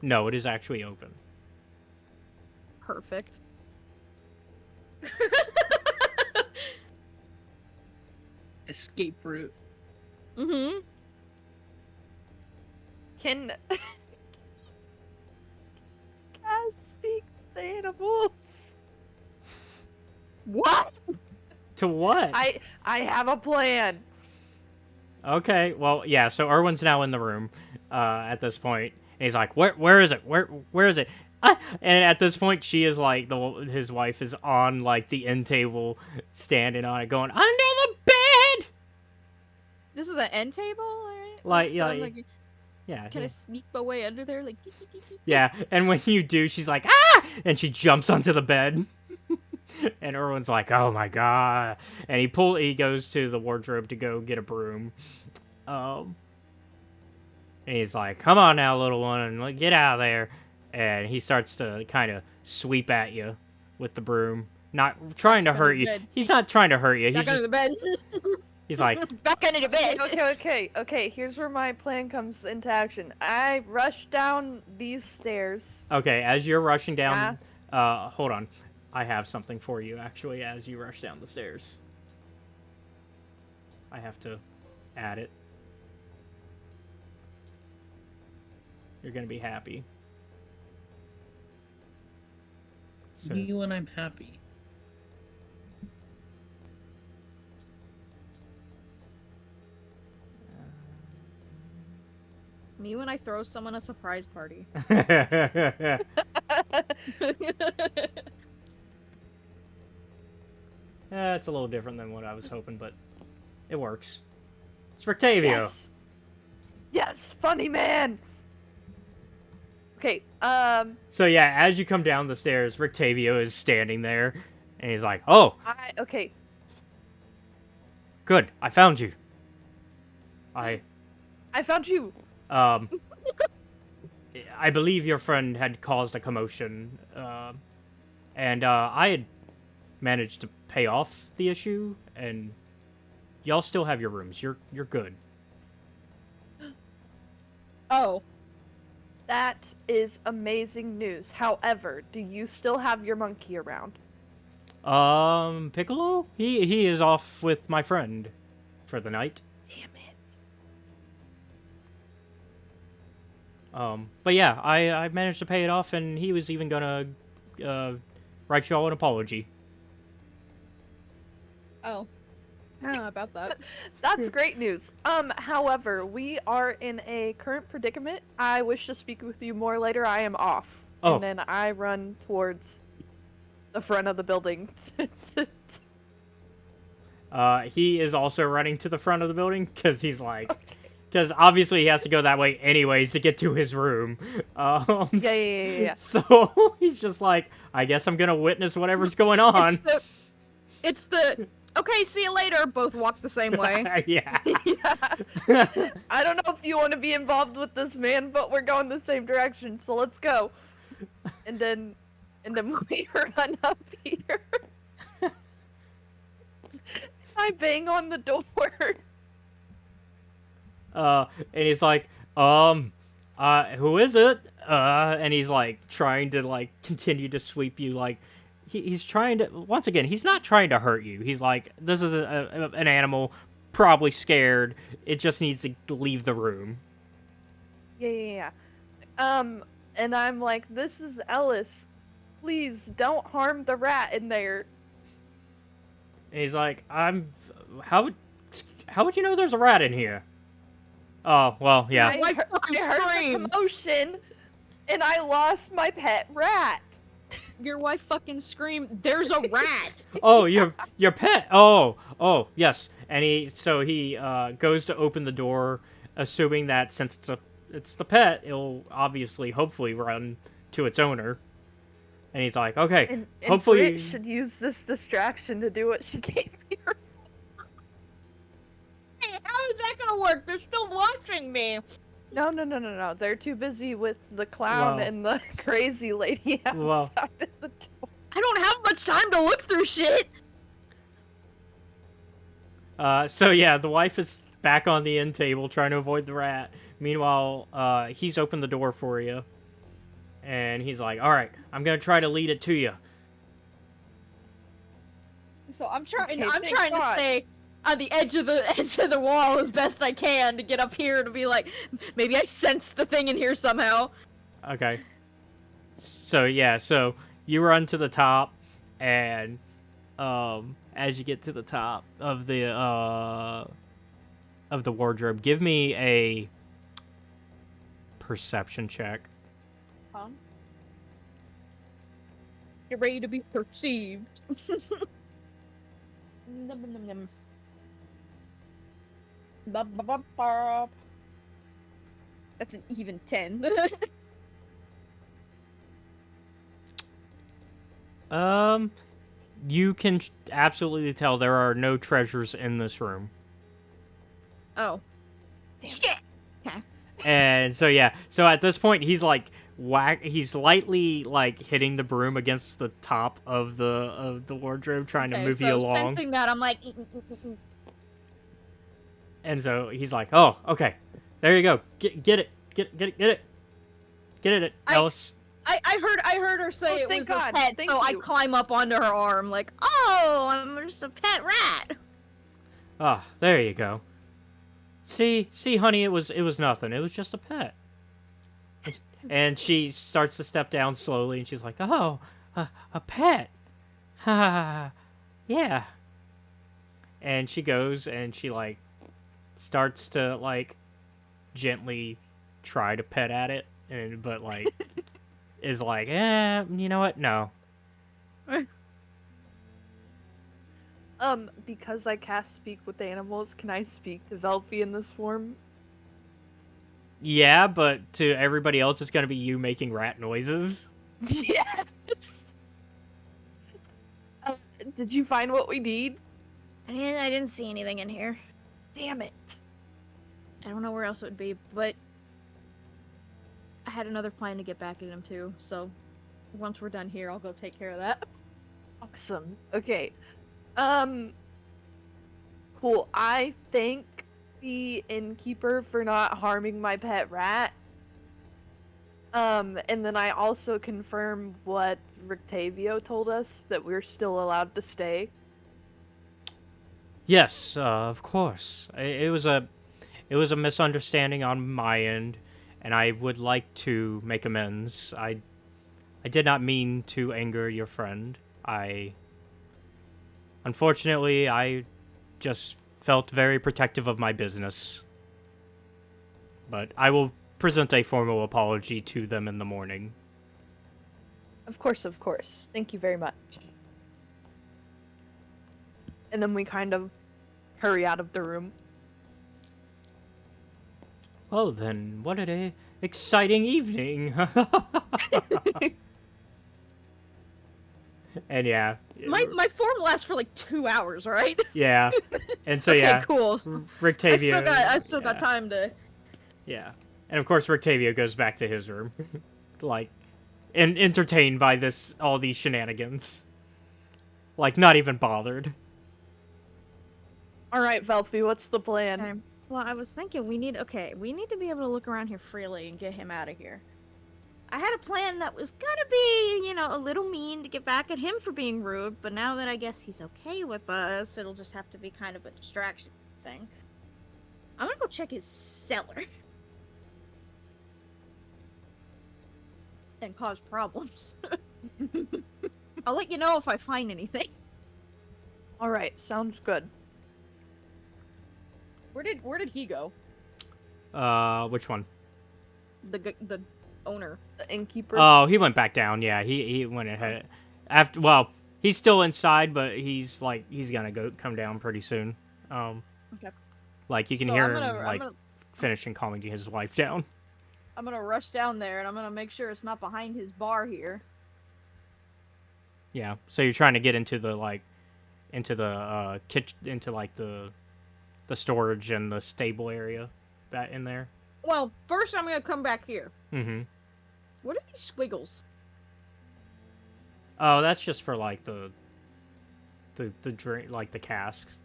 No, it is actually open. Perfect. Escape route. Mm-hmm. Can Cass speak to animals? What? To what? I have a plan. Okay, well, yeah, so Erwin's now in the room at this point, and he's like, where is it? Where is it? Ah! And at this point, she is like, his wife is on, like, the end table, standing on it, going, under the bed! This is an end table, right? Like, So yeah, I'm like, yeah. can I sneak my way under there? Like, Yeah, and when you do, she's like, ah! And she jumps onto the bed. And Erwin's like, oh my god. And he goes to the wardrobe to go get a broom. And he's like, come on now, little one, and get out of there. And he starts to kind of sweep at you with the broom. Not trying to hurt you. bed. He's not trying to hurt you. back under the bed. He's like, Back under the bed. Okay. Here's where my plan comes into action. I rush down these stairs. okay, as you're rushing down, hold on. I have something for you, actually, as you rush down the stairs. I have to add it. You're gonna be happy. So, Me when I'm happy. Me when I throw someone a surprise party. It's a little different than what I was hoping, but it works. It's Rictavio. Yes, funny man. Okay, So yeah, as you come down the stairs, Rictavio is standing there, and he's like, "Oh, okay. good, I found you. I found you. I believe your friend had caused a commotion, and I had managed to pay off the issue, and y'all still have your rooms. You're good." Oh. That is amazing news. However, do you still have your monkey around? Piccolo? He is off with my friend for the night. Damn it. But yeah, I managed to pay it off, and he was even gonna write y'all an apology. Oh. Yeah, about that. That's great news. However, we are in a current predicament. I wish to speak with you more later. I am off. Oh. And then I run towards the front of the building. He is also running to the front of the building, because he's like... Because obviously he has to go that way anyways to get to his room. Yeah. So he's just like, I guess I'm gonna witness whatever's going on. It's the okay, see you later. Both walk the same way. Yeah. Yeah. I don't know if you want to be involved with this man, but we're going the same direction, so let's go. And then we run up here. I bang on the door. And he's like, who is it? And he's like trying to like continue to sweep you, like he's trying to, once again, he's not trying to hurt you. He's like, this is an animal, probably scared. It just needs to leave the room. Yeah. And I'm like, this is Ellis. Please don't harm the rat in there. And he's like, how would you know there's a rat in here? Oh, well, yeah. I heard the commotion, and I lost my pet rat. Your wife fucking screamed, "There's a rat!" Oh, your pet. Oh, yes. And he goes to open the door, assuming that since it's the pet, it'll obviously, hopefully, run to its owner. And he's like, okay, And hopefully Brit should use this distraction to do what she gave me. Hey, how is that gonna work? They're still watching me. No. They're too busy with the clown and the crazy lady outside of the door. I don't have much time to look through shit. So yeah, the wife is back on the end table trying to avoid the rat. Meanwhile, he's opened the door for you. And he's like, all right, I'm going to try to lead it to you. So I'm trying. Okay, I'm thank trying to God. stay on the edge of the wall as best I can to get up here to be like, maybe I sense the thing in here somehow. Okay. So, yeah, so you run to the top, and as you get to the top of the wardrobe, give me a perception check. Get ready to be perceived. Num, num, num. Bop, bop, bop, bop. That's an even 10. You can absolutely tell there are no treasures in this room. Oh. Shit! And so yeah, so at this point he's like he's lightly like hitting the broom against the top of the wardrobe trying to move you along. Sensing that, I'm like, And so he's like, "Oh, okay. There you go. Get it. Get it, Alice." I heard her say Oh, it thank was God. a pet, Thank so I you. climb up onto her arm like, oh, I'm just a pet rat. Ah, there you go. See, honey, it was nothing. It was just a pet. And she starts to step down slowly, and she's like, "Oh, a pet. Ha, yeah." And she goes, and she like starts to like gently try to pet at it, but like is like, you know what? No. Because I cast speak with animals, can I speak to Velphi in this form? Yeah, but to everybody else, it's gonna be you making rat noises. Yes. Did you find what we need? I didn't see anything in here. Damn it. I don't know where else it would be, but I had another plan to get back at him too, so once we're done here, I'll go take care of that. Awesome. Okay. Cool. I thank the innkeeper for not harming my pet rat. And then I also confirm what Rictavio told us, that we're still allowed to stay. Yes, of course. It was a misunderstanding on my end, and I would like to make amends. I did not mean to anger your friend. Unfortunately, I just felt very protective of my business. But I will present a formal apology to them in the morning. Of course, of course. Thank you very much. And then we kind of hurry out of the room. Oh, then, what an exciting evening. And yeah. My form lasts for like 2 hours, right? Yeah. And so, Okay, yeah. cool. Rictavio. I still got time to. Yeah. And of course, Rictavio goes back to his room. Like, and entertained by all these shenanigans. Like, not even bothered. Alright, Velphi, what's the plan? Okay. Well, I was thinking we need to be able to look around here freely and get him out of here. I had a plan that was gonna be, a little mean to get back at him for being rude, but now that I guess he's okay with us, it'll just have to be kind of a distraction thing. I'm gonna go check his cellar. And cause problems. I'll let you know if I find anything. Alright, sounds good. Where did he go? Which one? The owner. The innkeeper. Oh, he went back down. Yeah, he went ahead. Well, he's still inside, but he's gonna come down pretty soon. Okay. Like you can So hear I'm him gonna finishing calming his wife down. I'm gonna rush down there and I'm gonna make sure it's not behind his bar here. Yeah. So you're trying to get into the kitchen, into like the storage and the stable area, that in there. Well, first I'm gonna come back here. Mm-hmm. What are these squiggles? Oh, that's just for like the drink, like the casks.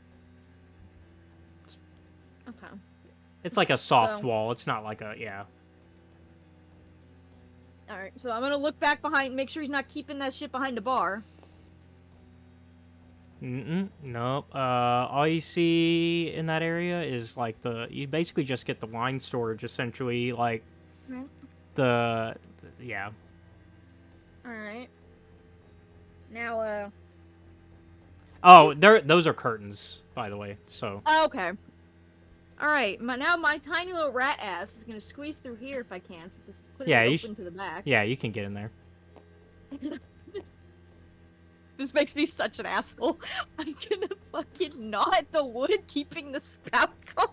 Okay. It's like a soft So- wall. It's not like a Alright, so I'm gonna look back behind, make sure he's not keeping that shit behind the bar. Nope. All you see in that area is like you basically just get the wine storage, essentially, like Right. yeah. Alright. Now, Oh, those are curtains, by the way. So okay. Alright, now my tiny little rat ass is gonna squeeze through here if I can, since it's clearly yeah, open to the back. yeah, you can get in there. This makes me such an asshole. I'm gonna fucking gnaw at the wood, keeping the spouts on.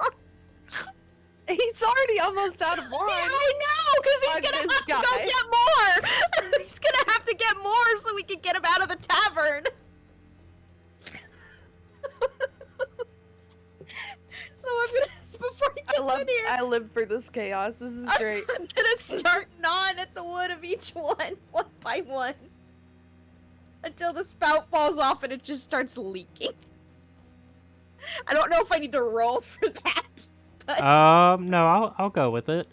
He's already almost out of wine. I know, because he's Fuck gonna this have to go guy. get more. He's gonna have to get more so we can get him out of the tavern. So I'm gonna, before he gets in here, I live for this chaos. This is great. I'm gonna start gnawing at the wood of each one by one, until the spout falls off and it just starts leaking. I don't know if I need to roll for that. But... No, I'll go with it.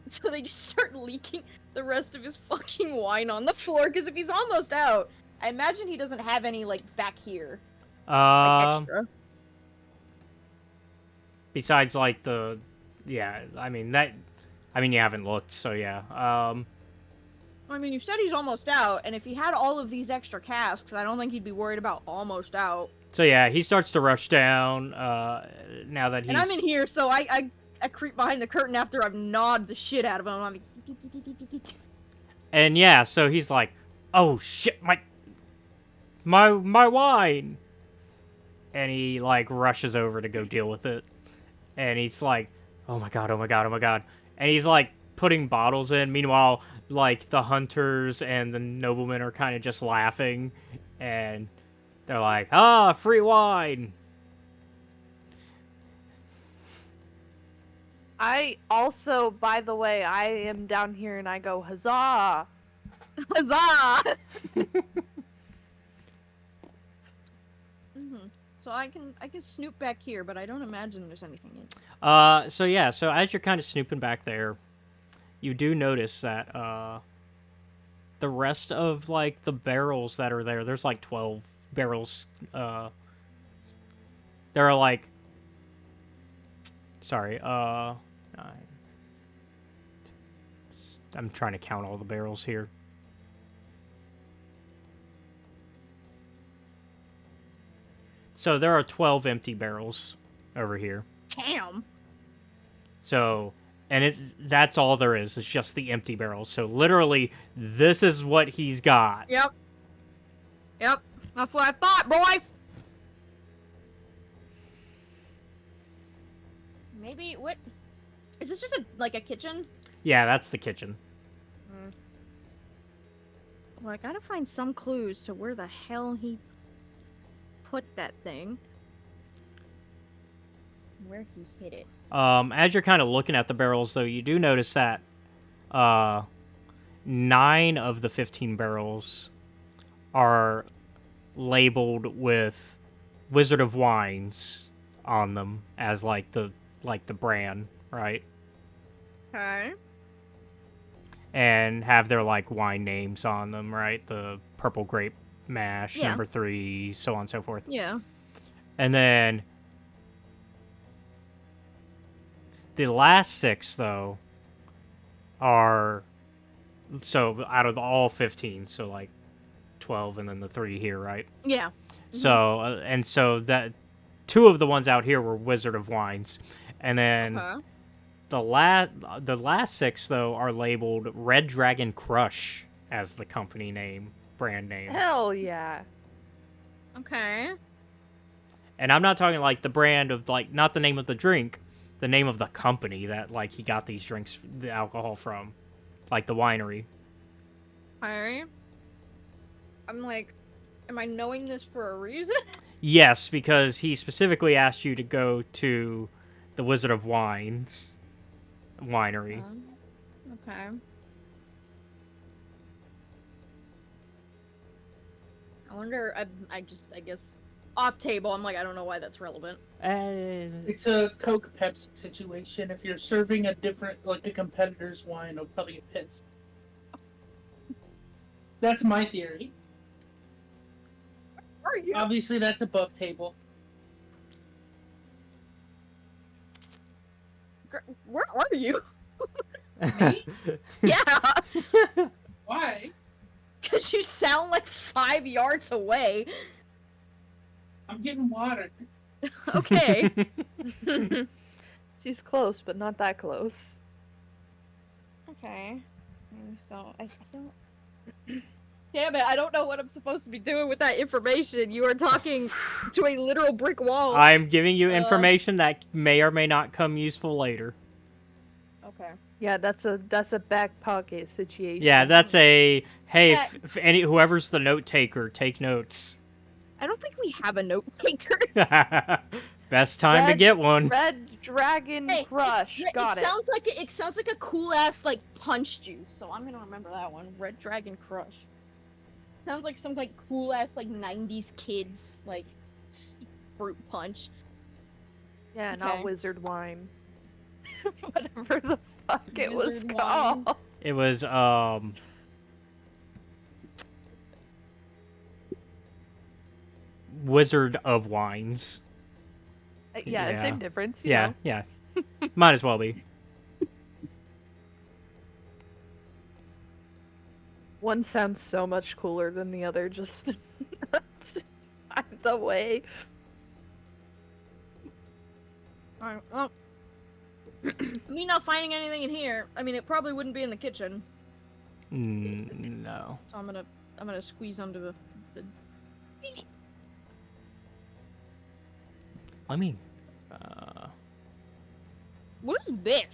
So they just start leaking the rest of his fucking wine on the floor, because if he's almost out, I imagine he doesn't have any, like, back here. Like, extra. Besides, like, yeah, I mean, you haven't looked, so yeah. I mean, you said he's almost out, and if he had all of these extra casks, I don't think he'd be worried about almost out. So yeah, he starts to rush down, now that he's... And I'm in here, so I creep behind the curtain after I've gnawed the shit out of him. I'm like... And yeah, so he's like, oh shit, my wine! And he, like, rushes over to go deal with it. And he's like, oh my god, oh my god, oh my god. And he's, like, putting bottles in. Meanwhile, like, the hunters and the noblemen are kind of just laughing. And they're like, ah, free wine! I also, by the way, I am down here and I go, huzzah! Huzzah! So I can snoop back here, but I don't imagine there's anything in. So yeah, so as you're kind of snooping back there, you do notice that, the rest of, like, the barrels that are there, there's, like, 12 barrels, there are, like, sorry, I'm trying to count all the barrels here. So there are 12 empty barrels over here. Damn. So, and that's all there is. It's just the empty barrels. So literally, this is what he's got. Yep. That's what I thought, boy. Maybe what? Is this just like a kitchen? Yeah, that's the kitchen. Well, I gotta find some clues to where the hell he put that thing. Where he hid it. As you're kind of looking at the barrels, though, you do notice that 9 of the 15 barrels are labeled with Wizard of Wines on them as like the brand, right? Okay. And have their like wine names on them, right? The Purple Grape Mash, Yeah. number 3, so on and so forth. Yeah. And then the last 6, though, are so out of all 15, so like 12 and then the 3 here, right? Yeah. So and so that 2 of the ones out here were Wizard of Wines, and then the last 6 though are labeled Red Dragon Crush as the company name, brand name. Hell yeah. Okay. And I'm not talking like the brand of like not the name of the drink, the name of the company that like he got these drinks, the alcohol from, like the winery. Okay. I'm like, am I knowing this for a reason? Yes, because he specifically asked you to go to the Wizard of Wines winery. Okay. I wonder. I guess off table. I'm like, I don't know why that's relevant. It's a Coke Pepsi situation. If you're serving a different, like a competitor's wine, it'll probably get pissed. That's my theory. Where are you? Obviously, that's above table. Where are you? Me? Yeah, Why? because you sound like 5 yards away. I'm getting water. Okay. She's close, but not that close. Okay. So I don't. Damn it, I don't know what I'm supposed to be doing with that information. You are talking to a literal brick wall. I'm giving you information that may or may not come useful later. Okay. Yeah, that's a back pocket situation. Yeah, that's a hey. Yeah. If any whoever's the note taker, take notes. I don't think we have a note taker. Best time to get one. Red Dragon Crush. Got it. It sounds like a cool ass like punch juice. So I'm gonna remember that one. Red Dragon Crush. Sounds like some like cool ass like 90s kids like fruit punch. Yeah, Okay. not wizard wine. Whatever the fuck it was Wizard wine. Oh. called. It was Wizard of Wines. Yeah, Yeah. same difference. You Yeah, know. yeah. Might as well be. One sounds so much cooler than the other, just the way. Alright, well. Me not finding anything in here. I mean, it probably wouldn't be in the kitchen. No. So I'm gonna squeeze under the. I mean, What is this?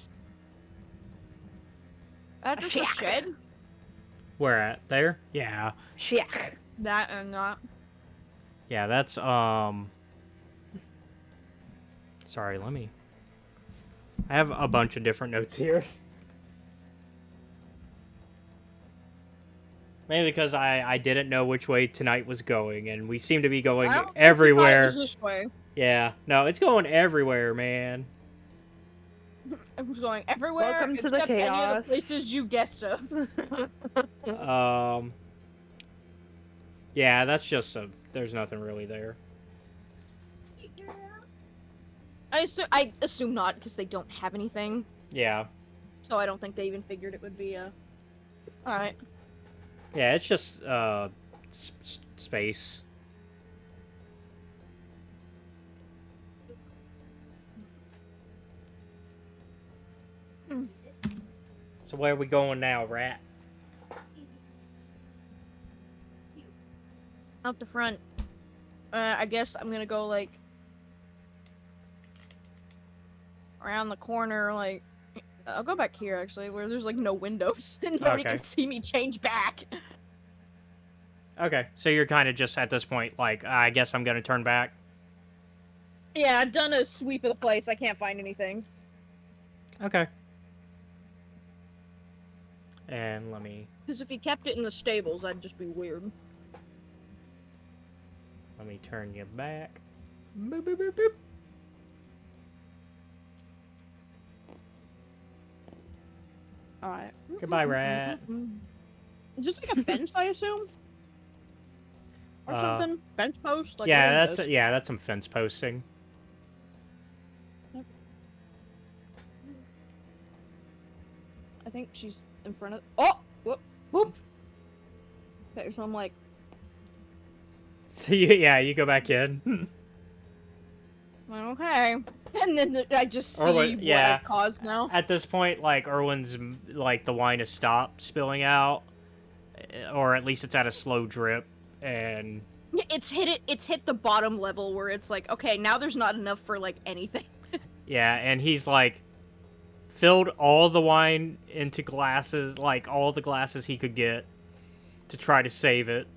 That just a shack. shed? where at? There? Yeah. Shack. That and not. Yeah, that's sorry, let me. I have a bunch of different notes here. Mainly because I didn't know which way tonight was going, and we seem to be going I don't think we thought it everywhere. was this way. Yeah, no, it's going everywhere, man. It was going everywhere. Welcome to the except any of chaos. the places you guessed of. Yeah, that's just there's nothing really there. I assume not, because they don't have anything. Yeah. So I don't think they even figured it would be Alright. Yeah, it's just space. So where are we going now, Rat? Out the front. I guess I'm gonna go, like, around the corner, like... I'll go back here, actually, where there's, like, no windows, and nobody Okay. can see me change back. Okay, so you're kind of just at this point, like, I guess I'm gonna turn back. Yeah, I've done a sweep of the place. I can't find anything. Okay. And let me Because if he kept it in the stables, that'd just be weird. turn you back. Boop, boop, boop, boop. Alright. Goodbye, Rat. Is this like a fence, I assume? Or something? Fence post? Like, what Yeah, is this? that's some fence posting. I think she's in front of. Oh! Whoop! Whoop! Okay, so I'm like. So you go back in. Okay. And then I just see what yeah. I've caused now. At this point, like, Erwin's, like, the wine has stopped spilling out. Or at least it's at a slow drip. And... It's hit the bottom level where it's like, okay, now there's not enough for, like, anything. yeah, and he's, like, filled all the wine into glasses, like, all the glasses he could get to try to save it.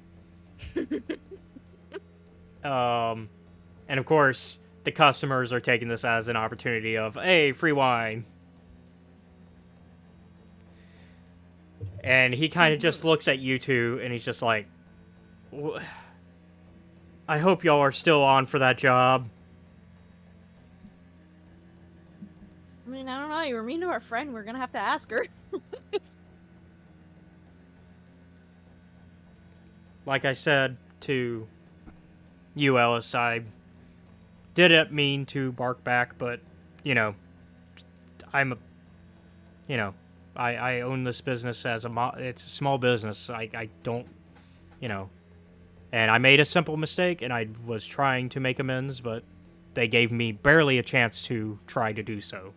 And of course, the customers are taking this as an opportunity of, hey, free wine. And he kind of just looks at you two, and he's just like, I hope y'all are still on for that job. I mean, I don't know. You were mean to our friend. We're gonna have to ask her. Like I said to you, Ellis, I didn't mean to bark back, but, you know, I'm a, you know, I own this business as it's a small business. I don't, you know, and I made a simple mistake, and I was trying to make amends, but they gave me barely a chance to try to do so.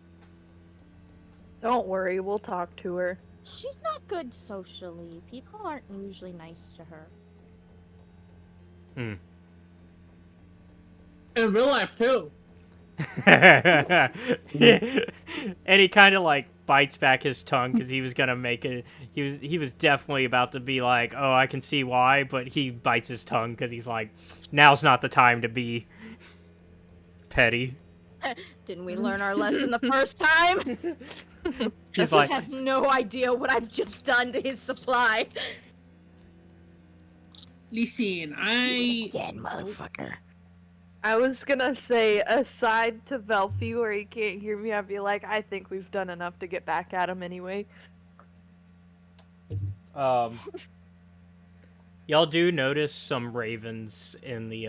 Don't worry, we'll talk to her. She's not good socially. People aren't usually nice to her. In real life too. And he kind of like bites back his tongue because he was gonna make it. He was definitely about to be like, "Oh, I can see why," but he bites his tongue because he's like, "Now's not the time to be petty." Didn't we learn our lesson the first time? He's He like, has no idea what I've just done to his supply. Listen, Dead motherfucker. I was gonna say, aside to Velfie where he can't hear me, I'd be like, I think we've done enough to get back at him anyway. y'all do notice some ravens in the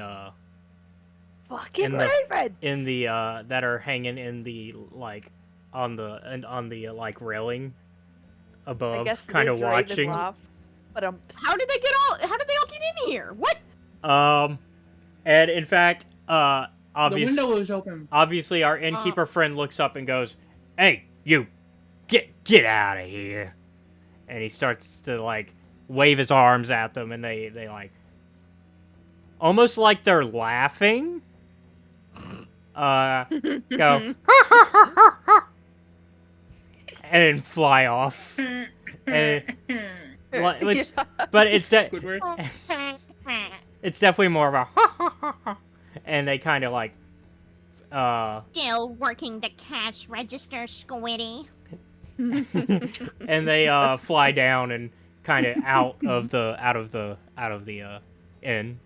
Fucking ravens! in the that are hanging in the like on the like railing I above, guess it kind of is watching. Ravenloft, but How did they all get in here? What? And in fact, the window was open. obviously our innkeeper friend looks up and goes, "Hey, you, get out of here!" And he starts to like wave his arms at them, and they like almost like they're laughing. Go and fly off. And, which, but it's Squidward. it's definitely more of a and they kind of like Still working the cash register, Squiddy. and they fly down and kind of out of the inn.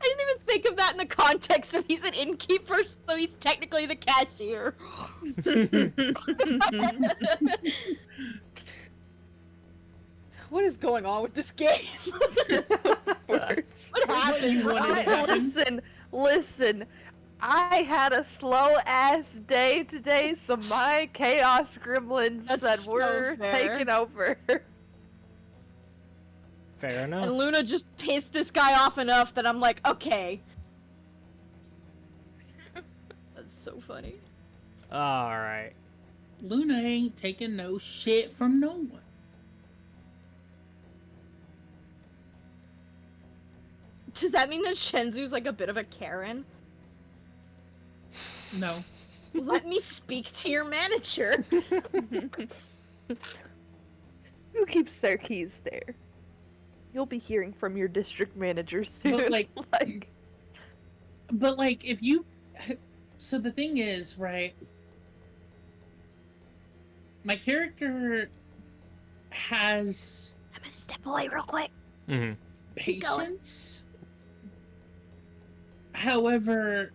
I didn't even think of that in the context of he's an innkeeper, so he's technically the cashier. What is going on with this game? What happened? Listen. I had a slow ass day today, so my chaos gremlins That's said so we're fair. taking over. Fair enough. And Luna just pissed this guy off enough that I'm like, okay. That's so funny. All right. Luna ain't taking no shit from no one. Does that mean that Shenzu's like a bit of a Karen? No. Let me speak to your manager. Who keeps their keys there? You'll be hearing from your district manager soon. But like, if you, so the thing is, right? My character has I'm gonna step away real quick. Mm-hmm. patience. However,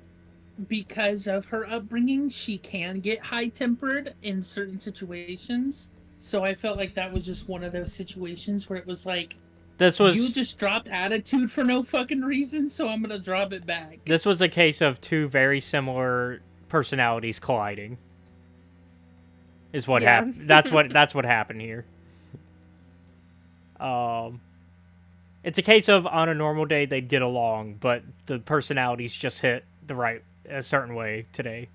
because of her upbringing, she can get high-tempered in certain situations. So I felt like that was just one of those situations where it was like, This was you just dropped attitude for no fucking reason, so I'm gonna drop it back. This was a case of two very similar personalities colliding. Is what happened. That's what happened here. It's a case of on a normal day they'd get along, but the personalities just hit a certain way today.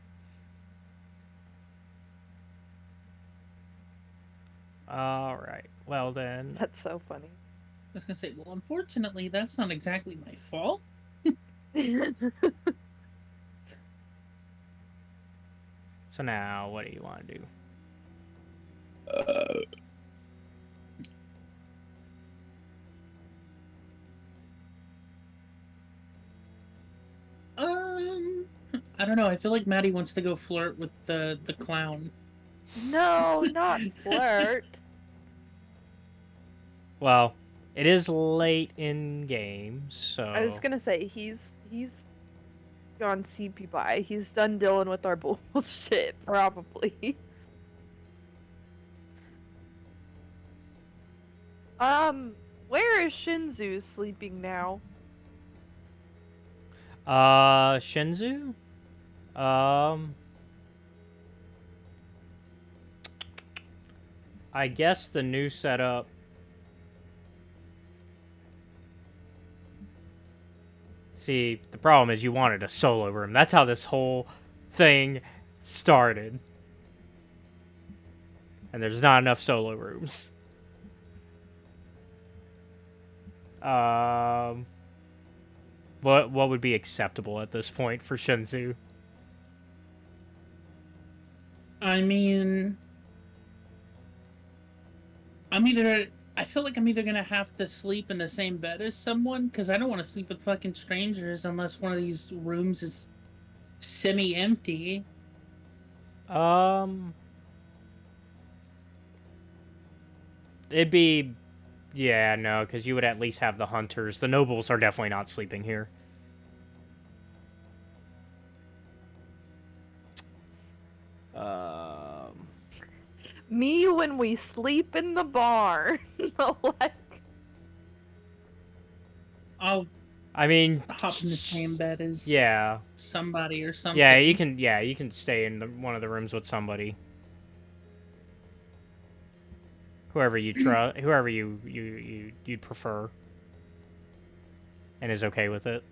All right. Well then. That's so funny. I was gonna say, well, unfortunately, that's not exactly my fault. So now, what do you want to do? I don't know. I feel like Maddie wants to go flirt with the clown. No, not flirt. Well, It is late in game, so... I was gonna say, he's gone CP by. He's done dealing with our bullshit, probably. Where is Shinzu sleeping now? Shinzu? I guess the new setup... See, the problem is you wanted a solo room. That's how this whole thing started. And there's not enough solo rooms. What would be acceptable at this point for Shinzu? I mean, I feel like I'm either gonna have to sleep in the same bed as someone, because I don't want to sleep with fucking strangers unless one of these rooms is semi-empty. It'd be... Yeah, no, because you would at least have the hunters. The nobles are definitely not sleeping here. Me when we sleep in the bar. Like... I'll I mean... hop in the same bed as Yeah. somebody or something. Yeah, you can stay in one of the rooms with somebody. Whoever you trust, whoever you'd prefer, and is okay with it.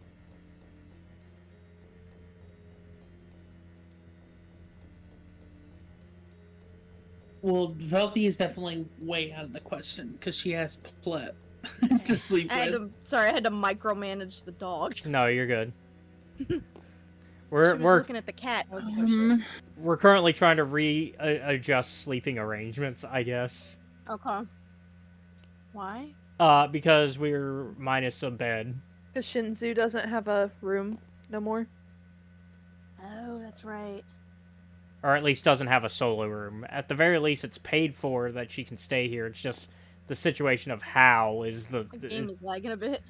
Well, Velthy is definitely way out of the question because she has Plep to sleep I had with. I had to micromanage the dog. No, you're good. She We're was we're looking at the cat. I was like, oh, shit. we're currently trying to readjust sleeping arrangements, I guess. Okay. Why? Because we're minus a bed. Because Shinzu doesn't have a room no more. Oh, that's right. Or at least doesn't have a solo room. At the very least, it's paid for that she can stay here. It's just the situation of how is The game is lagging a bit.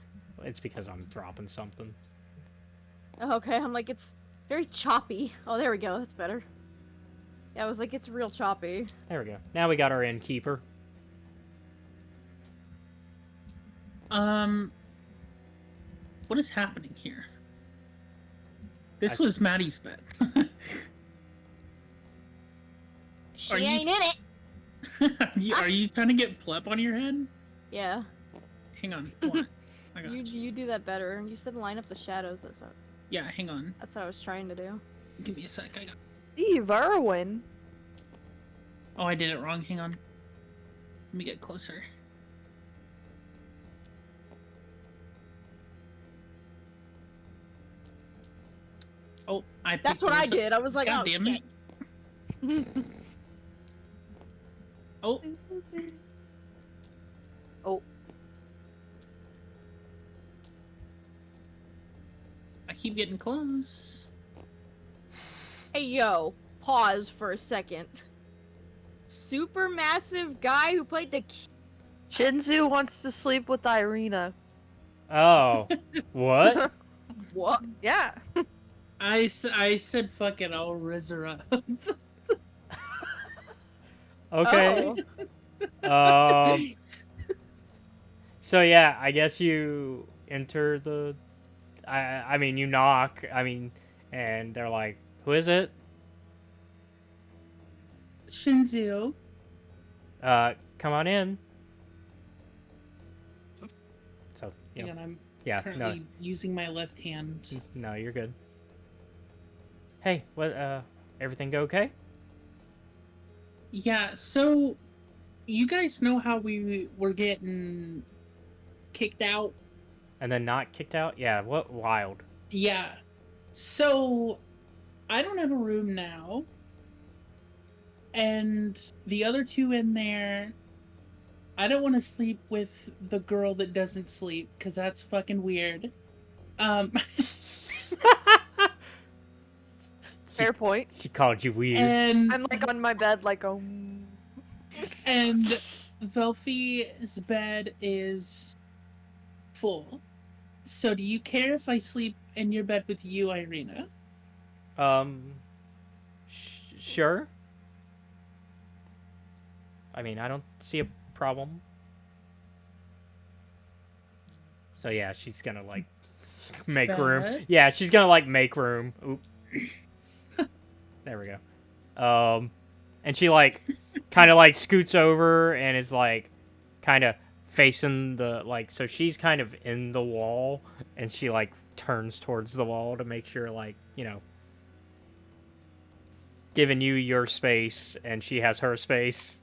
It's because I'm dropping something. Okay, I'm like, it's very choppy. Oh, there we go. That's better. Yeah, I was like, it's real choppy. There we go. Now we got our innkeeper. What is happening here? This was Maddie's bed. She Are you ain't in it. Are you trying to get Plep on your head? Yeah. Hang on. Hold on. I got You do that better. You said line up the shadows. Yeah, hang on. That's what I was trying to do. Give me a sec. I got... Steve Irwin. Oh, I did it wrong. Hang on. Let me get closer. Oh, That's what I did. I was like, God oh, damn shit. it. Oh. Oh. I keep getting close. Hey, yo. Pause for a second. Super massive guy who played the... Shinzu wants to sleep with Ireena. Oh. What? What? Yeah. I said, fuck it, I'll rizz her up. Okay. Oh. So yeah, I guess you enter the... I mean, you knock, and they're like, who is it? Shinzu. Come on in. So, Hang on, I'm yeah, currently using my left hand. no, you're good. Hey, what, everything go okay? Yeah, so you guys know how we were getting kicked out? And then not kicked out? Yeah, what wild. Yeah. So I don't have a room now. And the other two in there, I don't want to sleep with the girl that doesn't sleep, because that's fucking weird. Fair point. She called you weird. And I'm like on my bed, like, and Velfie's bed is Wonderful. So, do you care if I sleep in your bed with you, Ireena? Sure. I mean, I don't see a problem. So yeah, she's gonna like make room. That? Yeah, she's gonna like make room. Oop. There we go. And she like kind of like scoots over and is like kind of facing the like, so she's kind of in the wall and she like turns towards the wall to make sure like, you know, giving you your space and she has her space.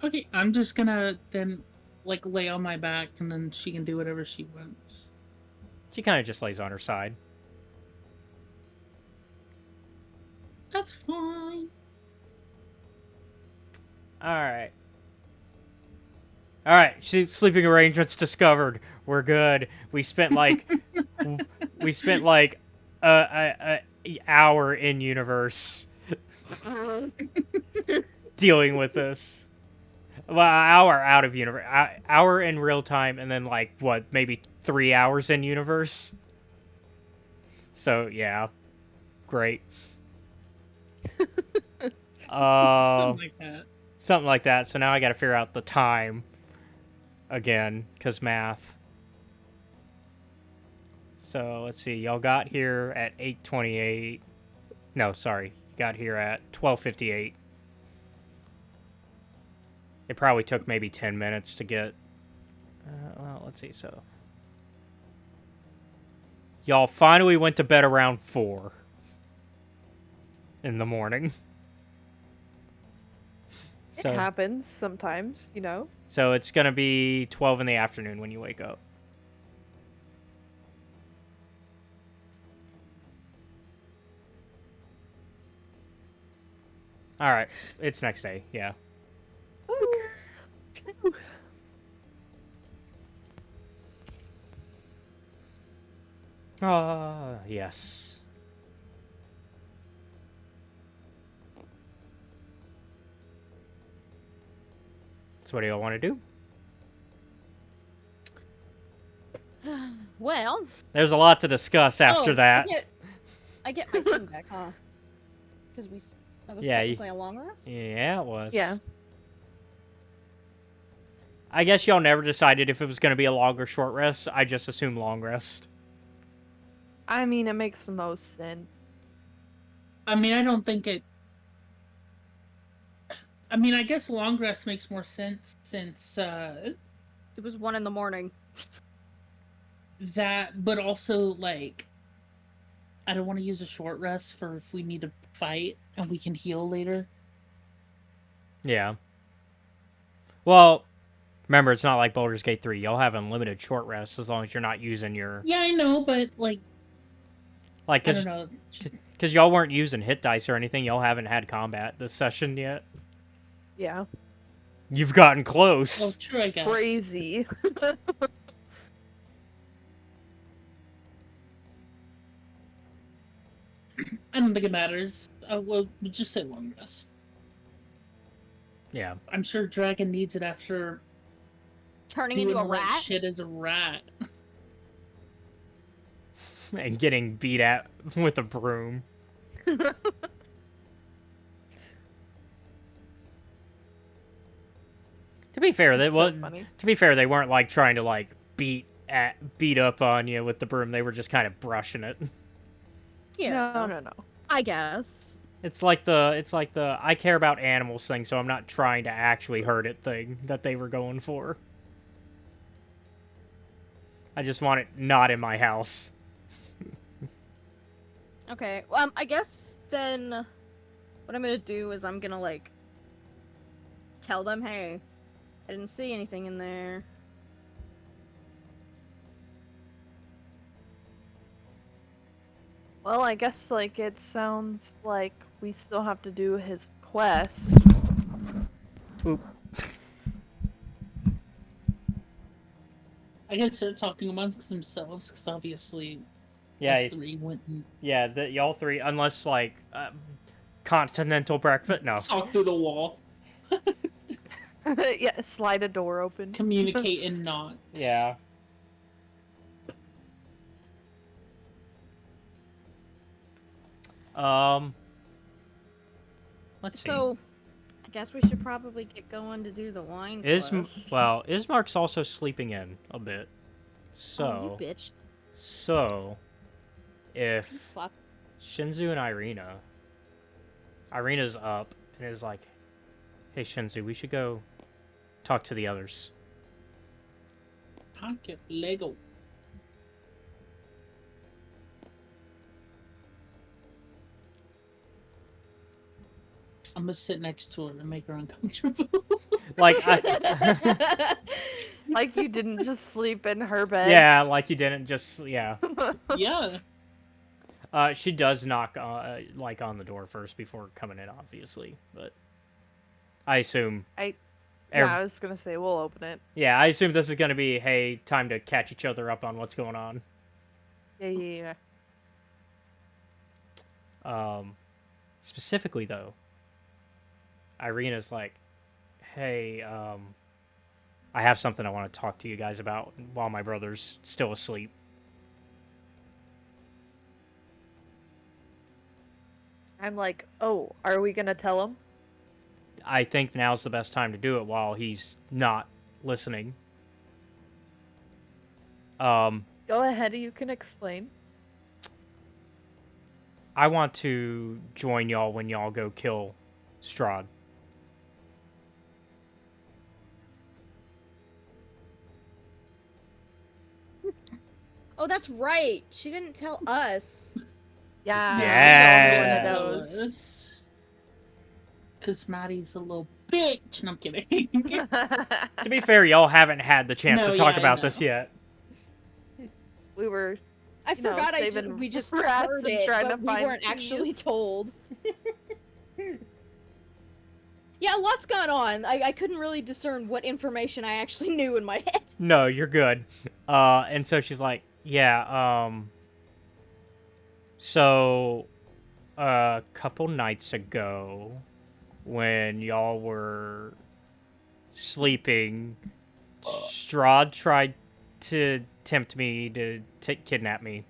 Okay, I'm just gonna then, like, lay on my back and then she can do whatever she wants. She kind of just lays on her side. That's fine. All right. Sleeping arrangements discovered. We're good. We spent like a hour in universe dealing with this. Well, an hour out of universe, hour in real time, and then like what, maybe 3 hours in universe. So yeah, great. Something like that. Something like that. So now I got to figure out the time again, because math. So let's see. Y'all got here at 8:28. No, sorry. You got here at 12:58. It probably took maybe 10 minutes to get... well, let's see. So y'all finally went to bed around 4 in the morning. It happens sometimes, you know? So it's going to be 12 in the afternoon when you wake up. All right. It's next day. Yeah. Yes. So what do y'all want to do? Well, There's a lot to discuss after that. I get my thing back, huh? Because that was Yeah, technically a long rest. Yeah, it was. Yeah. I guess y'all never decided if it was going to be a long or short rest. I just assume long rest. I mean, it makes the most sense. I mean, I don't think it... I mean, I guess long rest makes more sense since, It was 1 in the morning. that, but also, like, I don't want to use a short rest for if we need to fight and we can heal later. Yeah. Well, remember, it's not like Baldur's Gate 3. Y'all have unlimited short rests as long as you're not using your... Yeah, I know, but, like, Like, I don't know. because y'all weren't using hit dice or anything. Y'all haven't had combat this session yet. Yeah. You've gotten Well, close. true, I guess. Crazy. I don't think it matters. We'll just say long rest. Yeah. I'm sure Dragon needs it after Turning doing into a all that rat. shit as a rat. And getting beat at with a broom. To be fair, they they weren't like trying to like beat up on you with the broom. They were just kind of brushing it. Yeah. No. I guess. It's like the I care about animals thing, so I'm not trying to actually hurt it thing that they were going for. I just want it not in my house. Okay. I guess then what I'm gonna do is I'm gonna like tell them, hey, I didn't see anything in there. Well, I guess, like, it sounds like we still have to do his quest. Oop. I guess they're talking amongst themselves because obviously, Yeah, us three went and yeah, y'all three, unless like continental breakfast. No, talked through the wall. Yeah, slide a door open. Communicate and not. Yeah. Let's see. So, I guess we should probably get going to do the wine quest. Ismark's also sleeping in a bit. Oh, you bitch. So, if You fuck. Shinzu and Ireena's up and is like, "Hey Shinzu, we should go talk to the others." Pocket Lego. I'm gonna sit next to her and make her uncomfortable. Like, Like you didn't just sleep in her bed. yeah, like you didn't just, yeah. Yeah. She does knock, like, on the door first before coming in, obviously, but I assume. Yeah, I was gonna say we'll open it. Yeah, I assume this is gonna be, hey, time to catch each other up on what's going on. Yeah. Specifically though, Ireena's like, hey, I have something I want to talk to you guys about while my brother's still asleep. I'm like, oh, are we gonna tell him? I think now's the best time to do it while he's not listening. Go ahead, you can explain. I want to join y'all when y'all go kill Strahd. Oh, that's right. She didn't tell us. Yeah. Yeah. One of those. Because Maddie's a little bitch. No, I'm kidding. To be fair, y'all haven't had the chance No, to talk yeah, I about know. this yet. We were. I You know, forgot saving we just rats heard and it, trying but to we find weren't actually peas. told. Yeah, a lot's gone on. I couldn't really discern what information I actually knew in my head. No, you're good. And so she's like, yeah, so a couple nights ago when y'all were sleeping, Strahd tried to tempt me to kidnap me.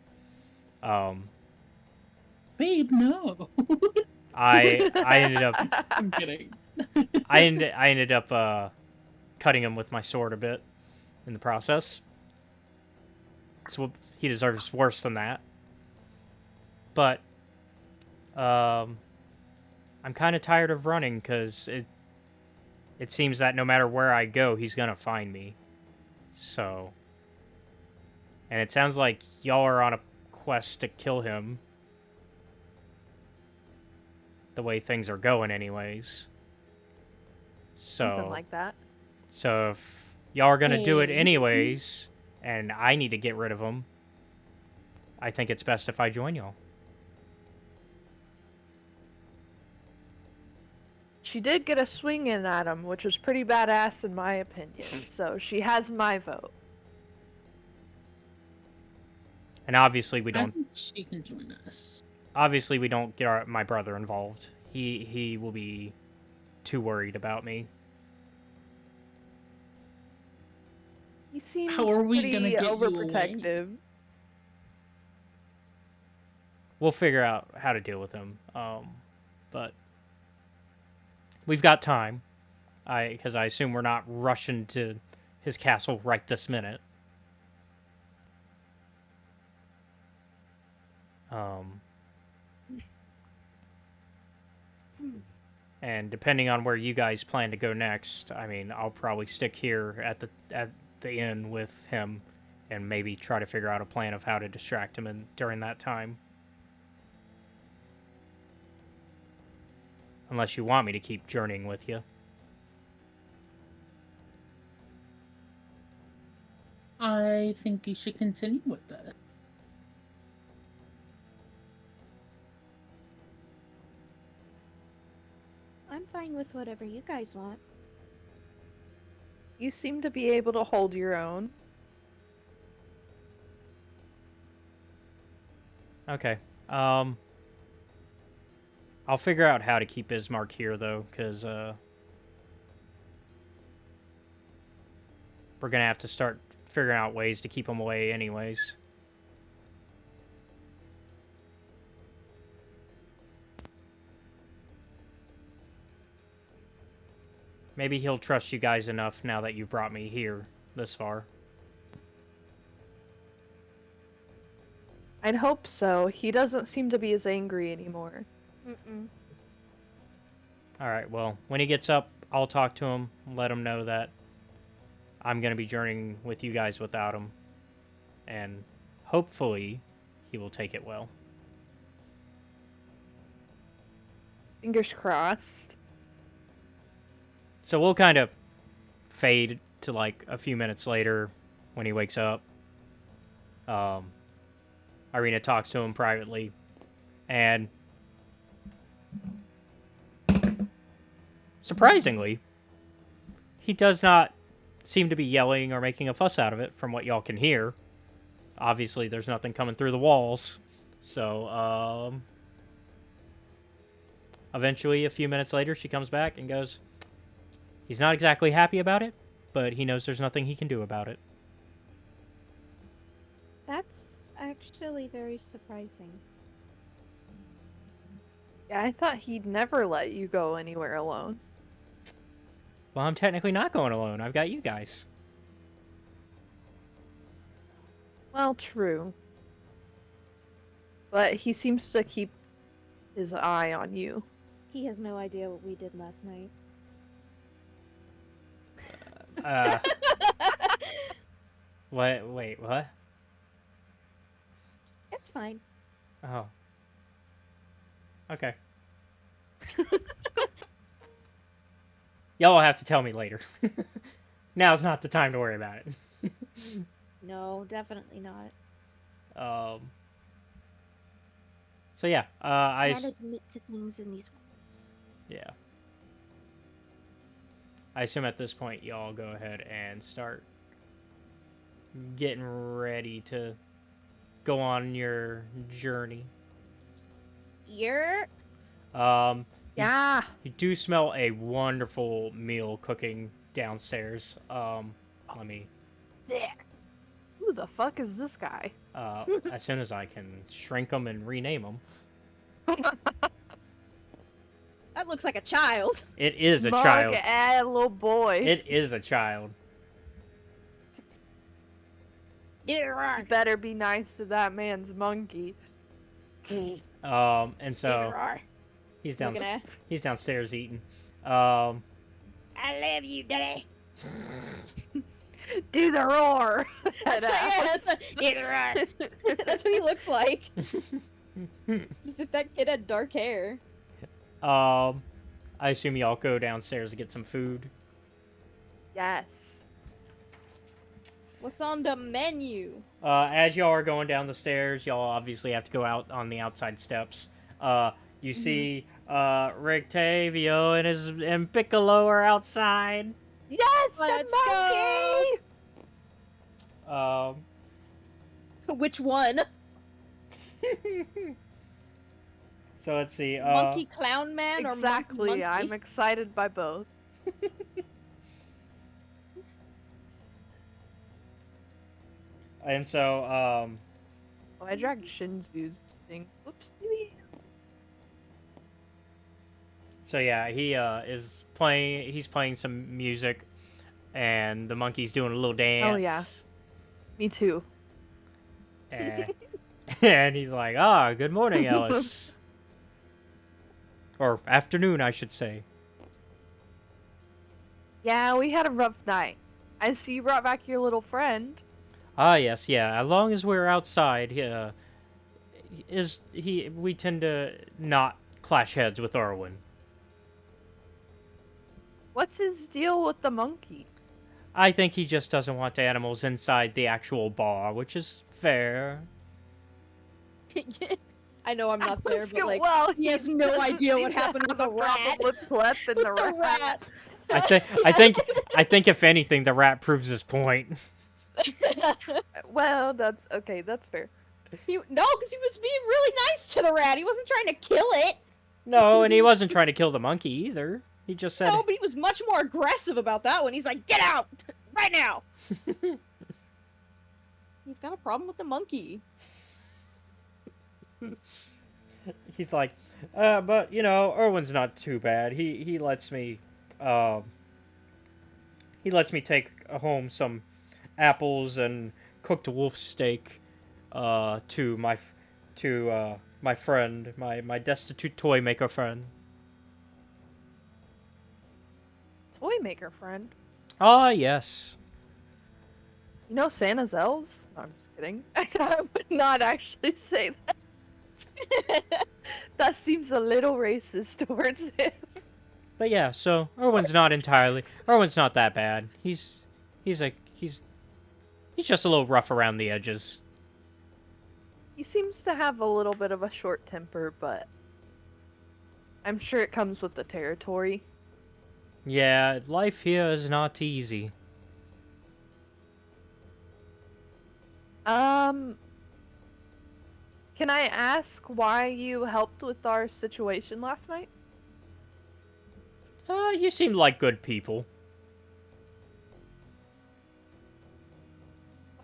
Babe, no. I ended up I'm kidding. I ended up cutting him with my sword a bit in the process. So he deserves worse than that. But I'm kind of tired of running because it seems that no matter where I go, he's gonna find me. So, and it sounds like y'all are on a quest to kill him. The way things are going, anyways. Something So, like that. so if y'all are gonna do it Hey. anyways, and I need to get rid of him, I think it's best if I join y'all. She did get a swing in at him, which was pretty badass in my opinion. So she has my vote. And obviously we I don't. think she can join us. Obviously we don't get my brother involved. He will be too worried about me. He seems How are we pretty gonna get you away? overprotective. We'll figure out how to deal with him. But we've got time. Because I assume we're not rushing to his castle right this minute. And depending on where you guys plan to go next, I mean, I'll probably stick here at the inn with him, and maybe try to figure out a plan of how to distract him during that time. Unless you want me to keep journeying with you. I think you should continue with that. I'm fine with whatever you guys want. You seem to be able to hold your own. Okay. I'll figure out how to keep Ismark here, though, because we're gonna have to start figuring out ways to keep him away anyways. Maybe he'll trust you guys enough now that you brought me here this far. I'd hope so. He doesn't seem to be as angry anymore. Mm-mm. Alright, well, when he gets up, I'll talk to him, let him know that I'm going to be journeying with you guys without him. And hopefully, he will take it well. Fingers crossed. So we'll kind of fade to like a few minutes later when he wakes up. Ireena talks to him privately, and surprisingly, he does not seem to be yelling or making a fuss out of it from what y'all can hear. Obviously, there's nothing coming through the walls. So, eventually, a few minutes later, she comes back and goes, he's not exactly happy about it, but he knows there's nothing he can do about it. That's actually very surprising. Yeah, I thought he'd never let you go anywhere alone. Well, I'm technically not going alone. I've got you guys. Well, true. But he seems to keep his eye on you. He has no idea what we did last night. What? Wait, what? It's fine. Oh. Okay. Y'all will have to tell me later. Now's not the time to worry about it. No, definitely not. So yeah, I Can't admit to things in these words. yeah. I assume at this point y'all go ahead and start getting ready to go on your journey. You're... Yeah. You do smell a wonderful meal cooking downstairs. Let me Who the fuck is this guy? as soon as I can shrink them and rename them. That looks like a child. It is a Smug child. little boy. It is a child. You better be nice to that man's monkey. And so he's downstairs eating. I love you, Daddy. Do the roar. That's what he looks like. Just if that kid had dark hair. I assume y'all go downstairs to get some food. Yes. What's on the menu? As y'all are going down the stairs, y'all obviously have to go out on the outside steps. You see Rictavio and Piccolo are outside. Yes, Let's the monkey! Which one? So let's see. Monkey Clown Man or Exactly, Monkey? I'm excited by both. And so, Oh, I dragged Shinzu's thing. Whoops. so yeah, he is playing. He's playing some music, and the monkey's doing a little dance. Oh, yeah. Me too. And, and he's like, "Ah, good morning, Ellis." Or afternoon, I should say. Yeah, we had a rough night. I see you brought back your little friend. Ah, yes, yeah. As long as we're outside, we tend to not clash heads with Arwen. What's his deal with the monkey? I think he just doesn't want animals inside the actual bar, which is fair. I know I'm not there, but like well, he has no idea what happened with the rat. With Plep and the The rat. I think if anything, the rat proves his point. Well, that's okay. That's fair. Because he was being really nice to the rat. He wasn't trying to kill it. No, and he wasn't trying to kill the monkey either. He just said, No, but he was much more aggressive about that one. He's like, "Get out!" Right now! He's got a problem with the monkey. He's like, but you know, Erwin's not too bad. Uh, he lets me take home some apples and cooked wolf steak, to my friend, my destitute toy maker friend. Toy maker friend. Ah, yes. You know Santa's elves? No, I'm just kidding. I would not actually say that. That seems a little racist towards him. But yeah, so Erwin's not that bad. He's just a little rough around the edges. He seems to have a little bit of a short temper, but I'm sure it comes with the territory. Yeah, life here is not easy. Can I ask why you helped with our situation last night? You seem like good people.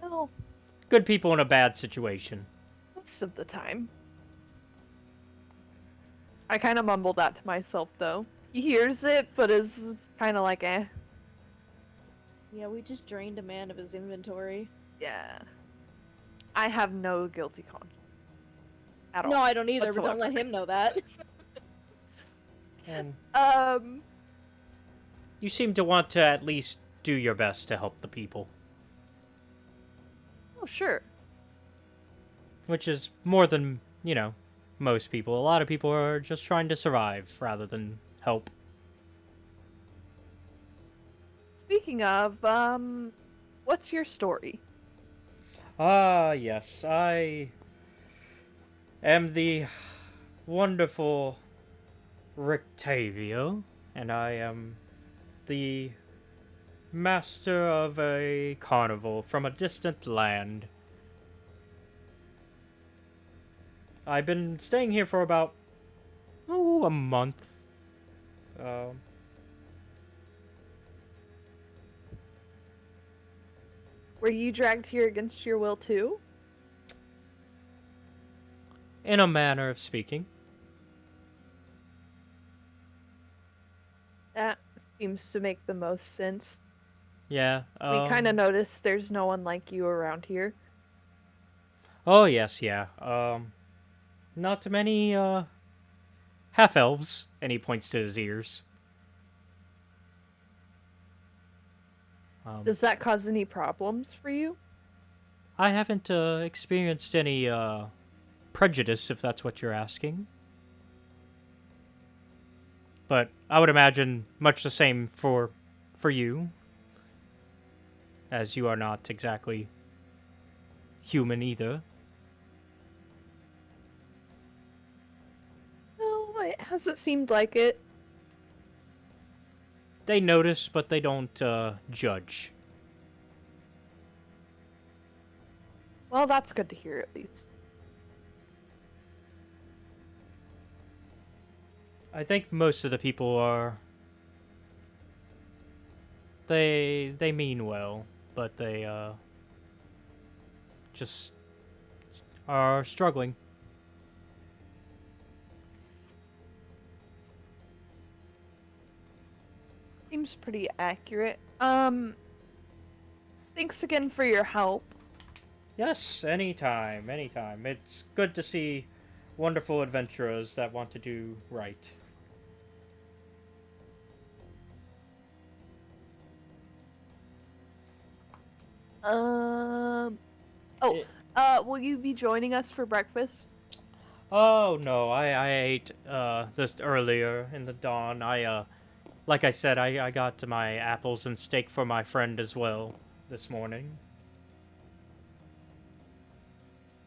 Well, Good people in a bad situation. most of the time. I kind of mumbled that to myself, though. He hears it, but is kind of like, eh. Yeah, we just drained a man of his inventory. Yeah. I have no guilty conscience. At all. No, I don't either, but don't whatsoever. let him know that. And Um, you seem to want to at least do your best to help the people, oh, sure. which is more than, you know, most people. A lot of people are just trying to survive rather than help. Speaking of, what's your story? Yes, I am the wonderful Rictavio, and I am the master of a carnival from a distant land. I've been staying here for about, a month. Were you dragged here against your will, too? In a manner of speaking. That seems to make the most sense. Yeah. We kind of noticed there's no one like you around here. Oh, yes, yeah. Not many, half-elves, and he points to his ears. Does that cause any problems for you? I haven't, experienced any, prejudice, if that's what you're asking. But I would imagine much the same for you, as you are not exactly human either. No, it hasn't seemed like it. They notice, but they don't, judge. Well, that's good to hear, at least. I think most of the people are... They mean well, but they, just are struggling. Seems pretty accurate. Thanks again for your help. Yes, anytime, anytime. It's good to see wonderful adventurers that want to do right. Will you be joining us for breakfast? Oh, no, I ate, this earlier in the dawn. Like I said, I got my apples and steak for my friend as well this morning.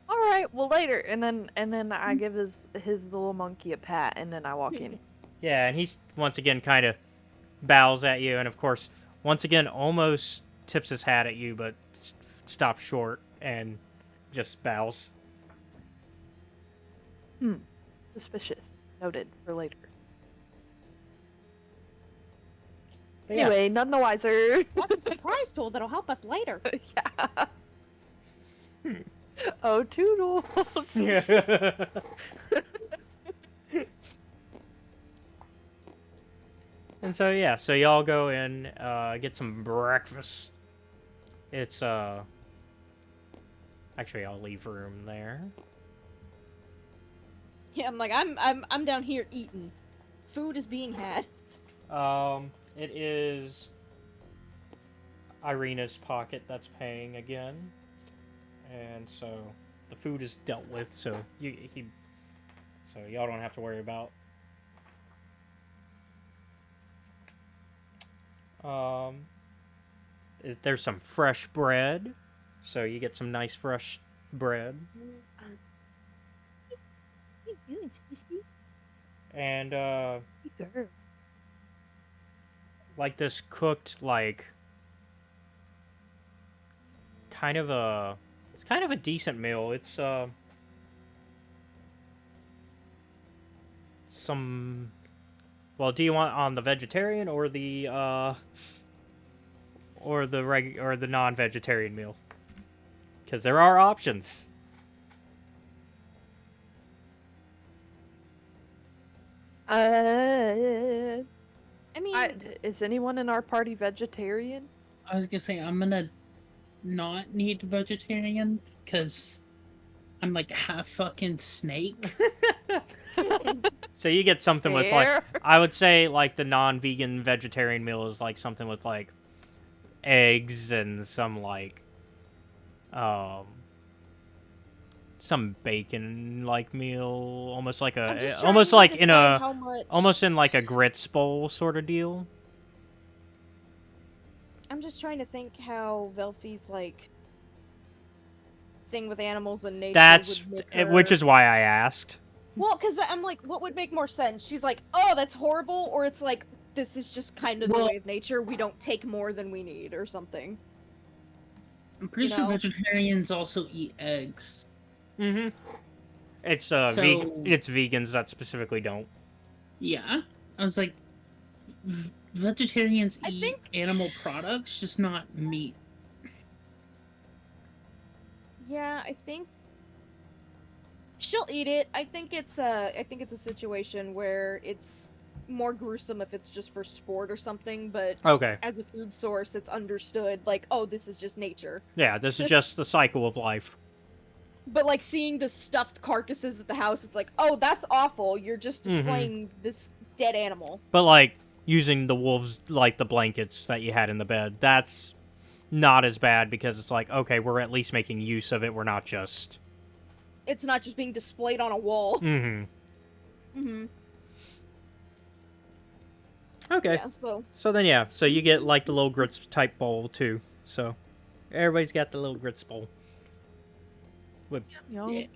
All right, well later, and then I give his little monkey a pat, and then I walk in. Yeah, and he's once again kind of bows at you, and of course, once again, almost tips his hat at you, but stops short and just bows. Suspicious. Noted for later. But yeah. Anyway, none the wiser. That's a surprise tool that'll help us later. Yeah. Oh, toodles. And so yeah, so y'all go in, get some breakfast. It's actually I'll leave room there. Yeah, I'm like, I'm down here eating. Food is being had. It is Ireena's pocket that's paying again, and so the food is dealt with. So so y'all don't have to worry about. There's some fresh bread, so you get some nice fresh bread, and like this cooked like it's kind of a decent meal. It's some, well, do you want on the vegetarian or the non-vegetarian meal? Because there are options. I mean, Is anyone in our party vegetarian? I was gonna say I'm gonna not need vegetarian because I'm like half fucking snake. So you get something with like, Fair. I would say like the non-vegan vegetarian meal is like something with like eggs and some like some bacon like meal, almost like I'm a just almost trying like to in decide a how much... almost in like a grits bowl sort of deal. I'm just trying to think how Velfi's like thing with animals and nature That's would make which her... is why I asked. Well, because I'm like, what would make more sense? She's like, oh, that's horrible, or it's like, this is just kind of the Well- way of nature. We don't take more than we need, or something. I'm pretty You sure know? vegetarians also eat eggs. Mm-hmm. It's So- it's vegans that specifically don't. Yeah, I was like, vegetarians I eat think- animal products, just not meat. Yeah, I think she'll eat it. I think it's a situation where it's more gruesome if it's just for sport or something, but Okay. as a food source, it's understood like, oh, this is just nature. Yeah, this is just the cycle of life. But like seeing the stuffed carcasses at the house, it's like, oh, that's awful. You're just displaying this dead animal. But like using the wolves like the blankets that you had in the bed, that's not as bad because it's like, okay, we're at least making use of it. We're not just It's not just being displayed on a wall. Mm-hmm. Mm-hmm. Okay. Yeah, So then yeah, so you get like the little grits type bowl too. So everybody's got the little grits bowl. With Yum.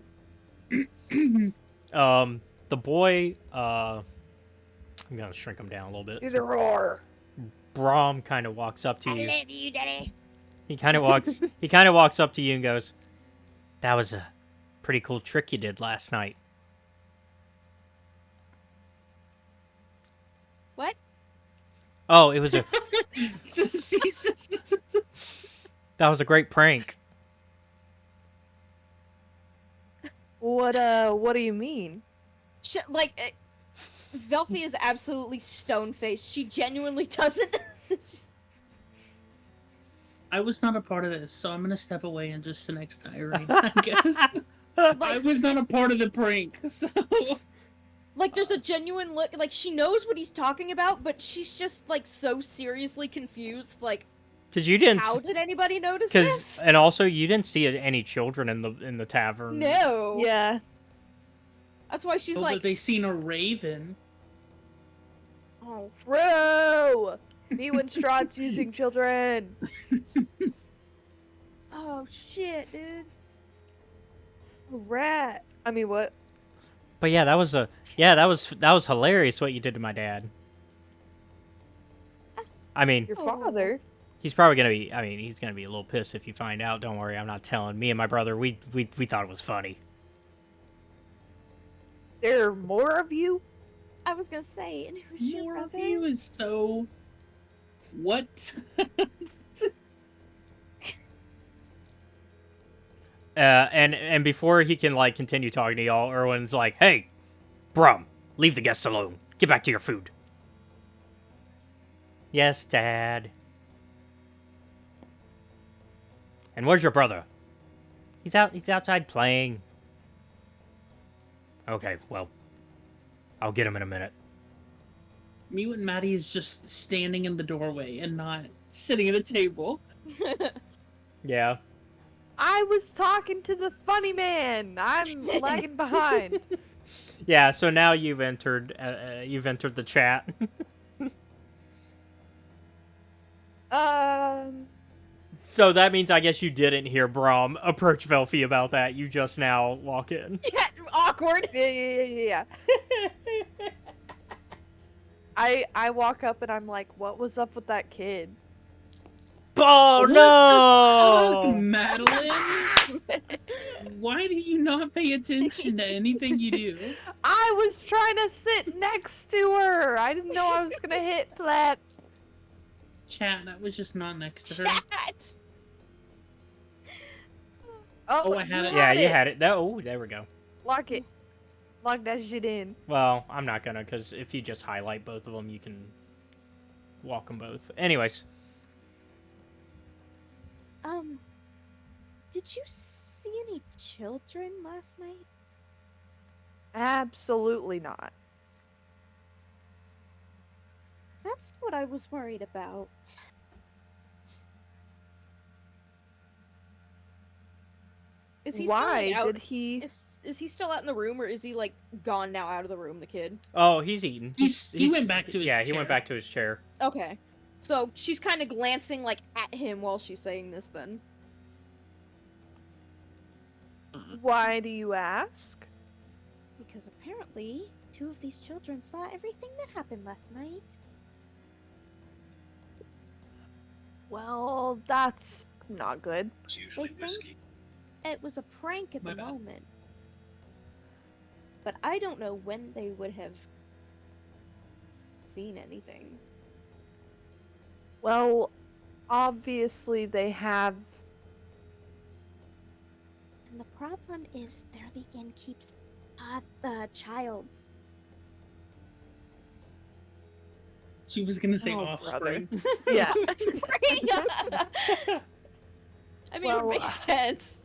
the boy I'm gonna shrink him down a little bit. Either or. Brahm kind of walks up to you. love you, Daddy. He kind of walks up to you and goes, "That was a pretty cool trick you did last night." What? Oh, it was a Jesus. that was a great prank. What do you mean? Velfi is absolutely stone-faced. She genuinely doesn't. It's just... I was not a part of this, so I'm gonna step away and just sit next to Irene, I guess. I was not a part of the prank, so... Like, there's a genuine look. Like, she knows what he's talking about, but she's just, like, so seriously confused. Like, Because you didn't. how did anybody notice Because this? and also you didn't see any children in the tavern. No. Yeah. That's why she's Oh, like, but they seen a raven. oh, Bro! Me when Strahd's using children. oh shit, dude. Rat. I mean, what? But yeah, that was hilarious what you did to my dad. I mean, Your father? he's probably gonna be. I mean, he's gonna be a little pissed if you find out. Don't worry, I'm not telling. Me and my brother, we thought it was funny. There are more of you? I was gonna say, and who's your More of brother? you is so... What? And before he can like continue talking to y'all, Erwin's like, "Hey, Brum, leave the guests alone. Get back to your food." Yes, Dad. And where's your brother? He's outside playing. Okay, well, I'll get him in a minute. Me and Maddie is just standing in the doorway and not sitting at a table. Yeah. I was talking to the funny man. I'm lagging behind. Yeah, so now you've entered the chat. So that means I guess you didn't hear Brom approach Velfie about that. You just now walk in. Yeah, awkward. Yeah. I walk up and I'm like, what was up with that kid? Oh What the fuck, no! Madeline? Why do you not pay attention to anything you do? I was trying to sit next to her. I didn't know I was gonna hit that. Chat, that was just not next to her. Chat. Oh, I had it. Yeah, you had it. Oh, there we go. Lock it. Lock that shit in. Well, I'm not gonna, because if you just highlight both of them, you can walk them both. Anyways. Did you see any children last night? Absolutely not. That's what I was worried about. Is he Why still out? did he? Is he still out in the room, or is he like gone now out of the room? The kid. Oh, he's eating. He went back to his Yeah, he chair. went back to his chair. Okay, so she's kind of glancing like at him while she's saying this. Then Why do you ask? Because apparently, 2 of these children saw everything that happened last night. Well, that's not good. It's usually They think whiskey. it was a prank at My the bad. moment. But I don't know when they would have seen anything. Well, obviously they have. And the problem is they're the innkeep's child. She was gonna say Oh, offspring. Yeah. I mean, Well, it makes sense.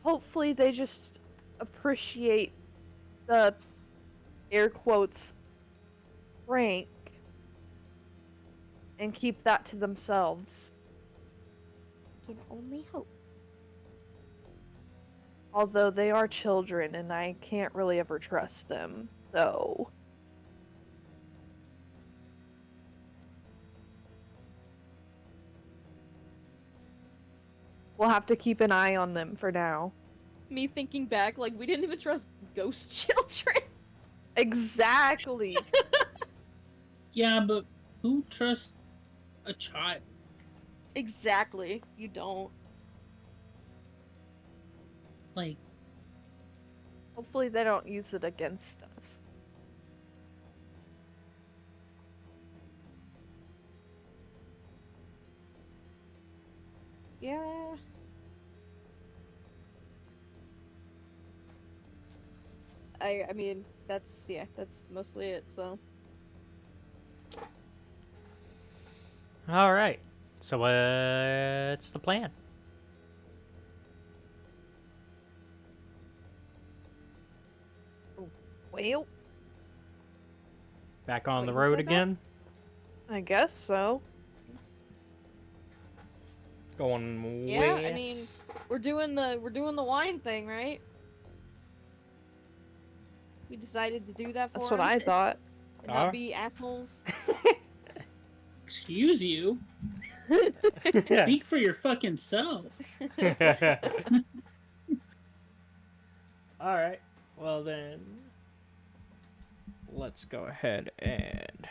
Hopefully they just appreciate the air quotes prank and keep that to themselves. Can only hope. Although they are children and I can't really ever trust them, so. We'll have to keep an eye on them for now. Me thinking back, like we didn't even trust ghost children. Exactly. Yeah, but who trusts a child? Exactly. You don't. Like, Hopefully they don't use it against us. Yeah. I mean, that's mostly it. So All right. So what's the plan? Well, Back on Wait, the who road said that? again? I guess so. Going yeah, west? I mean, we're doing the wine thing, right? We decided to do that for That's what him I thought. and not be assholes. excuse you. Speak for your fucking self. All right. Well then, let's go ahead and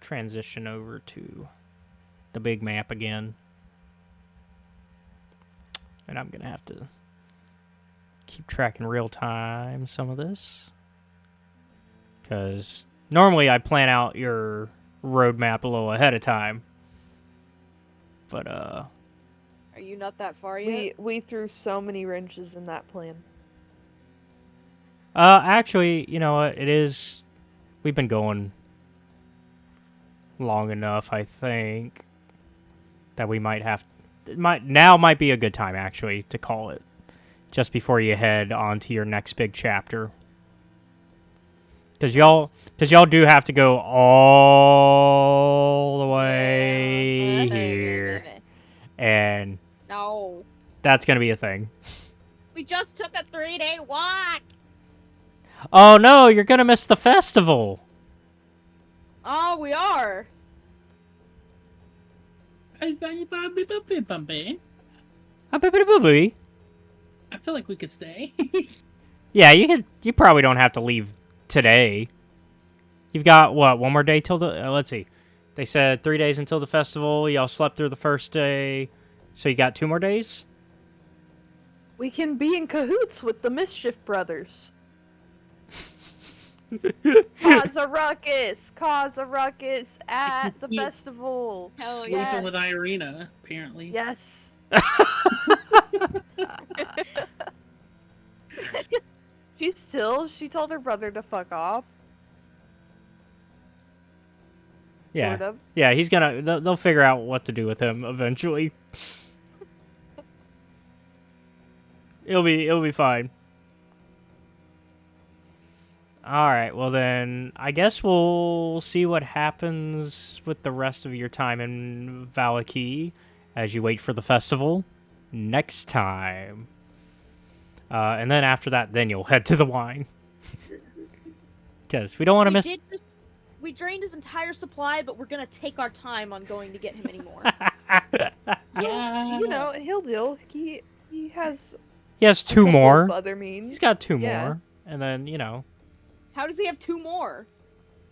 transition over to the big map again. And I'm gonna have to keep track in real time some of this, because normally I plan out your roadmap a little ahead of time. But Are you not that far yet? We threw so many wrenches in that plan. actually, you know what? It is. We've been going long enough, I think, that we might have. Now might be a good time actually to call it, just before you head on to your next big chapter. Because y'all do have to go all the way here, and No. that's gonna be a thing. We just took a 3-day walk. Oh no, you're gonna miss the festival. Oh, we are. I feel like we could stay. Yeah, you probably don't have to leave today. You've got what, one more day till the let's see. They said 3 days until the festival. Y'all slept through the first day. So you got 2 more days? We can be in cahoots with the Mischief Brothers. Cause a ruckus at the festival. Hell Sleeping yes. with Ireena, apparently. Yes. She told her brother to fuck off. Yeah. Sort of. Yeah, he's gonna they'll figure out what to do with him eventually. It'll be fine. Alright, well then, I guess we'll see what happens with the rest of your time in Vallaki as you wait for the festival next time. And then after that, then you'll head to the wine. Because we don't want to miss... We drained his entire supply, but we're gonna take our time on going to get him anymore. Yeah. You know, he'll deal. He has... He has a 2 couple more. of other means. He's got 2 Yeah. more. And then, you know... How does he have 2 more?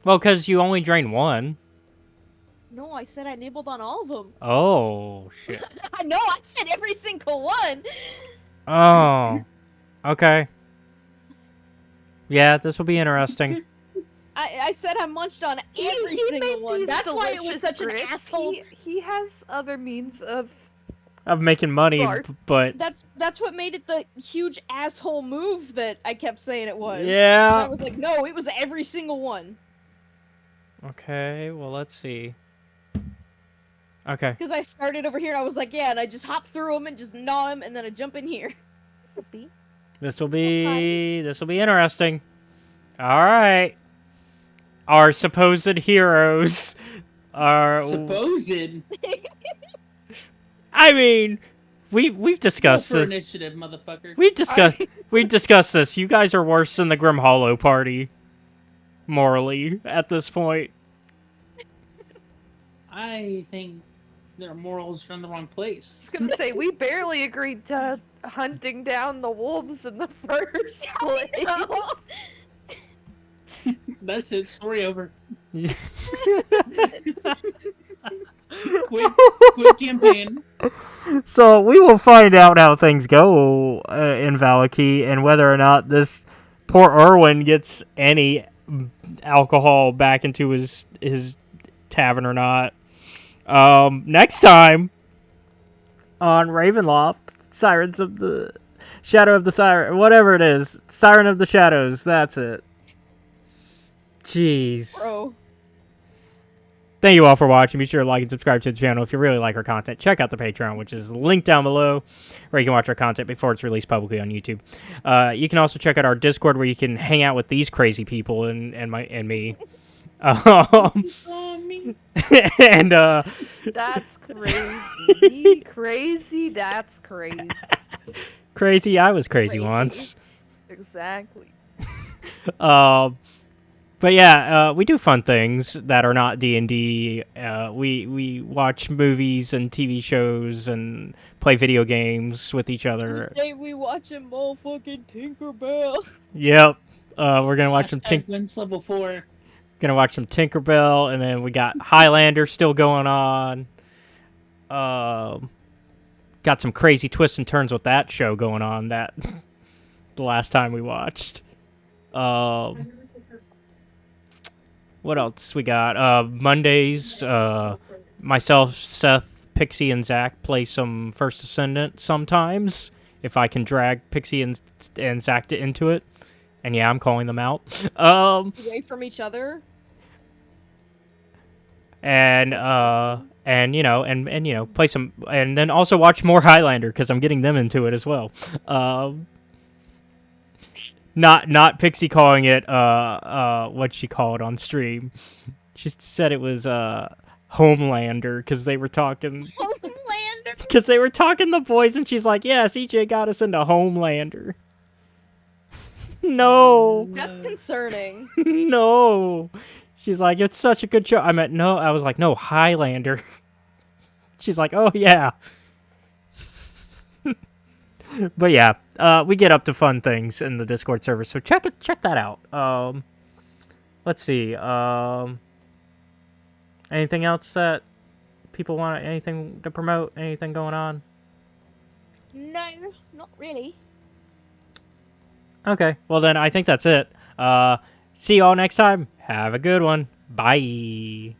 Well, because you only drained 1. No, I said I enabled on all of them. Oh, shit. I know, I said every single one. Oh. Okay. Yeah, this will be interesting. I said I munched on every single one. That's why it was such an asshole. He has other means of... Of making money, Bart. but... That's what made it the huge asshole move that I kept saying it was. 'Cause Yeah. I was like, no, it was every single one. Okay, well, let's see. Okay. Because I started over here and I was like, yeah, and I just hop through them and just gnaw them and then I jump in here. This will be interesting. All right. Our supposed heroes are... Supposed. I mean, we've discussed Roll for this. initiative, motherfucker. We've discussed this. You guys are worse than the Grim Hollow party, morally, at this point. I think their morals are in the wrong place. I was gonna say, we barely agreed to hunting down the wolves in the first place. That's it. Story over. Quit Quit campaign. So we will find out how things go in Vallaki and whether or not this poor Erwin gets any alcohol back into his tavern or not. Next time on Ravenloft, Sirens of the Shadow of the Siren, whatever it is, Siren of the Shadows. That's it. Jeez. Bro. Thank you all for watching. Be sure to like and subscribe to the channel. If you really like our content, check out the Patreon, which is linked down below, where you can watch our content before it's released publicly on YouTube. You can also check out our Discord, where you can hang out with these crazy people and me. And That's crazy. Crazy, that's crazy. crazy. I was crazy once. Exactly. But yeah, we do fun things that are not D&D. We watch movies and TV shows and play video games with each other. Tuesday we watching motherfucking Tinkerbell. Yep. We're gonna watch some Wins level 4. Gonna watch some Tinkerbell, and then we got Highlander still going on. Got some crazy twists and turns with that show going on. That the last time we watched. What else we got? Mondays, myself, Seth, Pixie, and Zach play some First Ascendant sometimes. If I can drag Pixie and Zach into it. And yeah, I'm calling them out. Away from each other. And you know, play some, and then also watch more Highlander because I'm getting them into it as well. Not Pixie calling it what she called on stream. She said it was Homelander because they were talking. Homelander. Because they were talking the boys, and she's like, "Yeah, CJ got us into Homelander." No. That's concerning. No. She's like, "It's such a good show." No. I was like, "No, Highlander." She's like, "Oh yeah." But yeah, we get up to fun things in the Discord server, so check that out. Let's see. Anything else that people want? Anything to promote? Anything going on? No, not really. Okay, well then I think that's it. See you all next time. Have a good one. Bye.